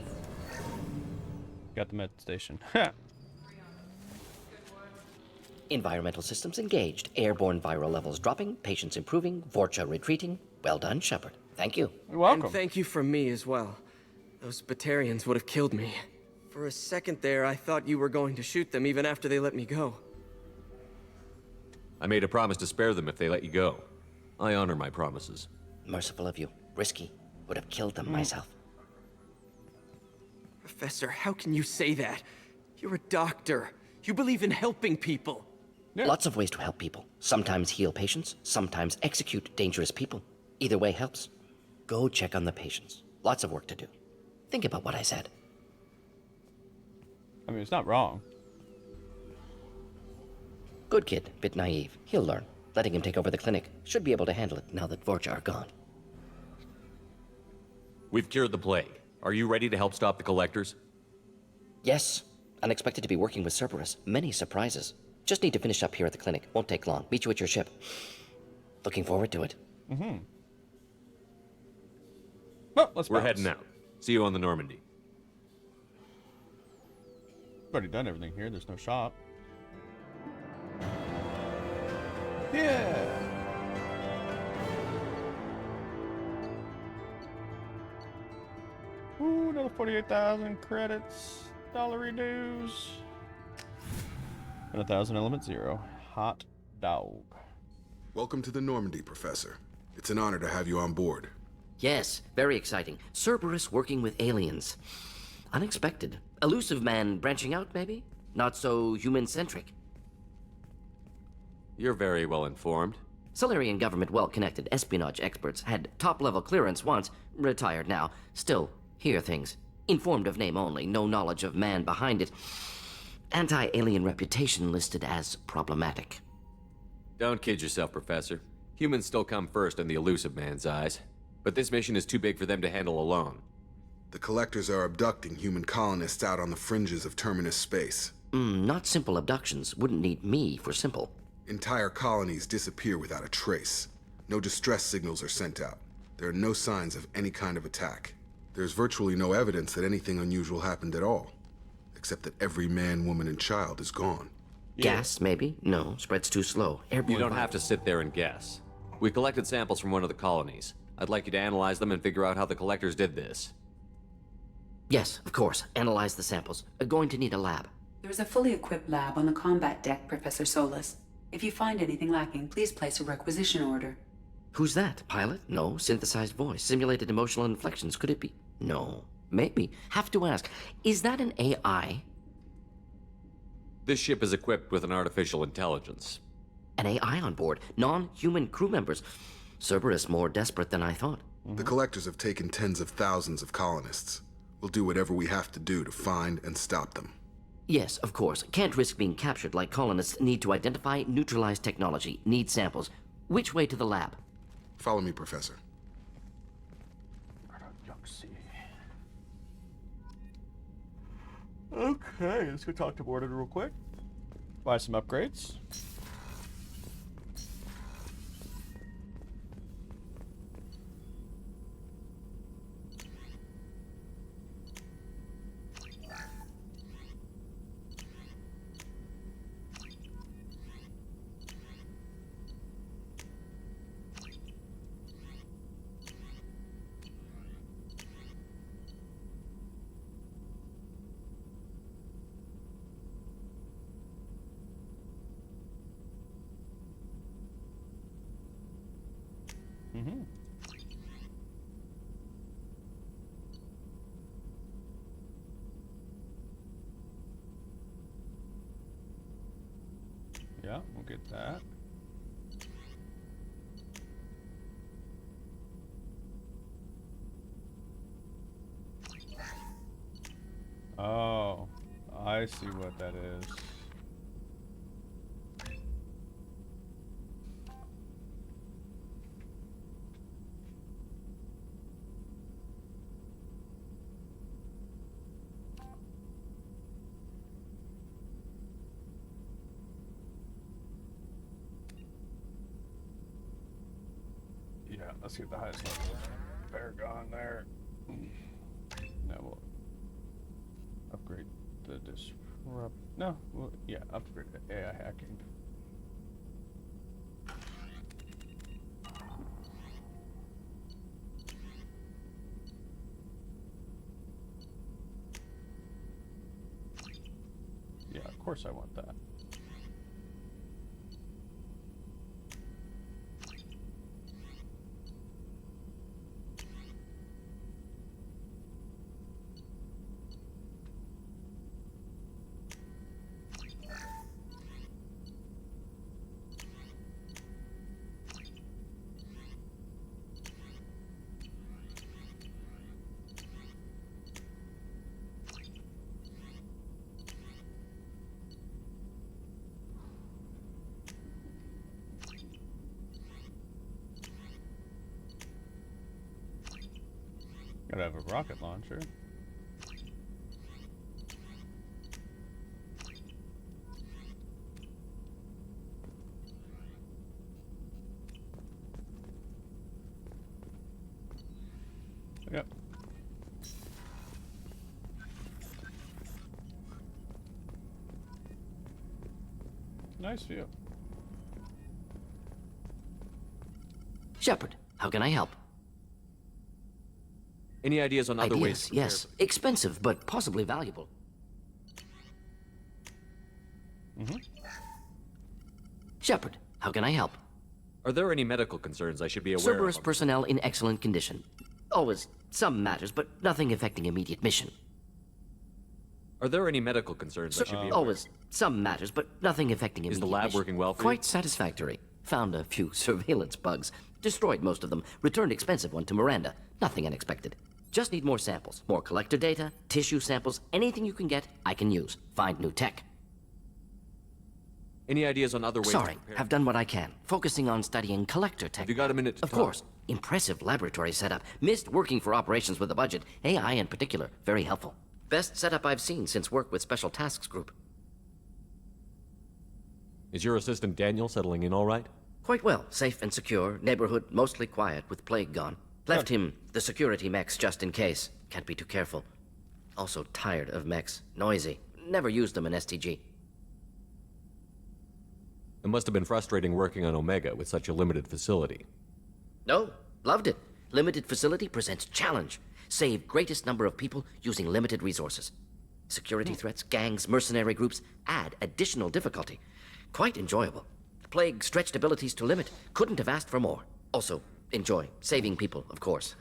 Got the med station. Environmental systems engaged. Airborne viral levels dropping. Patients improving. Vorcha retreating. Well done, Shepard. Thank you. You're welcome. And thank you from me as well. Those Batarians would have killed me. For a second there, I thought you were going to shoot them even after they let me go. I made a promise to spare them if they let you go. I honor my promises. Merciful of you. Risky. Would have killed them myself. Professor, how can you say that? You're a doctor. You believe in helping people. Yeah. Lots of ways to help people. Sometimes heal patients, sometimes execute dangerous people. Either way helps. Go check on the patients. Lots of work to do. Think about what I said. I mean, it's not wrong. Good kid, bit naive. He'll learn. Letting him take over the clinic. Should be able to handle it now that Vorcha are gone. We've cured the plague. Are you ready to help stop the collectors? Yes. Unexpected to be working with Cerberus. Many surprises. Just need to finish up here at the clinic. Won't take long. Meet you at your ship. Looking forward to it. Mm-hmm. Well, let's We're bounce. heading out. See you on the Normandy. We've already done everything here. There's no shop. Yeah. Ooh, another 48,000 credits. Dollary dues. And 1,000 element 0. Hot dog. Welcome to the Normandy, Professor. It's an honor to have you on board. Yes, very exciting. Cerberus working with aliens. Unexpected. Elusive man branching out, maybe? Not so human-centric. You're very well informed. Solarian government well-connected espionage experts had top-level clearance once, retired now. Still, hear things. Informed of name only, no knowledge of man behind it. Anti-alien reputation listed as problematic. Don't kid yourself, Professor. Humans still come first in the elusive man's eyes. But this mission is too big for them to handle alone. The Collectors are abducting human colonists out on the fringes of Terminus space. Not simple abductions. Wouldn't need me for simple. Entire colonies disappear without a trace. No distress signals are sent out. There are no signs of any kind of attack. There's virtually no evidence that anything unusual happened at all. Except that every man, woman, and child is gone. Gas, maybe? No, spreads too slow. Airborne. You don't have to sit there and guess. We collected samples from one of the colonies. I'd like you to analyze them and figure out how the Collectors did this. Yes, of course. Analyze the samples. Going to need a lab. There's a fully equipped lab on the combat deck, Professor Solis. If you find anything lacking, please place a requisition order. Who's that? Pilot? No. Synthesized voice. Simulated emotional inflections. Could it be? No. Maybe. Have to ask. Is that an AI? This ship is equipped with an artificial intelligence. An AI on board. Non-human crew members. Cerberus more desperate than I thought. The Collectors have taken tens of thousands of colonists. We'll do whatever we have to do to find and stop them. Yes, of course. Can't risk being captured like colonists need to identify, neutralize technology, need samples. Which way to the lab? Follow me, Professor. Okay, let's go talk to Mordin real quick. Buy some upgrades. Yeah, we'll get that. Oh, I see what that is. Yeah, let's get the highest level. Paragon there. Now we'll upgrade the disrupt. No, well, yeah, upgrade the AI hacking. Yeah, of course I want that. Gotta have a rocket launcher. Yep. Nice view. Shepard, how can I help? Any ideas on other ways? Yes. Expensive, but possibly valuable. Shepard, how can I help? Are there any medical concerns I should be aware Cerberus of? personnel in excellent condition. Always some matters, but nothing affecting immediate mission. Are there any medical concerns I should be aware of? Always some matters, but nothing affecting immediate Is the lab mission. working well for Quite you? satisfactory. Found a few surveillance bugs. Destroyed most of them. Returned expensive one to Miranda. Nothing unexpected. Just need more samples. More collector data, tissue samples, anything you can get, I can use. Find new tech. Any ideas on other ways Sorry, to prepare? have done what I can, focusing on studying collector tech. Have you got a minute to Of talk? course. Impressive laboratory setup. Missed working for operations with a budget. AI in particular, very helpful. Best setup I've seen since work with Special Tasks Group. Is your assistant Daniel settling in all right? Quite well. Safe and secure. Neighborhood mostly quiet with plague gone. Left him the security mechs just in case. Can't be too careful. Also tired of mechs. Noisy. Never used them in STG. It must have been frustrating working on Omega with such a limited facility. No, loved it. Limited facility presents challenge. Save greatest number of people using limited resources. Security threats, gangs, mercenary groups add additional difficulty. Quite enjoyable. Plague stretched abilities to limit. Couldn't have asked for more. Also, enjoy. Saving people, of course.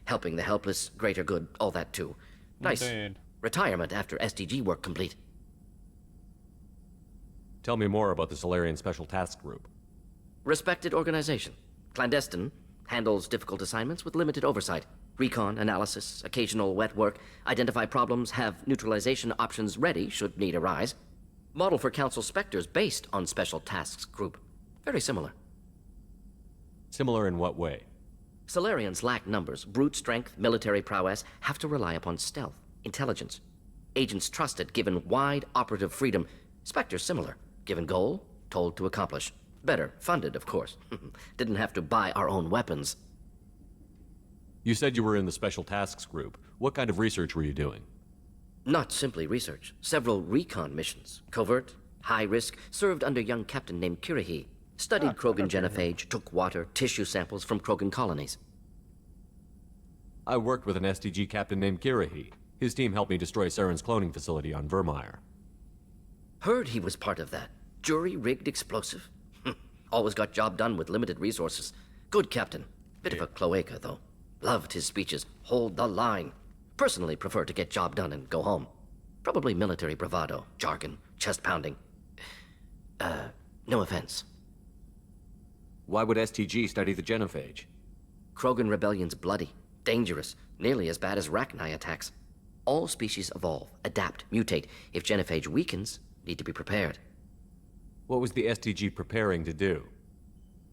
Helping the helpless, greater good, all that too. Nice. Indeed. Retirement after SDG work complete. Tell me more about the Solarian Special Task Group. Respected organization. Clandestine. Handles difficult assignments with limited oversight. Recon, analysis, occasional wet work. Identify problems, have neutralization options ready should need arise. Model for Council Spectres based on Special Tasks Group. Very similar. Similar in what way? Solarians lack numbers, brute strength, military prowess, have to rely upon stealth, intelligence. Agents trusted, given wide operative freedom. Spectres similar, given goal, told to accomplish. Better, funded, of course. Didn't have to buy our own weapons. You said you were in the Special Tasks Group. What kind of research were you doing? Not simply research. Several recon missions. Covert, high risk, served under young captain named Kirahi. Studied Krogan genophage, took water, tissue samples from Krogan colonies. I worked with an STG captain named Kirahi. His team helped me destroy Saren's cloning facility on Vermeer. Heard he was part of that. Jury-rigged explosive. Always got job done with limited resources. Good captain. Bit of a cloaca, though. Loved his speeches. Hold the line. Personally prefer to get job done and go home. Probably military bravado, jargon, chest pounding. No offense. Why would STG study the genophage? Krogan rebellion's bloody, dangerous, nearly as bad as Rachni attacks. All species evolve, adapt, mutate. If genophage weakens, need to be prepared. What was the STG preparing to do?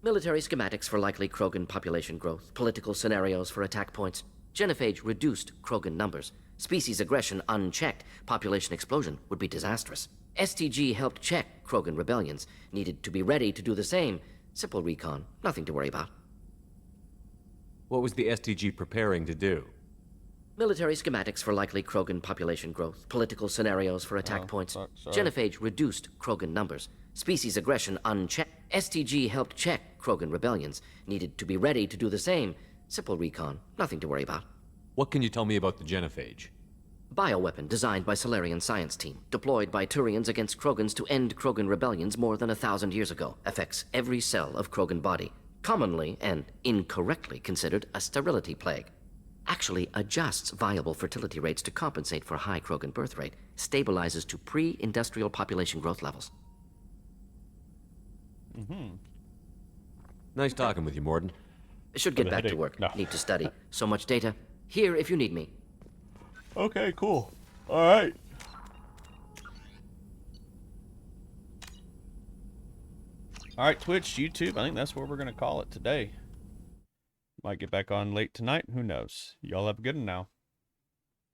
Military schematics for likely Krogan population growth, political scenarios for attack points. Genophage reduced Krogan numbers. Species aggression unchecked, population explosion would be disastrous. STG helped check Krogan rebellions, needed to be ready to do the same. Simple recon, nothing to worry about. What was the STG preparing to do? Military schematics for likely Krogan population growth, political scenarios for attack points. Genophage reduced Krogan numbers. Species aggression unchecked. STG helped check Krogan rebellions, needed to be ready to do the same. Simple recon, nothing to worry about. What can you tell me about the genophage? Bioweapon designed by Solarian science team, deployed by Turians against Krogans to end Krogan rebellions more than 1,000 years ago. Affects every cell of Krogan body. Commonly and incorrectly considered a sterility plague. Actually adjusts viable fertility rates to compensate for high Krogan birth rate. Stabilizes to pre-industrial population growth levels. Nice talking with you, Mordin. Should get back to work. Need to study. So much data. Here if you need me. Okay, cool. Alright. Alright, Twitch, YouTube, I think that's where we're going to call it today. Might get back on late tonight, who knows. Y'all have a good one now.